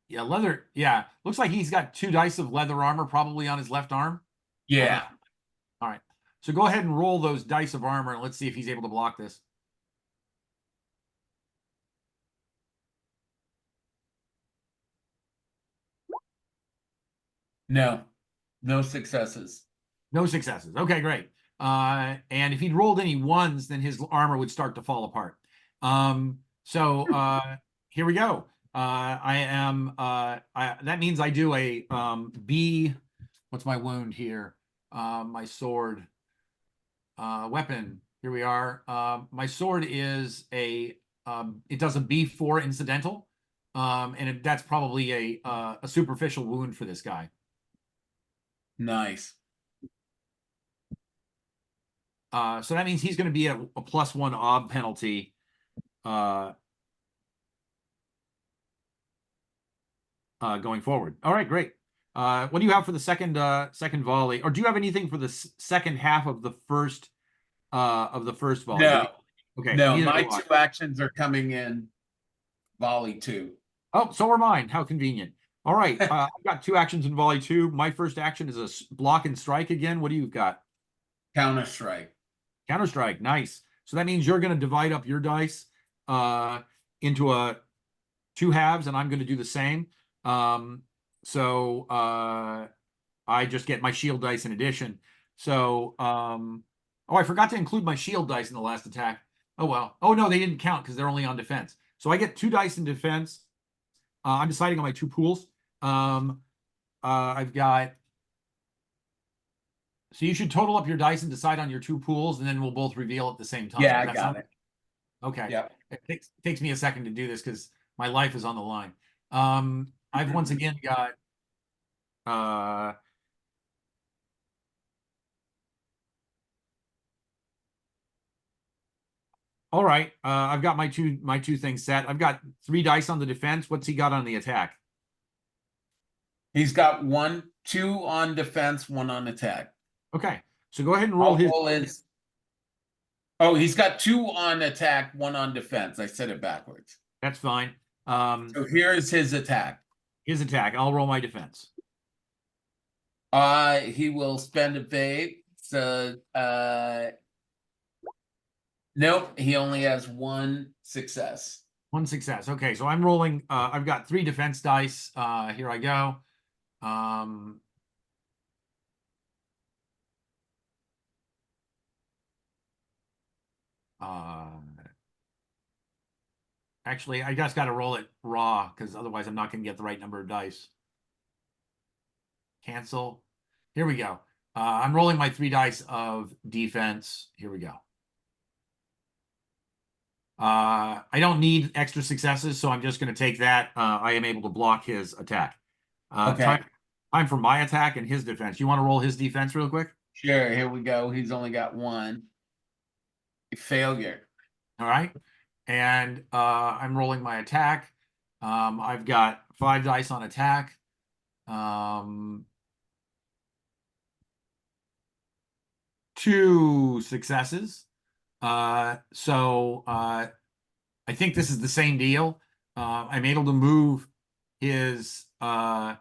yeah, leather. Yeah, looks like he's got 2 dice of leather armor probably on his left arm. Yeah. All right. So go ahead and roll those dice of armor and let's see if he's able to block this. No. No successes. No successes. Okay, great. And if he'd rolled any ones, then his armor would start to fall apart. So here we go. That means I do a B. What's my wound here? My sword. Weapon. Here we are. My sword is it does a B4 incidental. And that's probably a superficial wound for this guy. Nice. So that means he's going to be at a +1 ob penalty. Going forward. All right, great. What do you have for the second volley? Or do you have anything for the second half of the first volley? No. Okay. No, neither my do I. 2 actions are coming in volley 2. Oh, so are mine. How convenient. All right. I've got 2 actions in volley 2. My first action is a block and strike again. What do you got? Counter strike. Counter strike. Nice. So that means you're going to divide up your dice into 2 halves, and I'm going to do the same. So I just get my shield dice in addition. So oh, I forgot to include my shield dice in the last attack. Oh well. Oh no, they didn't count because they're only on defense. So I get 2 dice in defense. I'm deciding on my 2 pools. I've got. So you should total up your dice and decide on your 2 pools, and then we'll both reveal at the same time. Yeah, I Does that got sound- it. Okay. Yep. It takes me a second to do this because my life is on the line. I've once again got all right. I've got my two things set. I've got 3 dice on the defense. What's he got on the attack? He's got 2 on defense, 1 on attack. Okay. So go ahead and roll I'll his. roll his. Oh, he's got 2 on attack, 1 on defense. I said it backwards. That's fine. So here's his attack. His attack. I'll roll my defense. He will spend a fate. So nope, he only has 1 success. 1 success. Okay, so I'm rolling. I've got 3 defense dice. Here I go. Actually, I just got to roll it raw because otherwise I'm not going to get the right number of dice. Cancel. Here we go. I'm rolling my 3 dice of defense. Here we go. I don't need extra successes, so I'm just going to take that. I am able to block his attack. Okay. Time for my attack and his defense. You want to roll his defense real quick? Sure, here we go. He's only got 1. Failure. All right. And I'm rolling my attack. I've got 5 dice on attack. 2 successes. So I think this is the same deal. I'm able to move his the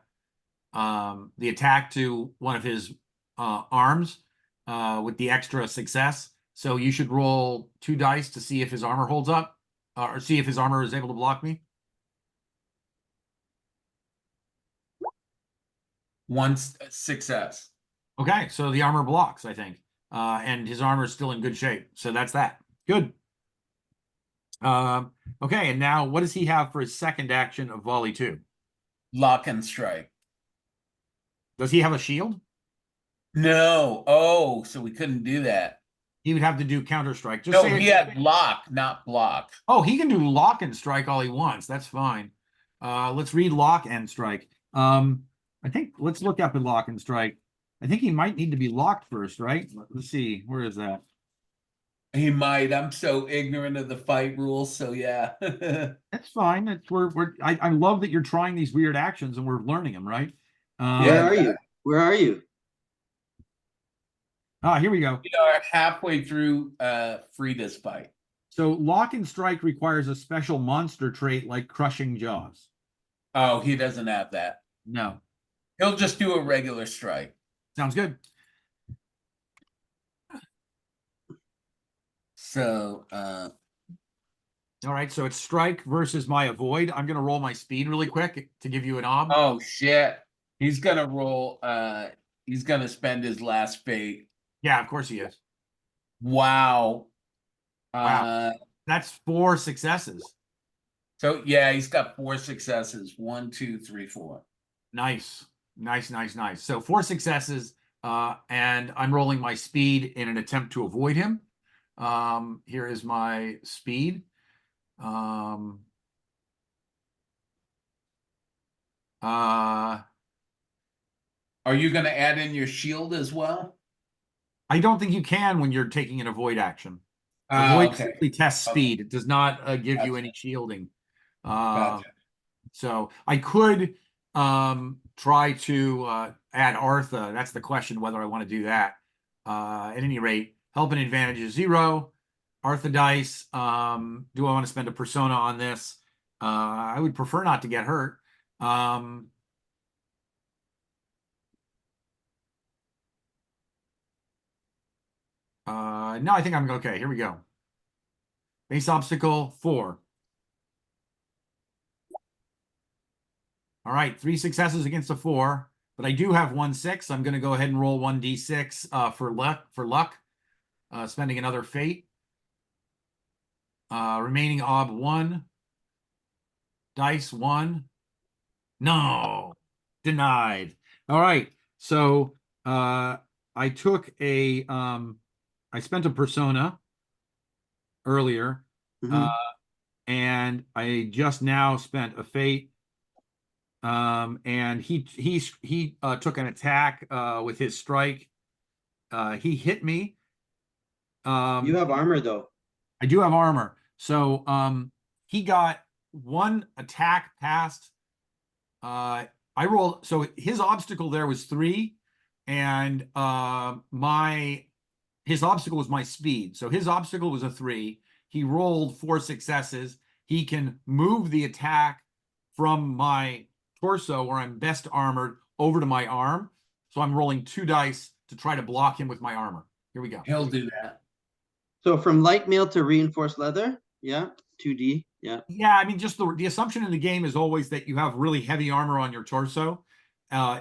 attack to one of his arms with the extra success. So you should roll 2 dice to see if his armor holds up, or see if his armor is able to block me. 1 success. Okay, so the armor blocks, I think. And his armor is still in good shape. So that's that. Good. Okay, and now what does he have for his second action of volley 2? Lock and strike. Does he have a shield? No. Oh, so we couldn't do that. He would have to do counter strike. Just No, say he had lock, not block. Oh, he can do lock and strike all he wants. That's fine. Let's read lock and strike. I think let's look up in lock and strike. I think he might need to be locked first, right? Let's see. Where is that? He might. I'm so ignorant of the fight rules. So yeah. That's fine. It's I love that you're trying these weird actions and we're learning them, right? Where are you? Where are you? Ah, here we go. We are halfway through Frida's fight. So lock and strike requires a special monster trait like crushing jaws. Oh, he doesn't have that. No. He'll just do a regular strike. Sounds good. So, All right, so it's strike versus my avoid. I'm gonna roll my speed really quick to give you an ob. oh shit. He's gonna roll, he's gonna spend his last fate. Yeah, of course he is. Wow. Wow. That's 4 successes. So yeah, he's got 4 successes. 1, 2, 3, 4. Nice. Nice, nice, nice. So 4 successes, and I'm rolling my speed in an attempt to avoid him. Here is my speed. Uh, Are you gonna add in your shield as well? I don't think you can when you're taking an avoid action. Avoid Okay. simply tests Okay. speed. It does not give you Gotcha. any shielding. Gotcha. So I could try to add Artha. That's the question, whether I want to do that. At any rate, help and advantage is 0. Artha dice. Do I want to spend a persona on this? I would prefer not to get hurt. No, I think I'm okay. Here we go. Base obstacle 4. All right, 3 successes against a 4, but I do have 1 6. I'm going to go ahead and roll 1d6 for luck. Spending another fate. Remaining ob 1. Dice 1. No, denied. All right, so I took a I spent a persona earlier, Mhm. and I just now spent a fate. And he took an attack with his strike. He hit me. You have armor though. I do have armor. So he got 1 attack past. I rolled, so his obstacle there was 3, and his obstacle was my speed. So his obstacle was a 3. He rolled 4 successes. He can move the attack from my torso, where I'm best armored, over to my arm. So I'm rolling 2 dice to try to block him with my armor. Here we go. He'll do that. So from light mail to reinforced leather, yeah, 2D, yeah. Yeah, I mean, just the assumption in the game is always that you have really heavy armor on your torso.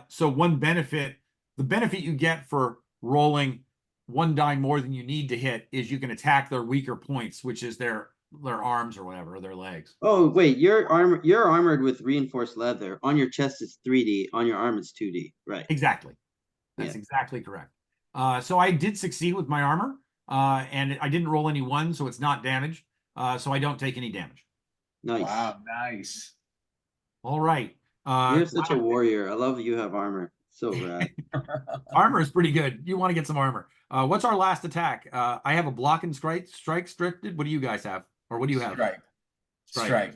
So the benefit you get for rolling 1 die more than you need to hit is you can attack their weaker points, which is their arms or whatever, or their legs. Oh wait, you're armored with reinforced leather. On your chest it's 3D, on your arm it's 2D, right? Exactly. That's exactly correct. So I did succeed with my armor, and I didn't roll any 1, so it's not damaged. So I don't take any damage. Nice. Wow, nice. All right. You're such a warrior. I love you have armor. So rad. Armor is pretty good. You want to get some armor. What's our last attack? I have a block and strike restricted. What do you guys have? Or what do you have? Strike.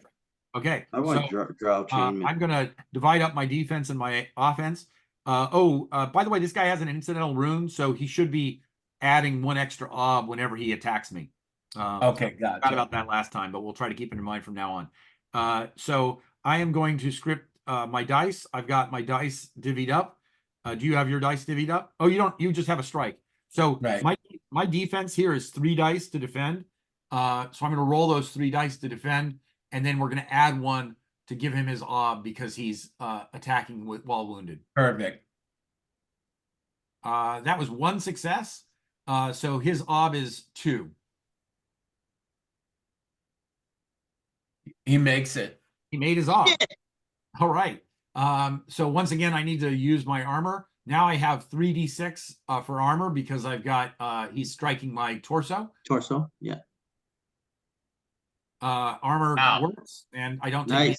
Okay. I want draw chainmail. I'm gonna divide up my defense and my offense. By the way, this guy has an incidental rune, so he should be adding 1 extra ob whenever he attacks me. Okay, gotcha. Forgot about that last time, but we'll try to keep it in mind from now on. So I am going to script my dice. I've got my dice divvied up. Do you have your dice divvied up? Oh, you don't. You just have a strike. So Right. my defense here is 3 dice to defend. So I'm going to roll those 3 dice to defend, and then we're going to add 1 to give him his ob because he's attacking while wounded. Perfect. That was 1 success. So his ob is 2. He makes it. He made his ob. All right. So once again, I need to use my armor. Now I have 3d6 for armor because I've got he's striking my torso. Torso, yeah. Armor works, and I don't take any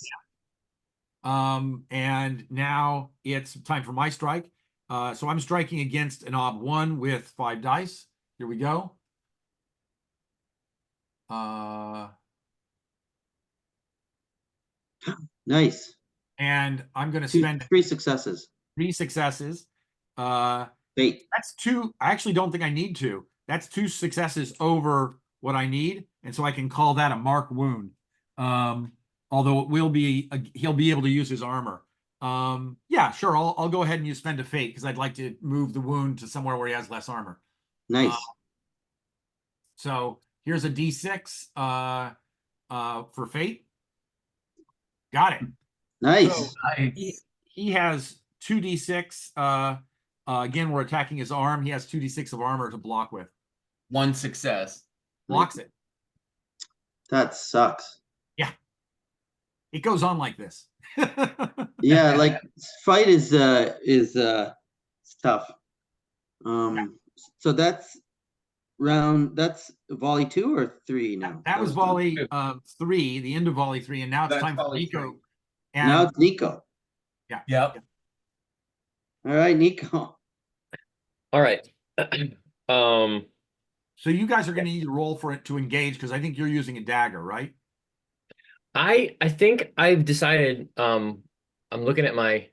Nice. and now it's time for my strike. So I'm striking against an ob 1 with 5 dice. Here we go. Nice. And I'm going to spend 3 successes. 3 successes. Fate. That's two. I actually don't think I need to. That's two successes over what I need, and so I can call that a mark wound. Although it will be he'll be able to use his armor. Yeah, sure. I'll go ahead and use spend a fate because I'd like to move the wound to somewhere where he has less armor. Nice. So here's a D6 for fate. Got it. Nice. So Nice. he has 2d6. Again, we're attacking his arm. He has 2d6 of armor to block with. One success. Blocks it. That sucks. Yeah. It goes on like this. Yeah, like fight is tough. So that's volley 2 or 3 now. That was done. volley 3, the end of volley 3, and now it's That's time for volley Nico. three. And Now it's Nico. Yep. All right, Nico. All right. so you guys are going to need to roll for it to engage because I think you're using a dagger, right? I think I've decided. I'm looking at my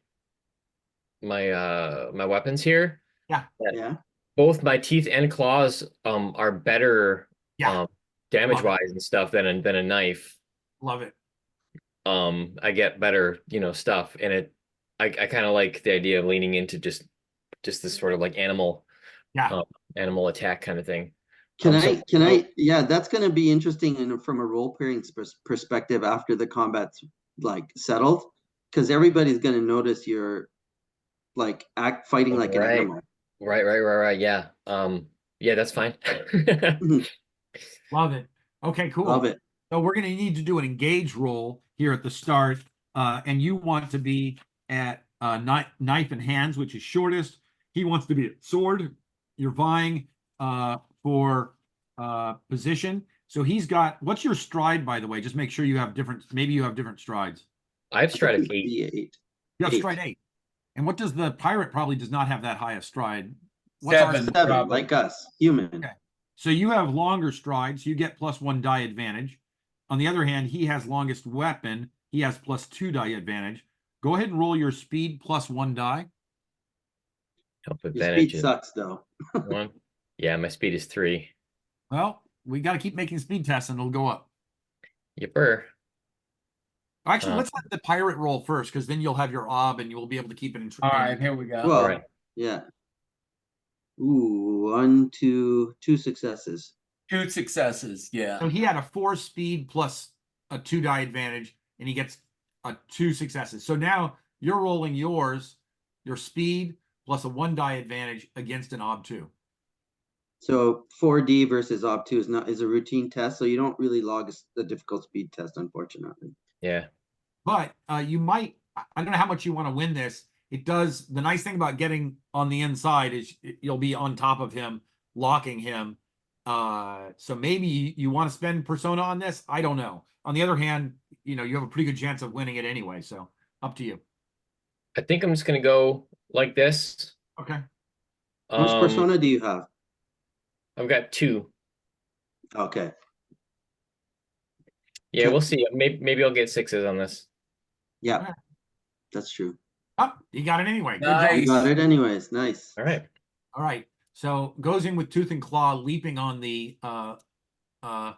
weapons here. Yeah. Yeah. Both my teeth and claws are better Yeah. damage wise and stuff than a knife. Love it. I get better, stuff, and I kind of like the idea of leaning into just this sort of like animal attack kind of thing. Can I? Yeah, that's going to be interesting from a role playing perspective after the combat's like settled, because everybody's going to notice you're like fighting like an animal. Right. Yeah. Yeah, that's fine. Love it. Okay, cool. Love it. So we're going to need to do an engage roll here at the start, and you want to be at knife and hands, which is shortest. He wants to be at sword. You're vying for position. So he's got. What's your stride, by the way? Just make sure you have different. Maybe you have different strides. I have stride of 8. D8. You have 8. stride 8. And what does the pirate probably does not have that high a stride? What's ours? 7, 7, probably. like us, human. Okay. So you have longer strides. You get +1 die advantage. On the other hand, he has longest weapon. He has +2 die advantage. Go ahead and roll your speed +1 die. Help Your advantage speed is sucks though. 1. Yeah, my speed is 3. Well, we got to keep making speed tests and it'll go up. Yipper. Actually, let's let the pirate roll first because then you'll have your ob and you'll be able to keep it in. All right, here we go. Well, All right. yeah. Ooh, 1, 2, 2 successes. 2 successes. Yeah. So he had a 4 speed plus a 2 die advantage, and he gets 2 successes. So now you're rolling your speed plus a 1 die advantage against an ob 2. So 4D versus Op 2 is a routine test, so you don't really log the difficult speed test, unfortunately. Yeah. But you might. I don't know how much you want to win this. It does. The nice thing about getting on the inside is you'll be on top of him, locking him. So maybe you want to spend persona on this. I don't know. On the other hand, you have a pretty good chance of winning it anyway. So up to you. I think I'm just gonna go like this. Okay. How much persona do you have? I've got 2. Okay. Yeah, we'll see. Maybe I'll get 6s on this. Yeah, Okay. that's true. Oh, you got it anyway. Good Nice. job. You got it anyways. Nice. All right. All right. So goes in with tooth and claw, leaping on the onto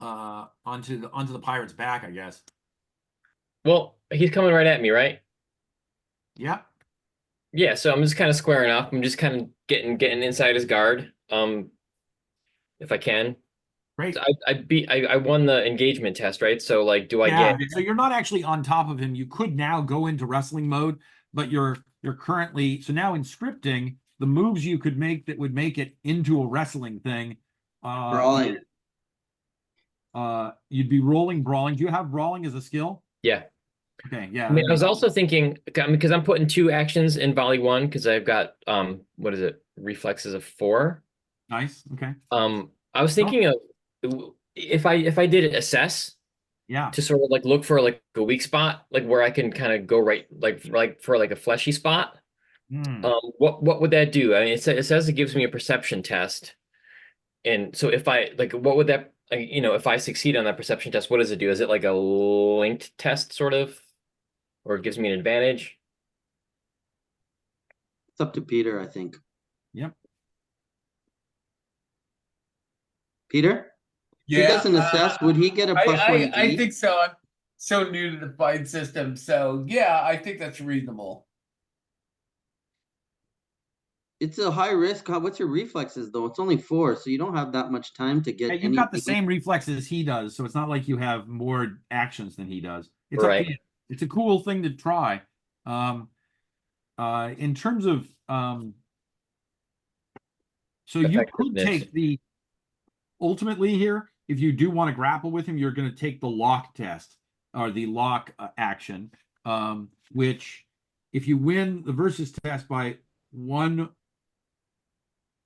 the pirate's back, I guess. Well, he's coming right at me, right? Yep. Yeah, so I'm just kind of squaring up. I'm just kind of getting inside his guard. If I can. Great. So I won the engagement test, right? So like, do I Yeah, get? so you're not actually on top of him. You could now go into wrestling mode, but you're currently so now in scripting, the moves you could make that would make it into a wrestling thing. Brawling. You'd be rolling brawling. Do you have brawling as a skill? Yeah. Okay, yeah. I mean, I was also thinking because I'm putting 2 actions in volley 1 because I've got what is it? Reflexes of 4. Nice. Okay. I was thinking of if I did assess Yeah. to sort of like look for like a weak spot, like where I can kind of go right, like for like a fleshy spot. What would that do? I mean, it says it gives me a perception test, and so if I like, what would that, if I succeed on that perception test, what does it do? Is it like a linked test sort of, or it gives me an advantage? It's up to Peter, I think. Yep. Peter? He Yeah, doesn't assess. Would he get a plus one I D? think so. I'm so new to the fight system, so yeah, I think that's reasonable. It's a high risk. What's your reflexes though? It's only 4, so you don't have that much time to get Yeah, you've got the anything. same reflexes he does, so it's not like you have more actions than he does. It's up to Right. you. It's a cool thing to try. In terms of so you could Effectiveness. take the ultimately here, if you do want to grapple with him, you're going to take the lock test or the lock action, which if you win the versus test by 1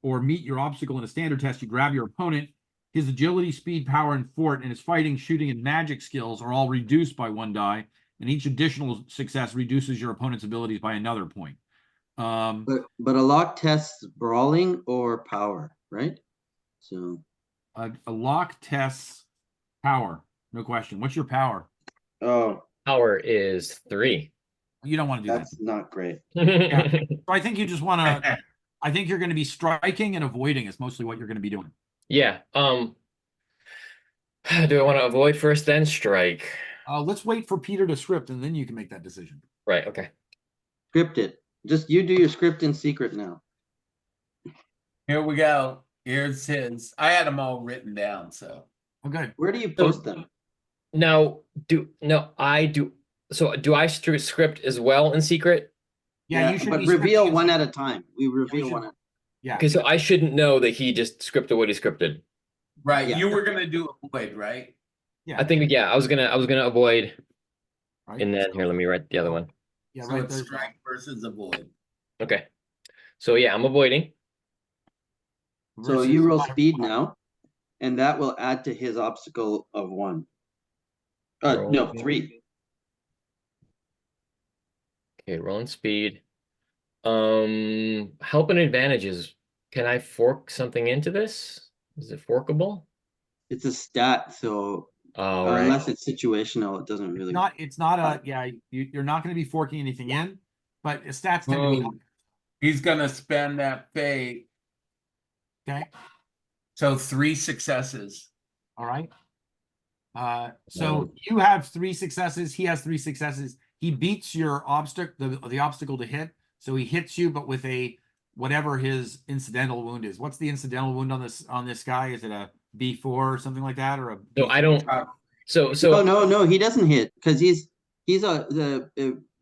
or meet your obstacle in a standard test, you grab your opponent. His agility, speed, power, and fort, and his fighting, shooting, and magic skills are all reduced by 1 die, and each additional success reduces your opponent's abilities by another point. But a lock tests brawling or power, right? So A lock tests power, no question. What's your power? oh, Power is 3. You don't want to do that. that's not great. Yeah. So I think you just want to. I think you're going to be striking and avoiding is mostly what you're going to be doing. Yeah. Do I want to avoid first, then strike? Let's wait for Peter to script, and then you can make that decision. Right. Okay. Script it. Just you do your script in secret now. Here we go. Here's his. I had them all written down, so. Okay. Where do you post them? Now, I do. So, do I script as well in secret? Yeah, you should but be reveal scripting one in- at a time. We reveal should- one at Yeah. Okay, so I shouldn't know that he just scripted what he scripted. Right, Yeah. you were gonna do a void, right? Yeah. I think I was gonna avoid, Right. and then here, let me write the other one. Yeah. So Right. it's There's strike versus avoid. Okay. So yeah, I'm avoiding. So you roll speed now, and that will add to his obstacle of 1. No, Roll. 3. Okay, rolling speed. Help and advantages. Can I fork something into this? Is it forkable? It's a stat, so Oh, right. unless it's situational, it doesn't really. It's not a, yeah, you're not going to be forking anything in, but stats tend to be, Oh. He's gonna spend that fate. okay. So 3 successes. All right. So you have 3 successes. He has 3 successes. He beats your obstacle, the obstacle to hit. So he hits you, but with a whatever his incidental wound is. What's the incidental wound on this guy? Is it a B4 or something like that, or a? So I don't. So No, he doesn't hit because he's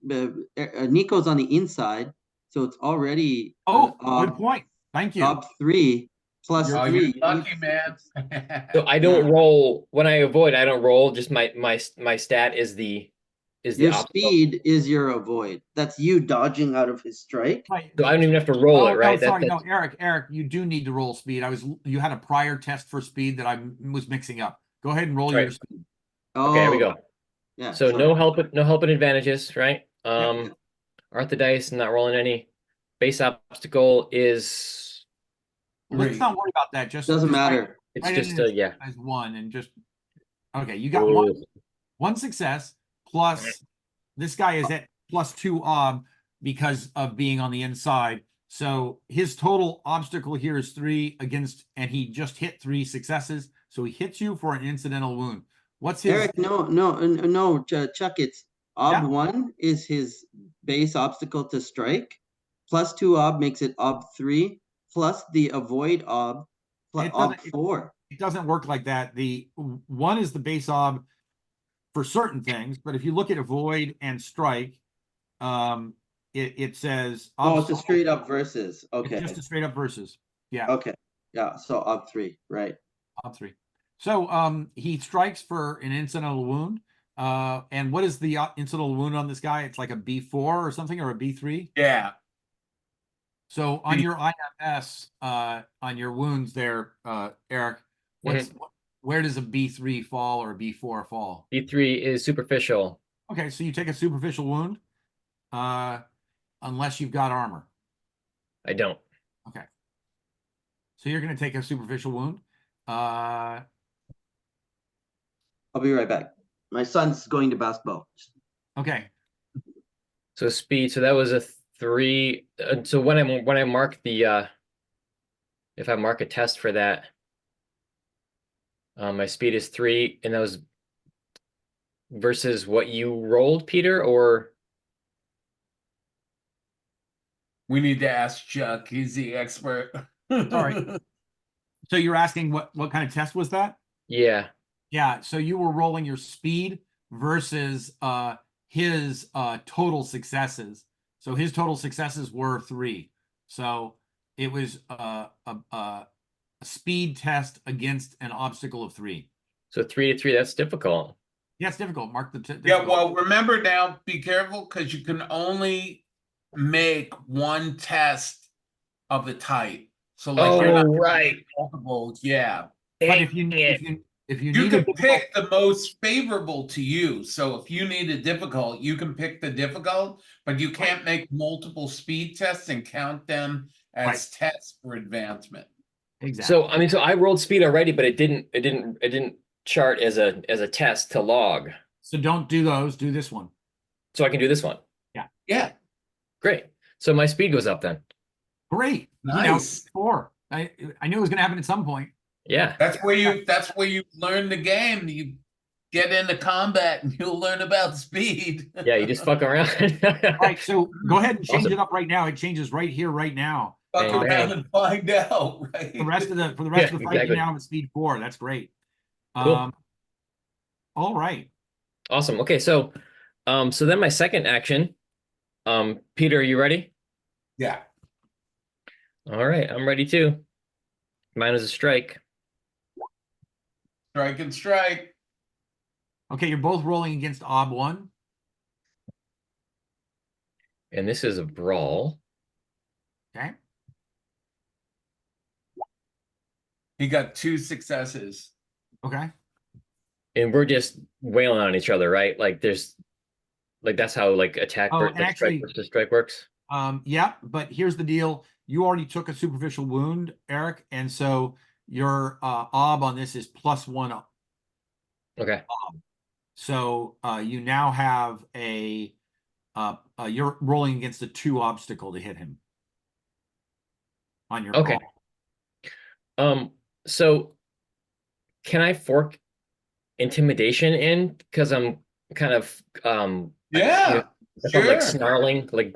Nico's on the inside, so it's already Oh, good point. Thank you. Ob 3 plus Oh, 3. you're lucky, man. So I don't roll when I avoid. I don't roll. Just my stat is the Your obstacle. speed is your avoid. That's you dodging out of his strike. Right. So I don't even have to roll it, right? No, sorry, no, Eric, you do need to roll speed. You had a prior test for speed that I was mixing up. Go ahead and roll your Right. speed. Okay, here we go. Yeah. So sorry. no help and advantages, right? Yeah. Aren't the dice not rolling any? Base obstacle is Let's 3. not worry about that. Just Doesn't just write- matter. it's write it just in yeah. as 1 and just okay. You got Ooh. one success plus this guy is at plus 2 because of being on the inside. So his total obstacle here is 3 against, and he just hit 3 successes. So he hits you for an incidental wound. What's his? Eric, no, Chuck, it's Ob 1 is his base obstacle to strike. Plus 2 Ob makes it Ob 3, plus the avoid Ob, plus Ob 4. It doesn't work like that. The 1 is the base ob for certain things, but if you look at avoid and strike, it says Oh, it's a straight up versus. Okay. It's just a straight up versus. Yeah. Okay. Yeah. So Ob 3, right? Ob 3. So he strikes for an incidental wound. And what is the incidental wound on this guy? It's like a B4 or something, or a B3. Yeah. So on your IMS, on your wounds there, Eric, where does a B3 fall or a B4 fall? B3 is superficial. Okay, so you take a superficial wound, unless you've got armor. I don't. Okay. So you're going to take a superficial wound. I'll be right back. My son's going to basketball. Okay. So speed. So that was a 3. So when I mark the if I mark a test for that, my speed is 3, and that was versus what you rolled, Peter, or We need to ask Chuck. He's the expert. Sorry. So you're asking what kind of test was that? yeah. Yeah, so you were rolling your speed versus his total successes. So his total successes were 3. So it was a speed test against an obstacle of 3. So 3 to 3, that's difficult. Yeah, it's difficult. Mark the Yeah, difficult. well, remember now, be careful because you can only make one test of the type. So, like, you're Oh, not right. multiple. Yeah, But Dang if you it. you need a can difficult, pick the most favorable to you. So, if you need a difficult, you can pick the difficult, but you can't make multiple speed tests and count them right, as tests for advancement. exactly. So I mean, so I rolled speed already, but it didn't chart as a test to log. So don't do those. Do this one. So I can do this one. Yeah, Great. So my speed goes up then. Great. nice. 4. I knew it was going to happen at some point. Yeah. That's where you learn the game. You get into combat and you'll learn about speed. Yeah, you just fuck around. All right, so go ahead and change Awesome. it up right now. It changes right here, right now. Fuck Bang, around bang. and find out, right? For the rest of the Yeah, fight, exactly. you now have a speed 4. That's great. Cool. All right. Awesome. Okay, so so then my second action, Peter, are you ready? Yeah. All right, I'm ready too. Mine is a strike. Strike and strike. Okay, you're both rolling against Ob 1. And this is a brawl. Okay. He got 2 successes. Okay. And we're just wailing on each other, right? Like there's like that's how like attack Oh, like and actually, strike versus strike works. Yeah, but here's the deal. You already took a superficial wound, Eric, and so your Ob on this is +1. Okay. So you now have you're rolling against a 2 obstacle to hit him on your Okay. call. So can I fork intimidation in? Because I'm kind of Yeah, if I'm like sure. snarling, like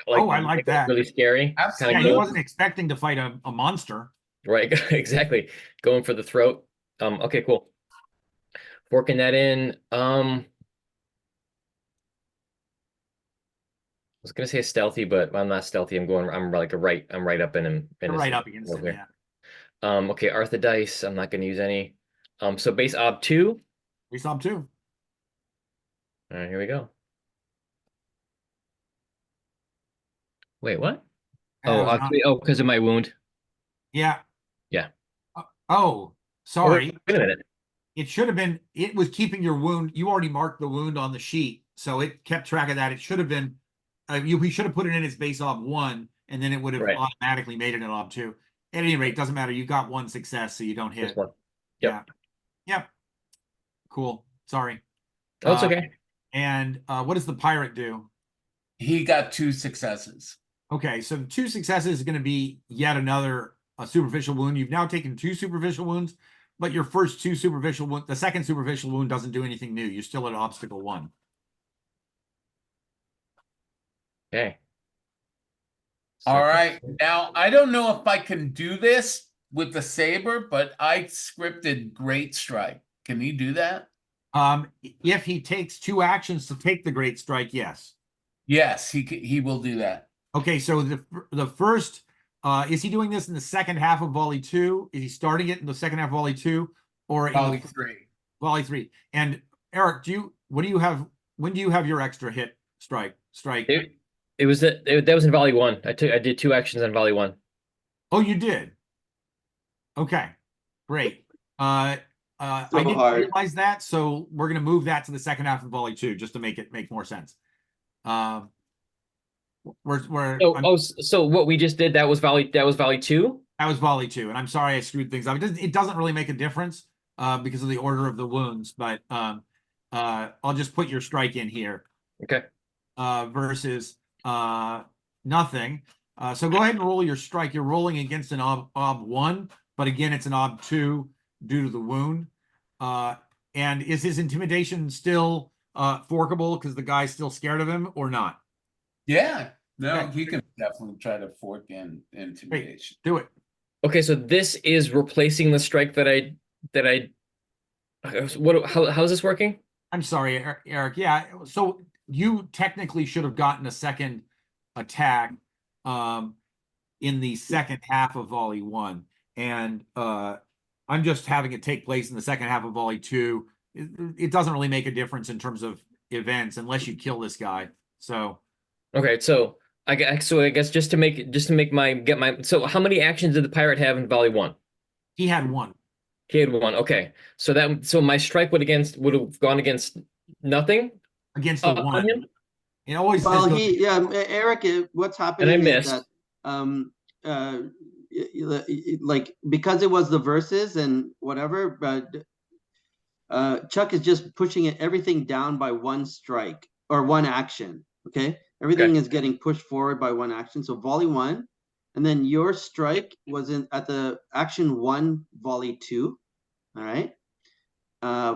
Oh, I like that. really scary. Kind Yeah, of he Absolutely. wasn't expecting to fight a monster. right, exactly. Going for the throat. Okay, cool. Forking that in. I was gonna say stealthy, but I'm not stealthy. I'm like I'm right up in him. You're his right up against him, here. yeah. Okay, Arthur dice. I'm not gonna use any. So base ob 2. We saw him too. All right, here we go. Wait, what? Oh, was not- oh, because of my wound. Yeah. Yeah. Oh, Oh, sorry. wait a minute. It should have been, it was keeping your wound. You already marked the wound on the sheet, so it kept track of that. It should have been, we should have put it in its base ob 1, and then it would have Right. automatically made it an ob 2. At any rate, doesn't matter. You got 1 success, so you don't This hit. one. Yep. Yeah. Yep. Cool. Sorry. Oh, it's okay. And what does the pirate do? He got 2 successes. Okay, so the 2 successes is going to be yet another superficial wound. You've now taken 2 superficial wounds, but your first 2 superficial wound, the second superficial wound doesn't do anything new. You're still at obstacle 1. Okay. All right. Now, I don't know if I can do this with the saber, but I scripted Great Strike. Can he do that? If he takes 2 actions to take the great strike, yes. Yes, he will do that. Okay, so the first is he doing this in the second half of volley 2? Is he starting it in the second half of volley 2 or in Volley 3? Volley 3? And Eric, when do you have your extra hit strike? It was that was in volley 1. I did 2 actions on volley 1. Oh, you did. Okay, great. I didn't realize that, so we're gonna move that to the second half of volley 2 just to make it make more sense. So what we just did, that was volley 2? That was volley 2, and I'm sorry I screwed things up. It doesn't really make a difference because of the order of the wounds, but I'll just put your strike in here. Okay. Versus nothing. So go ahead and roll your strike. You're rolling against an ob 1, but again, it's an ob 2 due to the wound. And is his intimidation still forkable because the guy's still scared of him or not? Yeah, no, Okay. he can definitely try to fork in intimidation. Do it. Okay, so this is replacing the strike that I how's this working? I'm sorry, Eric. Yeah, so you technically should have gotten a second attack in the second half of volley 1, and I'm just having it take place in the second half of volley 2. It doesn't really make a difference in terms of events unless you kill this guy. So Okay, so I guess just to make my so how many actions did the pirate have in volley 1? he had 1 He had 1. Okay, so my strike would have gone against nothing against the on 1. him, It always Well, just goes, Eric, what's and I happening is missed. that, uh, like, because it was the verses and whatever, but Chuck is just pushing everything down by 1 strike or 1 action. Okay, everything Okay. is getting pushed forward by 1 action. So volley 1, and then your strike was at the action 1, volley 2. All right,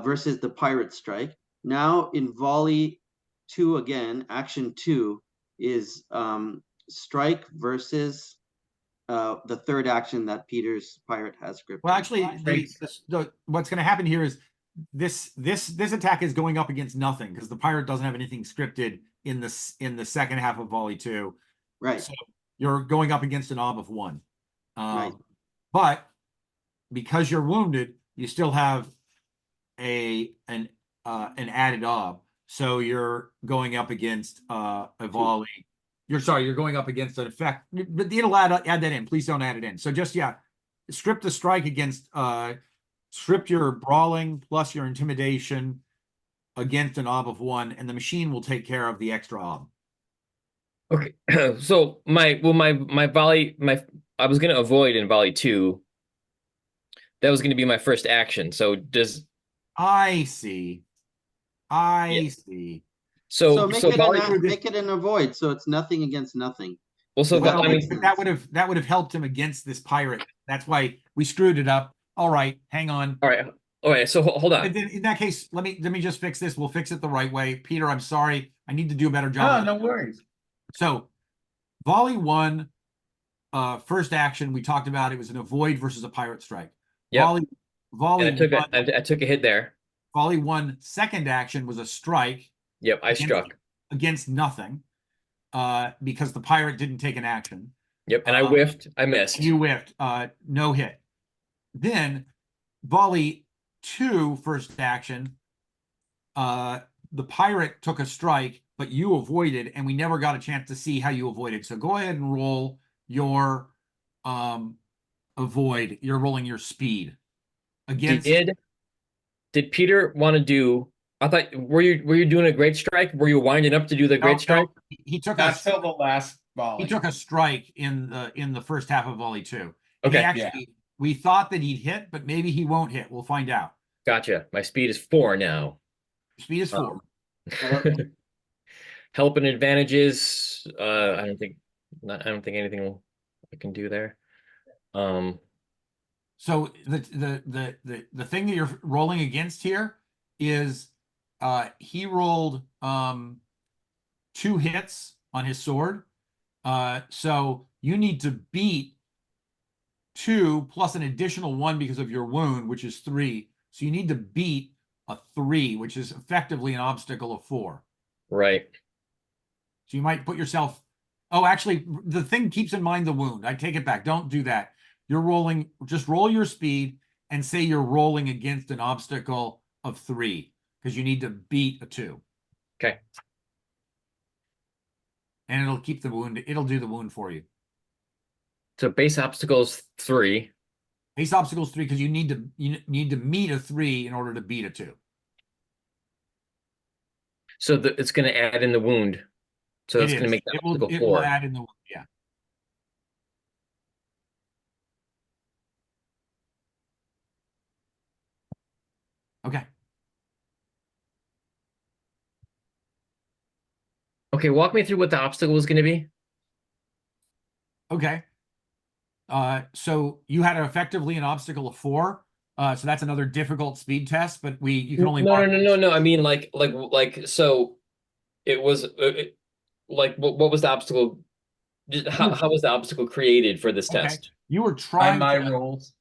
versus the pirate strike. Now in volley 2 again, action 2 is strike versus the third action that Peter's pirate has scripted. well, actually, what's going to happen here is this attack is going up against nothing because the pirate doesn't have anything scripted in the second half of volley 2. Right. So you're going up against an ob of 1. Right. But because you're wounded, you still have an added ob. So you're going up against a volley. You're going up against an effect. But it'll add that in. Please don't add it in. So just strip the strike against strip your brawling plus your intimidation against an ob of 1, and the machine will take care of the extra ob. Okay, so my volley I was gonna avoid in volley 2. That was gonna be my first action. So does I see. I see. so make volley, it an avoid, so it's nothing against nothing. well, so Well, I mean, but that would have helped him against this pirate. That's why we screwed it up. All right, hang on. all right. So hold on. And then in that case, let me just fix this. We'll fix it the right way. Peter, I'm sorry. I need to do a better job. No, no worries. So, volley 1, first action we talked about. It was an avoid versus a pirate strike. Yep. Volley And 1, I took a hit there. volley 1 second action was a strike. Yep, I struck against nothing, because the pirate didn't take an action. Yep, and I whiffed. I missed. You whiffed. No hit. Then volley 2, first action. The pirate took a strike, but you avoided, and we never got a chance to see how you avoided. So go ahead and roll your avoid. You're rolling your speed against. Did Peter want to do? I thought were you doing a great strike? Were you winding up to do the great strike? He took That's still the last volley. He took a strike in the first half of volley 2. Okay. We thought that he'd hit, but maybe he won't hit. We'll find out. Gotcha. My speed is 4 now. Speed is 4. Help and advantages. I don't think anything I can do there. So the thing that you're rolling against here is he rolled 2 hits on his sword. So you need to beat 2 plus an additional 1 because of your wound, which is 3. So you need to beat a 3, which is effectively an obstacle of 4. Right. So you might put yourself. Oh, actually, the thing keeps in mind the wound. I take it back. Don't do that. You're rolling. Just roll your speed and say you're rolling against an obstacle of 3 because you need to beat a 2. Okay. And it'll keep the wound. It'll do the wound for you. So base obstacles 3. Base obstacles 3 because you need to meet a 3 in order to beat a 2. So it's going to add in the wound. So that's going to make the obstacle 4. It will add in the wound. Yeah. Okay. Okay, walk me through what the obstacle is going to be. Okay. So you had effectively an obstacle of 4. So that's another difficult speed test, but you can only No, no, mark. no, no, no. I mean, so it was what was the obstacle? How was the obstacle created for this Okay. test? You were By trying my to rules.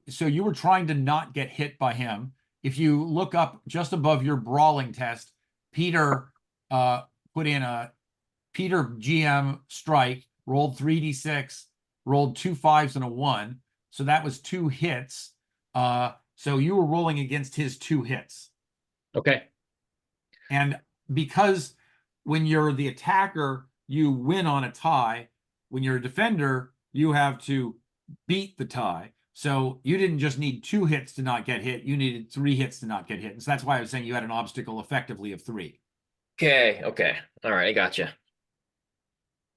so you were trying to not get hit by him. If you look up just above your brawling test, Peter put in a Peter GM strike, rolled 3d6, rolled 2 5s and a 1. So that was 2 hits. So you were rolling against his 2 hits. Okay. And because when you're the attacker, you win on a tie. When you're a defender, you have to beat the tie. So you didn't just need 2 hits to not get hit. You needed 3 hits to not get hit. And so that's why I was saying you had an obstacle effectively of 3. Okay. Okay. All right. I gotcha.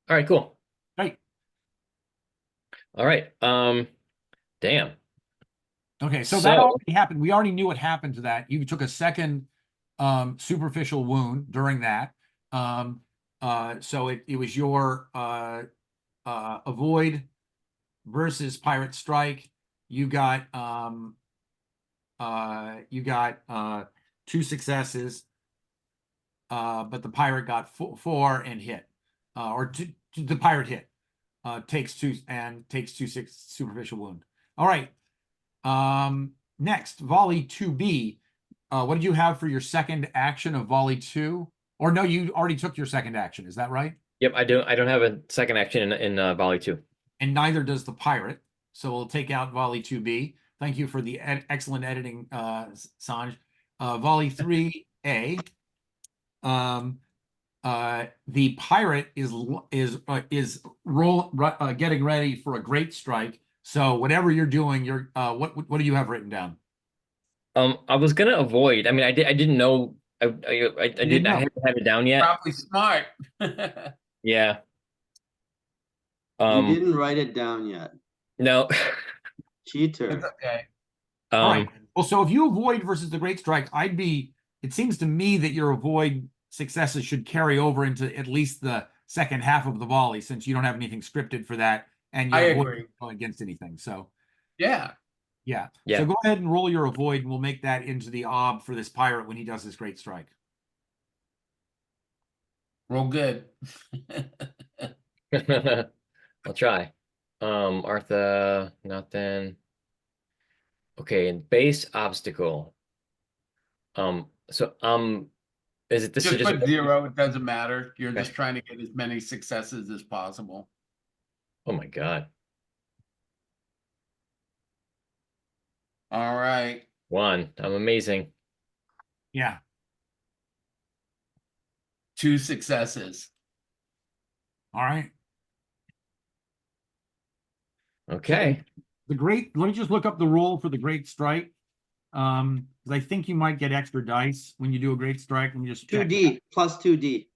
All right. Cool. Right. All right. Damn. Okay. So that So, already happened. We already knew what happened to that. You took a second superficial wound during that. So it was your avoid versus pirate strike. You got 2 successes, but the pirate got 4 and hit, the pirate hit, takes 2 and takes 6 superficial wound. All right. Next, volley 2B. What did you have for your second action of volley 2? Or no, you already took your second action. Is that right? yep, I don't have a second action in volley 2. And neither does the pirate. So we'll take out volley 2B. Thank you for the excellent editing, Sanj. Volley 3A. The pirate is getting ready for a great strike. So whatever you're doing, what do you have written down? I was gonna avoid. I mean, I didn't know. I didn't know. I hadn't had it down yet. Probably smart. Yeah. You Um. didn't write it down yet. No. It's Cheater. okay. All right. Um. Well, so if you avoid versus the great strike, it seems to me that your avoid successes should carry over into at least the second half of the volley, since you don't have anything scripted for that, and I your avoid agree. isn't going against anything. So Yeah. yeah. Yeah. So go ahead and roll your avoid, and we'll make that into the ob for this pirate when he does his great strike. Roll good. I'll try. Artha, nothing. Okay, and base obstacle. So is it this is Just just put 0. It doesn't matter. You're okay. just trying to get as many successes as possible. Oh my God. All right. 1. I'm amazing. Yeah. 2 successes. All right. Okay. Let me just look up the roll for the great strike. Because I think you might get extra dice when you do a great strike. Let me just check. 2D plus 2D.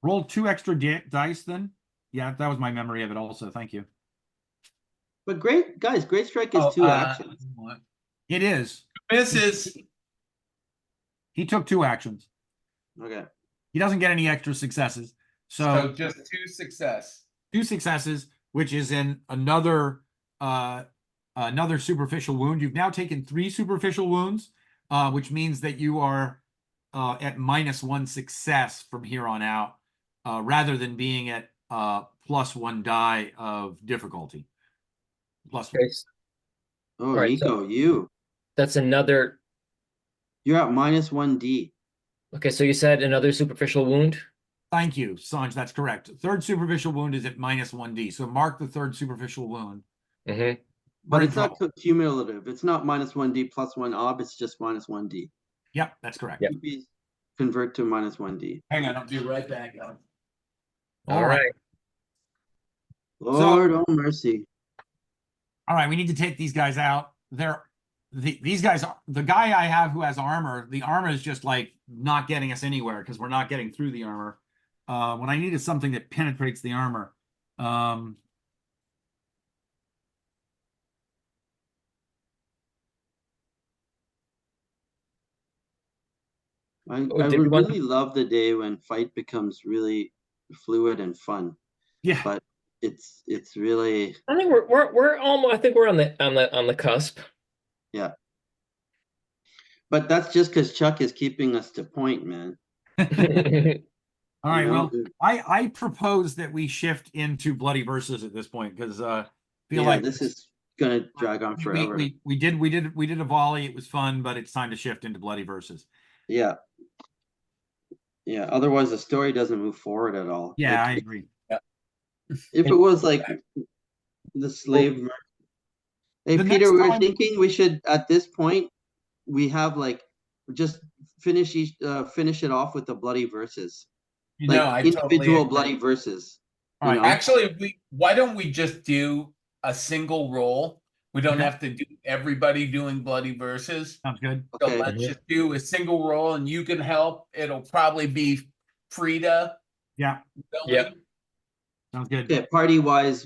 Roll 2 extra dice then. Yeah, that was my memory of it also. Thank you. But great strike is Oh, 2 actions. It is. Misses. He took 2 actions. Okay. He doesn't get any extra successes. So just 2 success. 2 successes, which is in another superficial wound. You've now taken 3 superficial wounds, which means that you are at -1 success from here on out, rather than being at +1 die of difficulty. +1. Okay. Oh, All right, Nico, that's another. you're at -1D. Okay, so you said another superficial wound. Thank you, Sanj. That's correct. Third superficial wound is at -1D. So mark the third superficial wound. Mm-hmm. But it's not cumulative. It's not -1D plus 1 ob. It's just -1D. Yep, that's correct. Yep. Convert to -1D. Hang on, I'll be right back. All right. Lord, oh mercy. All right, we need to take these guys out. These guys, the guy I have who has armor, the armor is just like not getting us anywhere because we're not getting through the armor. What I need is something that penetrates the armor. I Oh, would did one- really love the day when fight becomes really fluid and fun. Yeah. But it's really, I think we're almost. I think we're on the cusp. yeah. But that's just because Chuck is keeping us to point, man. All You right, know? well, I propose that we shift into bloody verses at this point because feel Yeah, like this is gonna drag on we forever. we did a volley. It was fun, but it's time to shift into bloody verses. Yeah. Yeah. Otherwise, the story doesn't move forward at all. Yeah, I Like, agree. if it was like the slave. Hey, The Peter, next we were time, thinking we should, at this point, we have like just finish it off with the bloody verses, like I totally individual agree. bloody verses. all You right. know? Actually, why don't we just do a single roll? We don't Okay. have to do everybody doing bloody verses. Sounds good. So Okay. let's just do a single roll and you can help. It'll probably be Frida Yeah, Yep. going. sounds good. Okay. Party wise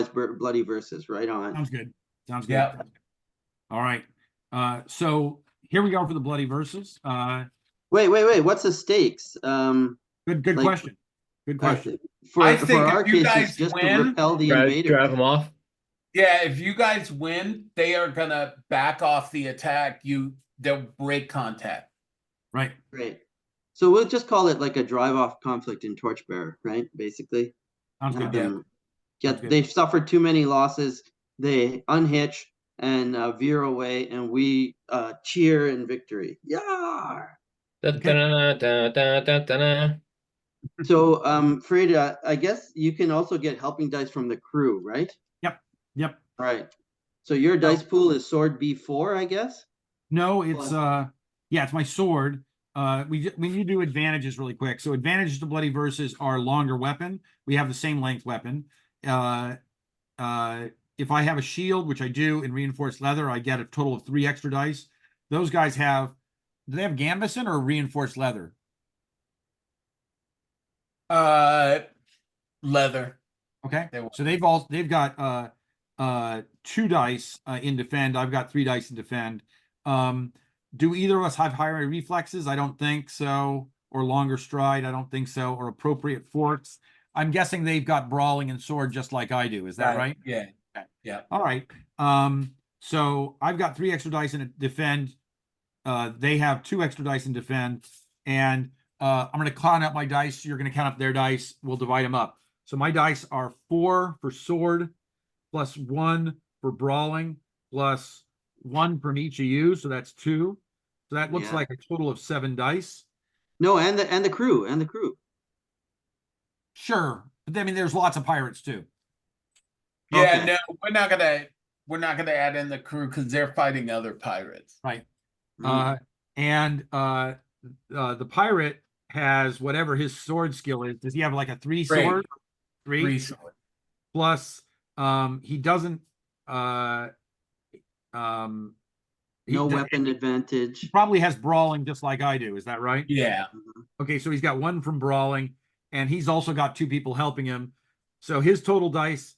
bloody verses. Right on. Sounds good. Sounds good. Yeah. All right. So here we go for the bloody verses. Wait. What's the stakes? Good Like, question. Good question. I For think if our you case, guys it's just to win, repel the Drive invaders. them off. yeah, if you guys win, they are gonna back off the attack. They'll break contact. Right. Great. So we'll just call it like a drive-off conflict in Torchbearer, right? Basically. Sounds Have good. them Sounds good. they've suffered too many losses. They unhitch and veer away, and we cheer in victory. Yeah. Da-da-da-da-da-da-da. So, Frida, I guess you can also get helping dice from the crew, right? Yep. All right. So your dice pool is sword B4, I guess. No, it's yeah, it's my sword. We need to do advantages really quick. So advantages to bloody verses are longer weapon. We have the same length weapon. If I have a shield, which I do in reinforced leather, I get a total of 3 extra dice. Those guys have, do they have gambeson or reinforced leather? Leather. Okay, They will. so they've got 2 dice in defend. I've got 3 dice in defend. Do either of us have higher reflexes? I don't think so. Or longer stride? I don't think so. Or appropriate forks? I'm guessing they've got brawling and sword just like I do. Is that right? Yeah. Okay. Yeah. All right. So I've got 3 extra dice in defend. They have 2 extra dice in defend, and I'm going to count up my dice. You're going to count up their dice. We'll divide them up. So my dice are 4 for sword, plus 1 for brawling, plus 1 from each of you. So that's 2. So that looks Yeah. like a total of 7 dice. No, and the crew. Sure, but I mean, there's lots of pirates too. Yeah, Okay. no, we're not gonna add in the crew because they're fighting other pirates. Right. Mm. And the pirate has whatever his sword skill is. Does he have like a 3 Great. sword? 3 Three sword. plus he doesn't No he weapon advantage. probably has brawling just like I do. Is that right? Yeah. Okay, so he's got 1 from brawling, and he's also got 2 people helping him. So his total dice,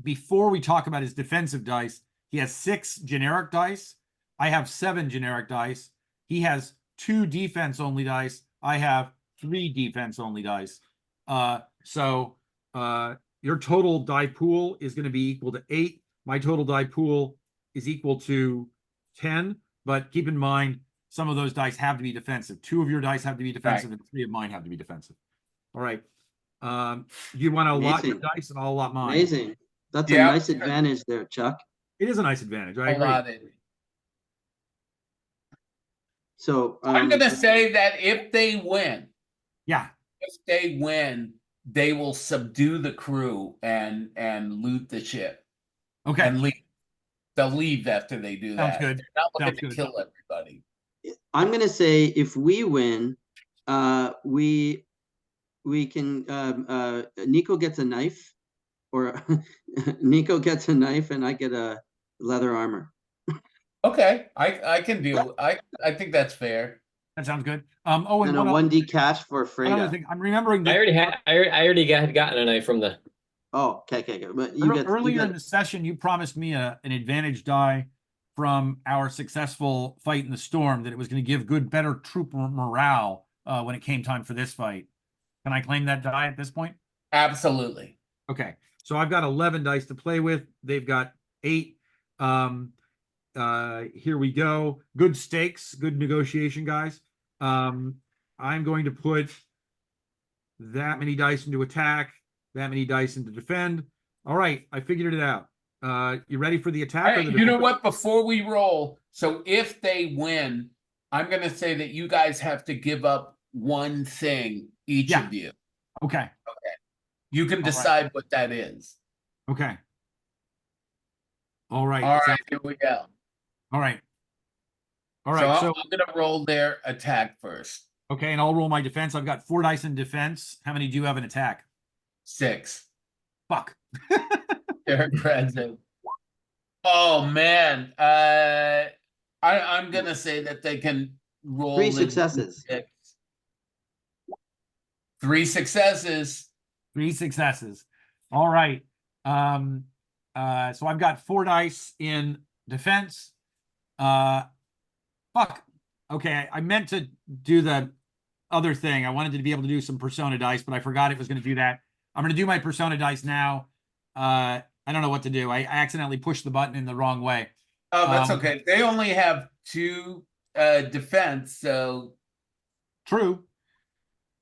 before we talk about his defensive dice, he has 6 generic dice. I have 7 generic dice. He has 2 defense only dice. I have 3 defense only dice. So your total die pool is going to be equal to 8. My total die pool is equal to 10. But keep in mind, some of those dice have to be defensive. 2 of your dice have to be defensive, and 3 of mine have to be defensive. All right. You want to allot your Amazing. dice, and I'll allot mine. Amazing. That's a Yeah. nice advantage there, Chuck. It is a nice advantage. I A agree. lot in. So I'm gonna say that if they win, Yeah. they will subdue the crew and loot the ship Okay. and leave. They'll leave after they do Sounds that. good. They're not looking Sounds to good. kill everybody. I'm gonna say if we win, we can Nico gets a knife, or Nico gets a knife, and I get a leather armor. Okay, I can do. I think that's fair. That sounds good. Oh, and And a one 1D cash for other Freda. thing. I'm remembering I that already had. I already had gotten a knife from the. Oh, okay. But you get earlier in the session, you promised me an advantage die from our successful fight in the storm, that it was going to give better troop morale when it came time for this fight. Can I claim that die at this point? Absolutely. Okay, so I've got 11 dice to play with. They've got 8. Here we go. Good stakes, good negotiation, guys. I'm going to put that many dice into attack, that many dice into defend. All right, I figured it out. You ready for the attack or the You know defense? what? Before we roll, so if they win, I'm going to say that you guys have to give up one thing, each Yeah. of you. Okay. You can All right. decide what that is. Okay. All right. All right, Sounds- here we go. all right. All So right. So I'm going to roll their attack first. okay, and I'll roll my defense. I've got 4 dice in defense. How many do you have in attack? 6. Fuck. They're aggressive. Oh man. I'm gonna say that they can roll 3 in successes. 6. 3 successes. 3 successes. All right. So I've got 4 dice in defense. Fuck. Okay, I meant to do the other thing. I wanted to be able to do some persona dice, but I forgot it was going to do that. I'm going to do my persona dice now. I don't know what to do. I accidentally pushed the button in the wrong way. Oh, that's Um, okay. They only have 2 defense, so True.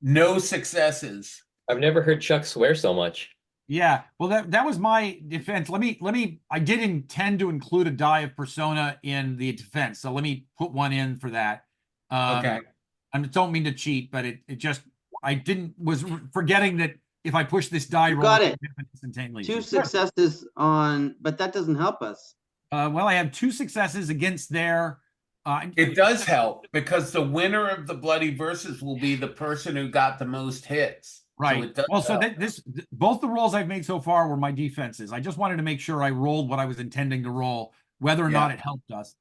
no successes. I've never heard Chuck swear so much. Yeah. Well, that was my defense. Let me. I did intend to include a die of persona in the defense, so let me put one in for that. Okay. I don't mean to cheat, but it just I was forgetting that if I push this die You roll, got it it. can happen instantaneously. 2 successes on, but that doesn't help us. Well, I have 2 successes against their. It does help because the winner of the bloody versus will be the person who got the most hits. Right. So it does Well, so help. both the rolls I've made so far were my defenses. I just wanted to make sure I rolled what I was intending to roll, whether or not Yeah. it helped us.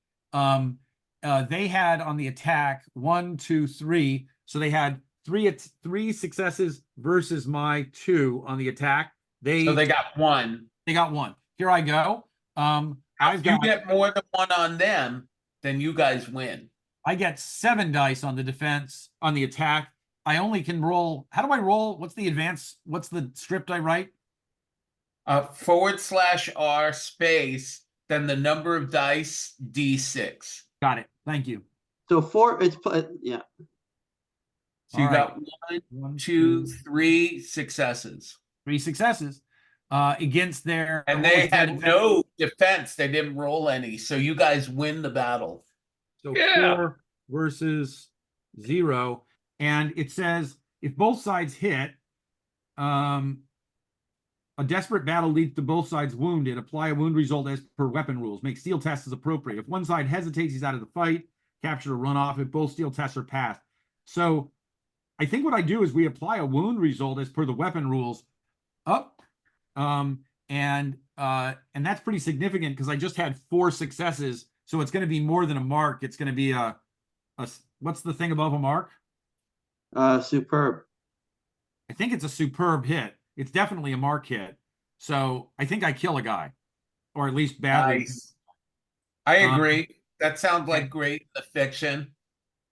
They had on the attack 1, 2, 3. So they had 3 successes versus my 2 on the attack. So they got 1. They got 1. Here I go. If you get more than 1 on them, then you guys win. I get 7 dice on the defense, on the attack. I only can roll. How do I roll? What's the advance? What's the script I write? /R space, then the number of dice, D6. Got it. Thank you. So 4, yeah. So you All got right. 1, 2, 3 successes. 3 successes against their. And what they was their had defense? no defense. They didn't roll any. So you guys win the battle. So Yeah. 4 versus 0. And it says if both sides hit, a desperate battle leads to both sides wounded. Apply a wound result as per weapon rules. Make steel tests as appropriate. If one side hesitates, he's out of the fight. Capture or run off if both steel tests are passed. So I think what I do is we apply a wound result as per the weapon rules. Up. And that's pretty significant because I just had 4 successes. So it's going to be more than a mark. It's going to be a what's the thing above a mark? Superb. I think it's a superb hit. It's definitely a mark hit. So I think I kill a guy, or at least badly. Nice. I agree. That sounds like great fiction.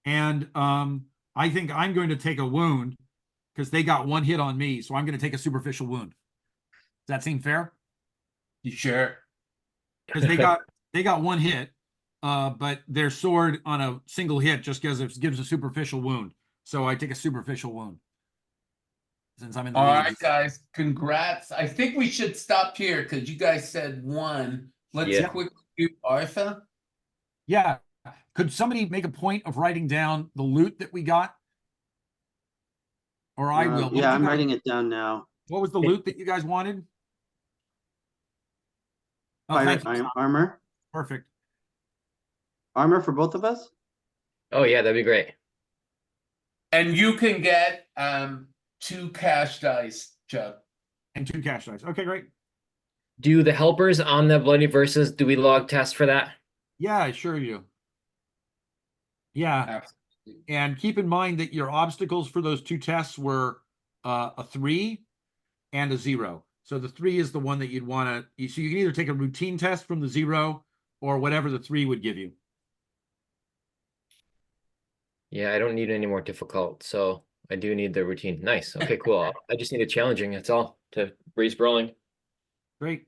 And I think I'm going to take a wound because they got 1 hit on me. So I'm going to take a superficial wound. Does that seem fair? You sure? Because they got 1 hit, but their sword on a single hit just gives a superficial wound. So I take a superficial wound. Since I'm in the All lead. right, guys. Congrats. I think we should stop here because you guys said 1. Let's Yeah. quickly do Artha. Yeah. Could somebody make a point of writing down the loot that we got? Or I will. What Yeah, did I'm you guys- writing it down now. What was the loot that you guys wanted? Oh, Pirate thank you. armor. Perfect. Armor for both of us? Oh yeah, that'd be great. And you can get 2 cash dice, Chuck. And 2 cash dice. Okay, great. Do the helpers on the bloody versus, do we log test for that? Yeah, I assure you. Yeah. Absolutely. And keep in mind that your obstacles for those 2 tests were a 3 and a 0. So the 3 is the one that you'd want to. So you can either take a routine test from the 0 or whatever the 3 would give you. Yeah, I don't need any more difficult. So I do need the routine. Nice. Okay, cool. I just need it challenging. That's all to raise brawling. Great.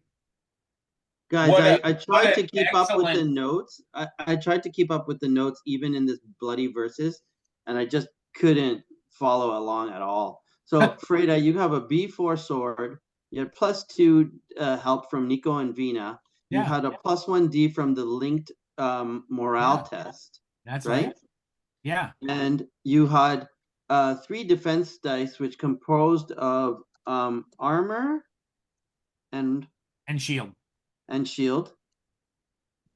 Guys, What a I what tried an to keep up with the excellent notes. I tried to keep up with the notes even in this bloody verses, and I just couldn't follow along at all. So, Freda, you have a B4 sword. You had +2 help from Nico and Vina. You Yeah. had a +1 D from the linked morale test, That's right? right. Yeah. And you had 3 defense dice, which composed of armor and And shield. shield.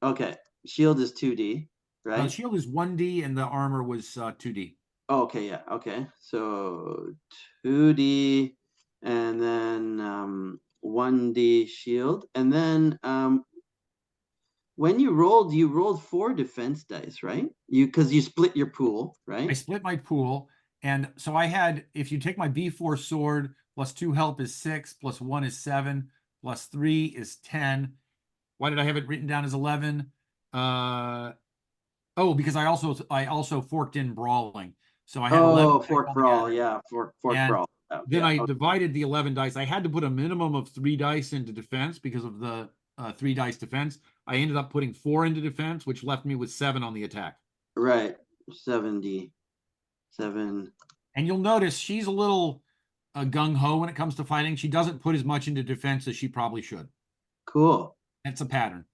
Okay, shield is 2D, right? Shield is 1D and the armor was 2D. Oh, okay, yeah, okay. So 2D and then 1D shield. And then when you rolled 4 defense dice, right? Because you split your pool, I right? split my pool. And so I had, if you take my B4 sword, +2 help is 6, +1 is 7, +3 is 10. Why did I have it written down as 11? Oh, because I also forked in brawling. So I had 11 Oh, dice Fort Brawl, altogether. yeah, Fort And Brawl. Oh, then yeah, I okay. divided the 11 dice. I had to put a minimum of 3 dice into defense because of the 3 dice defense. I ended up putting 4 into defense, which left me with 7 on the attack. Right, 7D, 7. And you'll notice she's a little gung-ho when it comes to fighting. She doesn't put as much into defense as she probably should. Cool. That's a pattern.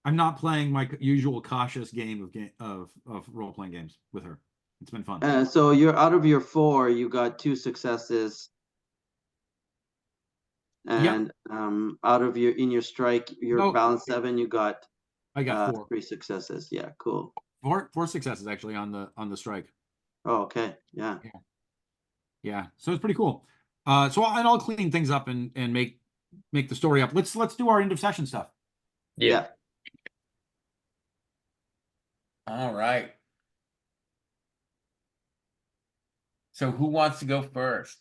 I'm not playing my usual cautious game of role-playing games with her. It's been fun. So you're out of your 4, you got 2 successes. Yep. And out of in your strike, your No, balance 7, you got I got 4. 3 successes. Yeah, cool. Four successes actually on the strike. Oh, okay. Yeah. Yeah. So it's pretty cool. I'll clean things up and make the story up. Let's do our end of session stuff. Yeah. all right. So who wants to go first?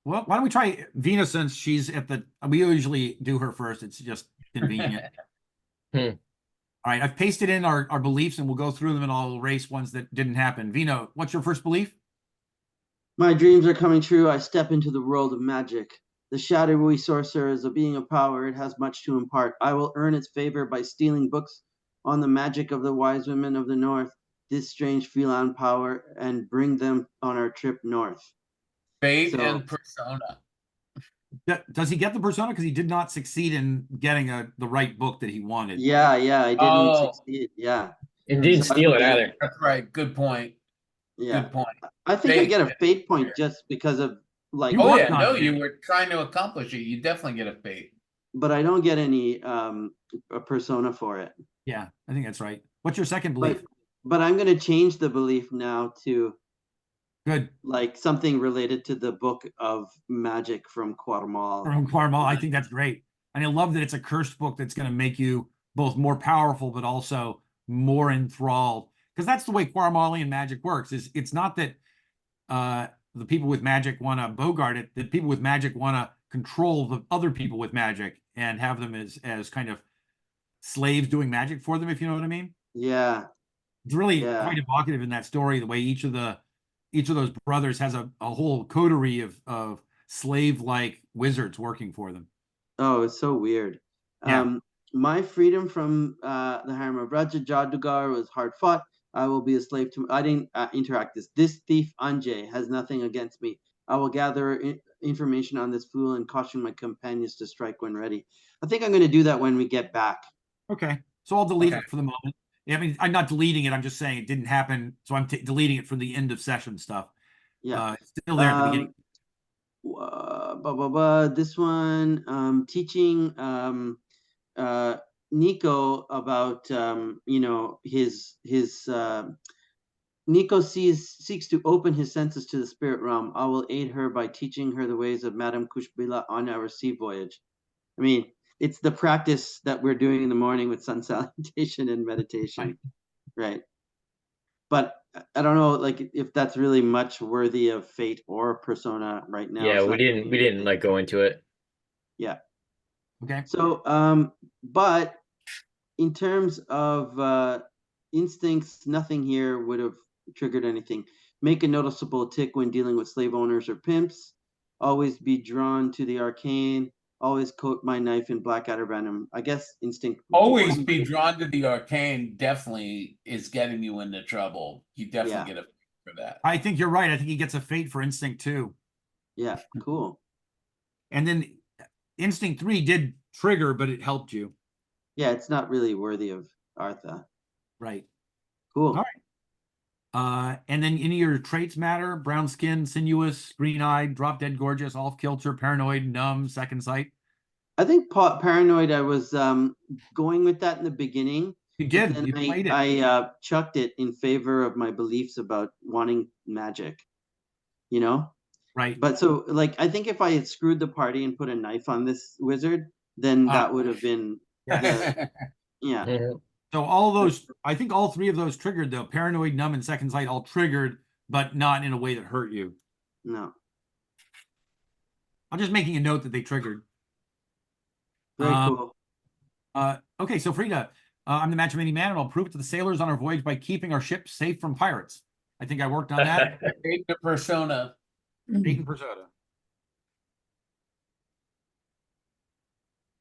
Well, why don't we try Vina since she's at the we usually do her first. It's just convenient. Hmm. All right, I've pasted in our beliefs and we'll go through them and I'll erase ones that didn't happen. Vina, what's your first belief? My dreams are coming true. I step into the world of magic. The shadowy sorcerer is a being of power. It has much to impart. I will earn its favor by stealing books on the magic of the wise women of the north, this strange feline power, and bring them on our trip north. Fate So, and persona. Does he get the persona? Because he did not succeed in getting the right book that he wanted. yeah, I didn't Oh. succeed. Yeah. And didn't So I steal don't it get either. That's right. Good point. Yeah. Good point. I think I Fate. get a fate point just because of like, You Oh worked yeah, on no, it. you were trying to accomplish it. You definitely get a fate. but I don't get any a persona for it. Yeah, I think that's right. What's your second But belief? but I'm gonna change the belief now to Good. like something related to the book of magic from Quarmal. From Quarmal, I think that's great. And I love that it's a cursed book that's going to make you both more powerful, but also more enthralled. Because that's the way Quarmalian magic works. Is it's not that the people with magic want to bogart it, that people with magic want to control the other people with magic and have them as kind of slaves doing magic for them, if you know what I mean. Yeah, It's really yeah. quite evocative in that story, the way each of those brothers has a whole coterie of slave-like wizards working for them. Oh, it's so weird. Yeah. My freedom from the harem of Raja Jadugar was hard fought. I will be a slave to. I didn't interact this. This thief Anjay has nothing against me. I will gather information on this fool and caution my companions to strike when ready. I think I'm going to do that when we get back. Okay. So I'll delete Okay. it for the moment. I mean, I'm not deleting it. I'm just saying it didn't happen. So I'm deleting it from the end of session stuff. Yeah. It's still there at the beginning. This one, teaching Nico about his Nico seeks to open his senses to the spirit realm. I will aid her by teaching her the ways of Madame Kushbila on our sea voyage. I mean, it's the practice that we're doing in the morning with sun salutation and meditation, right? But I don't know, like if that's really much worthy of fate or persona right now. Yeah, It's we not didn't really anything. like go into it. Yeah. Okay. So, but in terms of instincts, nothing here would have triggered anything. Make a noticeable tick when dealing with slave owners or pimps. Always be drawn to the arcane. Always coat my knife in Blackadder venom. I guess instinct. Always be drawn to the arcane definitely is getting you into trouble. You definitely Yeah. get a for that. I think you're right. I think he gets a fate for instinct 2. Yeah, cool. And then instinct 3 did trigger, but it helped you. Yeah, it's not really worthy of Artha. Right. Cool. All right. And then any of your traits matter: brown skin, sinuous, green-eyed, drop dead gorgeous, off kilter, paranoid, numb, second sight. I think paranoid. I was going with that in the beginning. You But did. then You played it. I chucked it in favor of my beliefs about wanting magic. You know. Right. But so, like, I think if I had screwed the party and put a knife on this wizard, then that would have been the, yeah. Mhm. So all those, I think all 3 of those triggered, though. Paranoid, numb, and second sight all triggered, but not in a way that hurt you. No. I'm just making a note that they triggered. Very cool. Okay, so Frida, I'm the match-making man, and I'll prove it to the sailors on our voyage by keeping our ship safe from pirates. I think I worked on that. Take the persona. Dayton persona.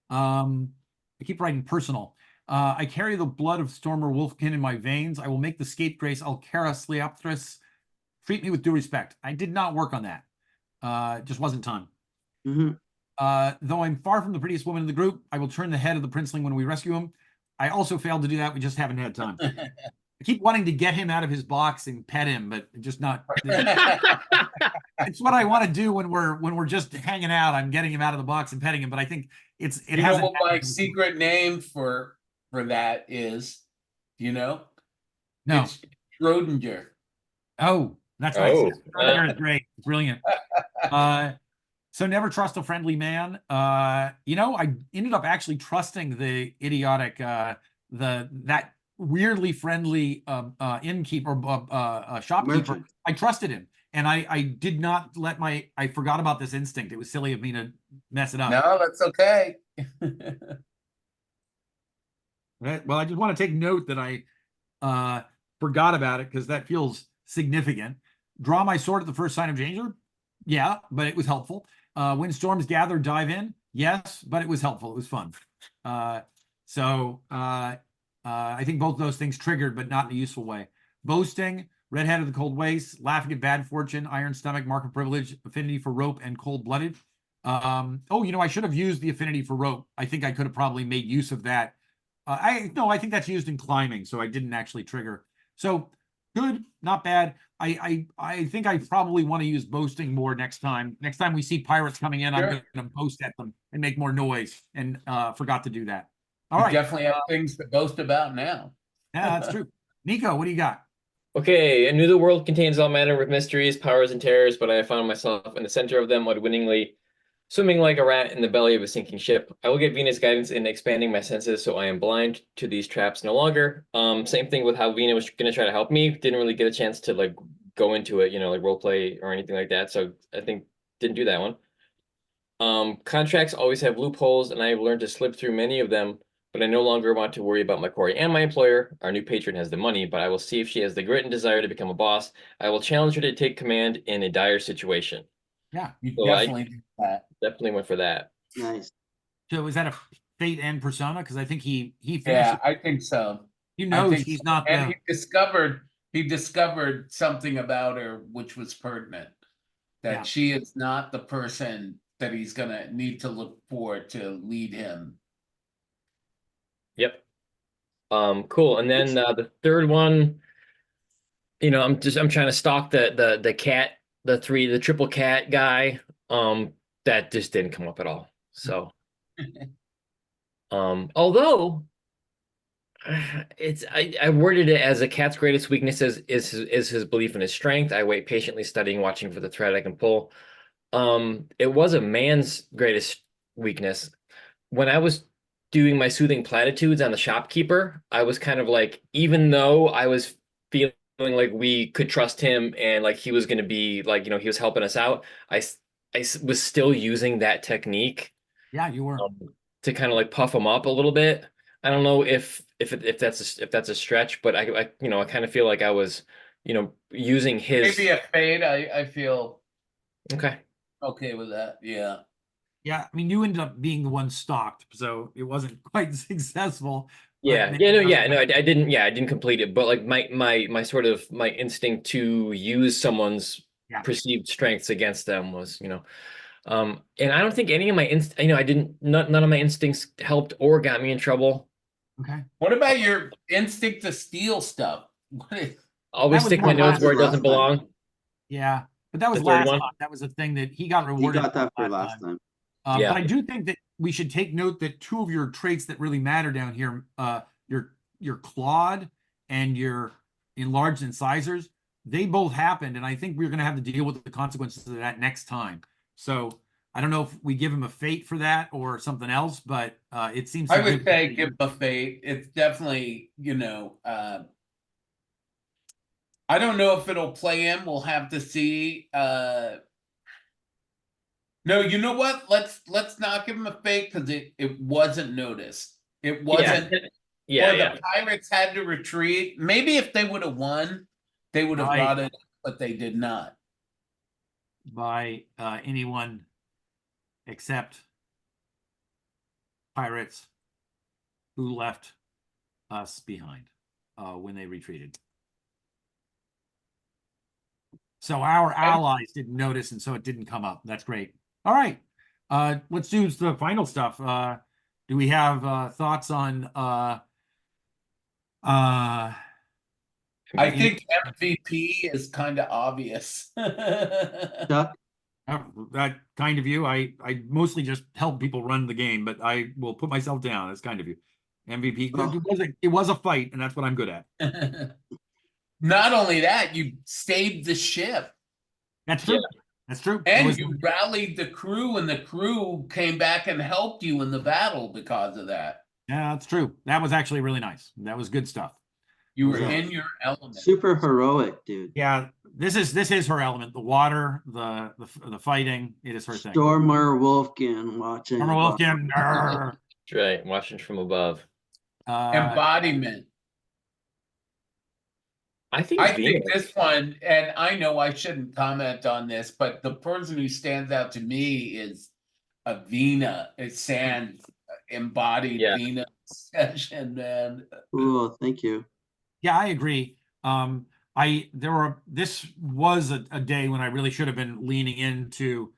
I keep writing personal. I carry the blood of Stormer Wolfkin in my veins. I will make the scapegrace Alcara Sleopthris treat me with due respect. I did not work on that. It just wasn't time. Though I'm far from the prettiest woman in the group, I will turn the head of the princeling when we rescue him. I also failed to do that. We just haven't had time. I keep wanting to get him out of his box and pet him, but just not. It's what I want to do when we're just hanging out. I'm getting him out of the box and petting him, but I think it You know hasn't. what my secret name for that is? You know? No. It's Schrodinger. Oh, that's nice. Schrodinger is great. Brilliant. So never trust a friendly man. I ended up actually trusting the idiotic, that weirdly friendly innkeeper, shopkeeper. Merchant. I trusted him, and I did not let I forgot about this instinct. It was silly of me to mess it up. No, that's okay. Right. Well, I just want to take note that I forgot about it because that feels significant. Draw my sword at the first sign of danger. Yeah, but it was helpful. When storms gather, dive in. Yes, but it was helpful. It was fun. I think both those things triggered, but not in a useful way. Boasting, redhead of the cold waste, laughing at bad fortune, iron stomach, mark of privilege, affinity for rope, and cold-blooded. I should have used the affinity for rope. I think I could have probably made use of that. I think that's used in climbing, so I didn't actually trigger. So good, not bad. I think I probably want to use boasting more next time. Next time we see pirates coming in, I'm going to boast at them and make more noise, and forgot to do that. All right. Definitely have things to boast about now. Yeah, that's true. Nico, what do you got? Okay, I knew the world contains all manner of mysteries, powers, and terrors, but I found myself in the center of them, unwittingly swimming like a rat in the belly of a sinking ship. I will get Venus guidance in expanding my senses so I am blind to these traps no longer. Same thing with how Vina was going to try to help me. Didn't really get a chance to like go into it, like role play or anything like that. So I think didn't do that one. Contracts always have loopholes, and I have learned to slip through many of them, but I no longer want to worry about my quarry and my employer. Our new patron has the money, but I will see if she has the grit and desire to become a boss. I will challenge her to take command in a dire situation. Yeah, You So definitely do that. definitely went for that. Nice. so is that a fate and persona? Because I think he finished Yeah, it. I think so. He I knows think he's so. not And the he discovered something about her which was pertinent. That Yeah. she is not the person that he's gonna need to look for to lead him. Yep. Cool. And then the third one, I'm trying to stalk the cat, the triple cat guy. That just didn't come up at all. So although I worded it as a cat's greatest weakness is his belief in his strength. I wait patiently, studying, watching for the thread I can pull. It was a man's greatest weakness. When I was doing my soothing platitudes on the shopkeeper, I was kind of like, even though I was feeling like we could trust him and like he was going to be like, he was helping us out, I was still using that technique Yeah, you were. to kind of like puff him up a little bit. I don't know if that's a stretch, but I you know I kind of feel like I was, you know, using his. Maybe a fade. I feel Okay. okay with that. Yeah. Yeah, I mean, you ended up being the one stalked, so it wasn't quite successful. But Yeah, maybe yeah, no, another yeah, no, guy- I didn't, yeah, I didn't complete it, but like my sort of my instinct to use someone's yeah. perceived strengths against them was, you know, and I don't think any of my you know, I didn't, none of my instincts helped or got me in trouble. Okay. What about your instinct to steal stuff? What is, Always That was stick more my nose last where Did it time. doesn't last time. belong. Yeah, but that The was third last one. time. That was the thing that he got He rewarded got that for last last time. time. But Yeah, I do think that we should take note that two of your traits that really matter down here, your clawed and your enlarged incisors, they both happened, and I think we're going to have to deal with the consequences of that next time. So I don't know if we give him a fate for that or something else, but it seems I would significant. say give a fade. It's definitely, I don't know if it'll play in. We'll have to see. No, you know what? Let's not give him a fake because it wasn't noticed. It yeah, wasn't, yeah, or yeah. the Pirates had to retreat. Maybe if they would have won, they would have Right. brought it, but they did not. By anyone except pirates who left us behind when they retreated. So our allies didn't notice, and so it didn't come up. That's great. All right. Let's do the final stuff. Do we have thoughts on I think MVP is kind of obvious. Chuck, that kind of you? I mostly just help people run the game, but I will put myself down. That's kind of you. MVP. Oh. It was a fight, and that's what I'm good at. Not only that, you saved the ship That's true. That's true. It and was, you rallied the crew, and the crew came back and helped you in the battle because of that. yeah, that's true. That was actually really nice. That was good stuff. You were Yeah. in your element. super heroic, dude. Yeah, this is her element. The water, the fighting. It is her thing. Stormer Wolfkin watching. Remember above. Wolfgang? Arr. That's right. Watching from above. Embodiment. I think I Venus. think this one, and I know I shouldn't comment on this, but the person who stands out to me is Avena. It's Sans embodied Yeah. Venus session, man. Cool, thank you. Yeah, I agree. This was a day when I really should have been leaning into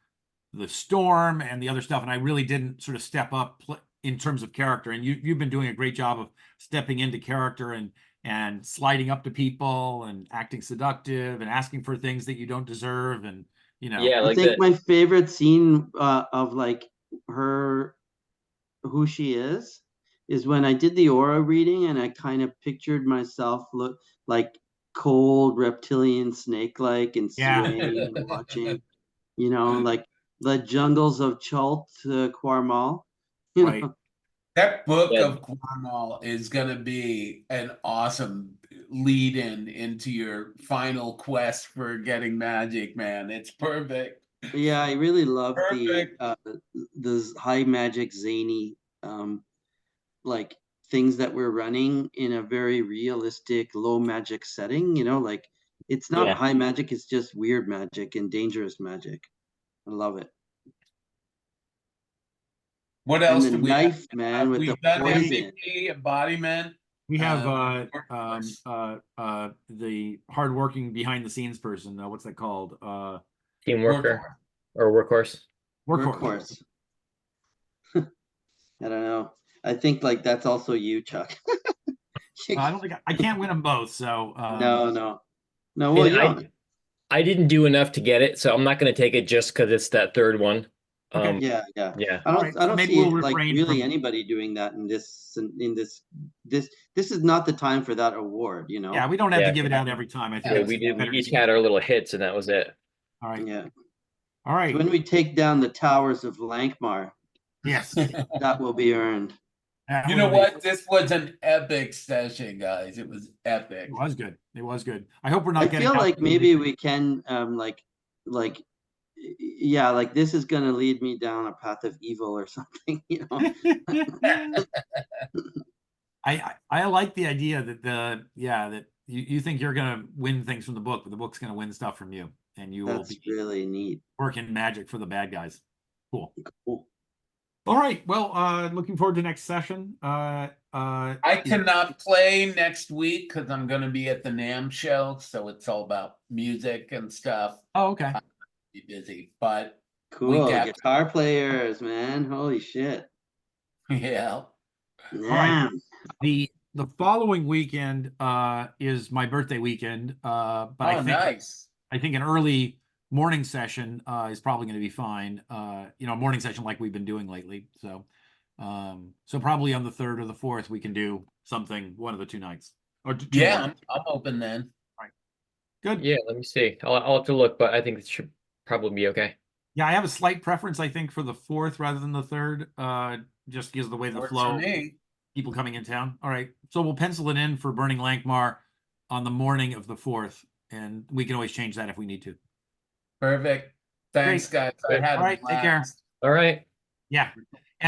the storm and the other stuff, and I really didn't sort of step up in terms of character. And you've been doing a great job of stepping into character and sliding up to people and acting seductive and asking for things that you don't deserve. And Yeah, I like think that. my favorite scene of like her, who she is when I did the aura reading and I kind of pictured myself look like cold reptilian snake-like and Yeah. swaying and watching, like the jungles of Chult, Quarmal. Right. That book Yeah. of Cornwall is going to be an awesome lead in into your final quest for getting magic, man. It's perfect. Yeah, I really love Perfect. the high magic zany like things that we're running in a very realistic low magic setting, like it's not Yeah. high magic, it's just weird magic and dangerous magic. I love it. What And else the do we have? knife, man, with the We've done poison. MVP, embodiment. We have workforce. the hardworking behind the scenes person. What's that called? Team worker or workhorse. Workhorse. I don't know. I think like that's also you, Chuck. I don't think I can't win them both. So No. I Well, mean, I didn't do enough to get it, so I'm not going to take it just because it's that third one. Okay. yeah. Yeah. I All right, so don't maybe see we'll like refrain really from- anybody doing that in this. This is not the time for that award, Yeah, we don't have Yeah. to give it out every time. I think Yeah, it's we did. We better each to- had our little hits, and that was it. All right. Yeah. All right. When we take down the towers of Lankhmar, Yes. that will be earned. That You know will be- what? This was an epic session, guys. It was epic. It was good. It was good. I hope we're not I getting feel out- like maybe we can like yeah, like this is gonna lead me down a path of evil or something, I like the idea that that you think you're gonna win things from the book, but the book's gonna win stuff from you, and you will That's be really neat. working magic for the bad guys. Cool. Cool. All right. Well, looking forward to next session. I cannot play next week because I'm going to be at the NAMM show, so it's all about music and stuff. Oh, okay. Be busy, but Cool. week after, Guitar players, man. Holy shit. yeah. Yeah. The following weekend is my birthday weekend. But Oh, nice. I think an early morning session is probably going to be fine. Morning session like we've been doing lately. So probably on the 3rd or the 4th we can do something one of the 2 nights. Or two Yeah, nights. I'm open then. Good. Yeah, let me see. I'll have to look, but I think it should probably be okay. Yeah, I have a slight preference, I think, for the 4th rather than the 3rd. Just because of the way the Works flow. for me. People coming in town. All right. So we'll pencil it in for Burning Lankhmar on the morning of the 4th, and we can always change that if we need to. Perfect. Thanks, guys. I Good. had All right. a Take care. blast. All right. Yeah.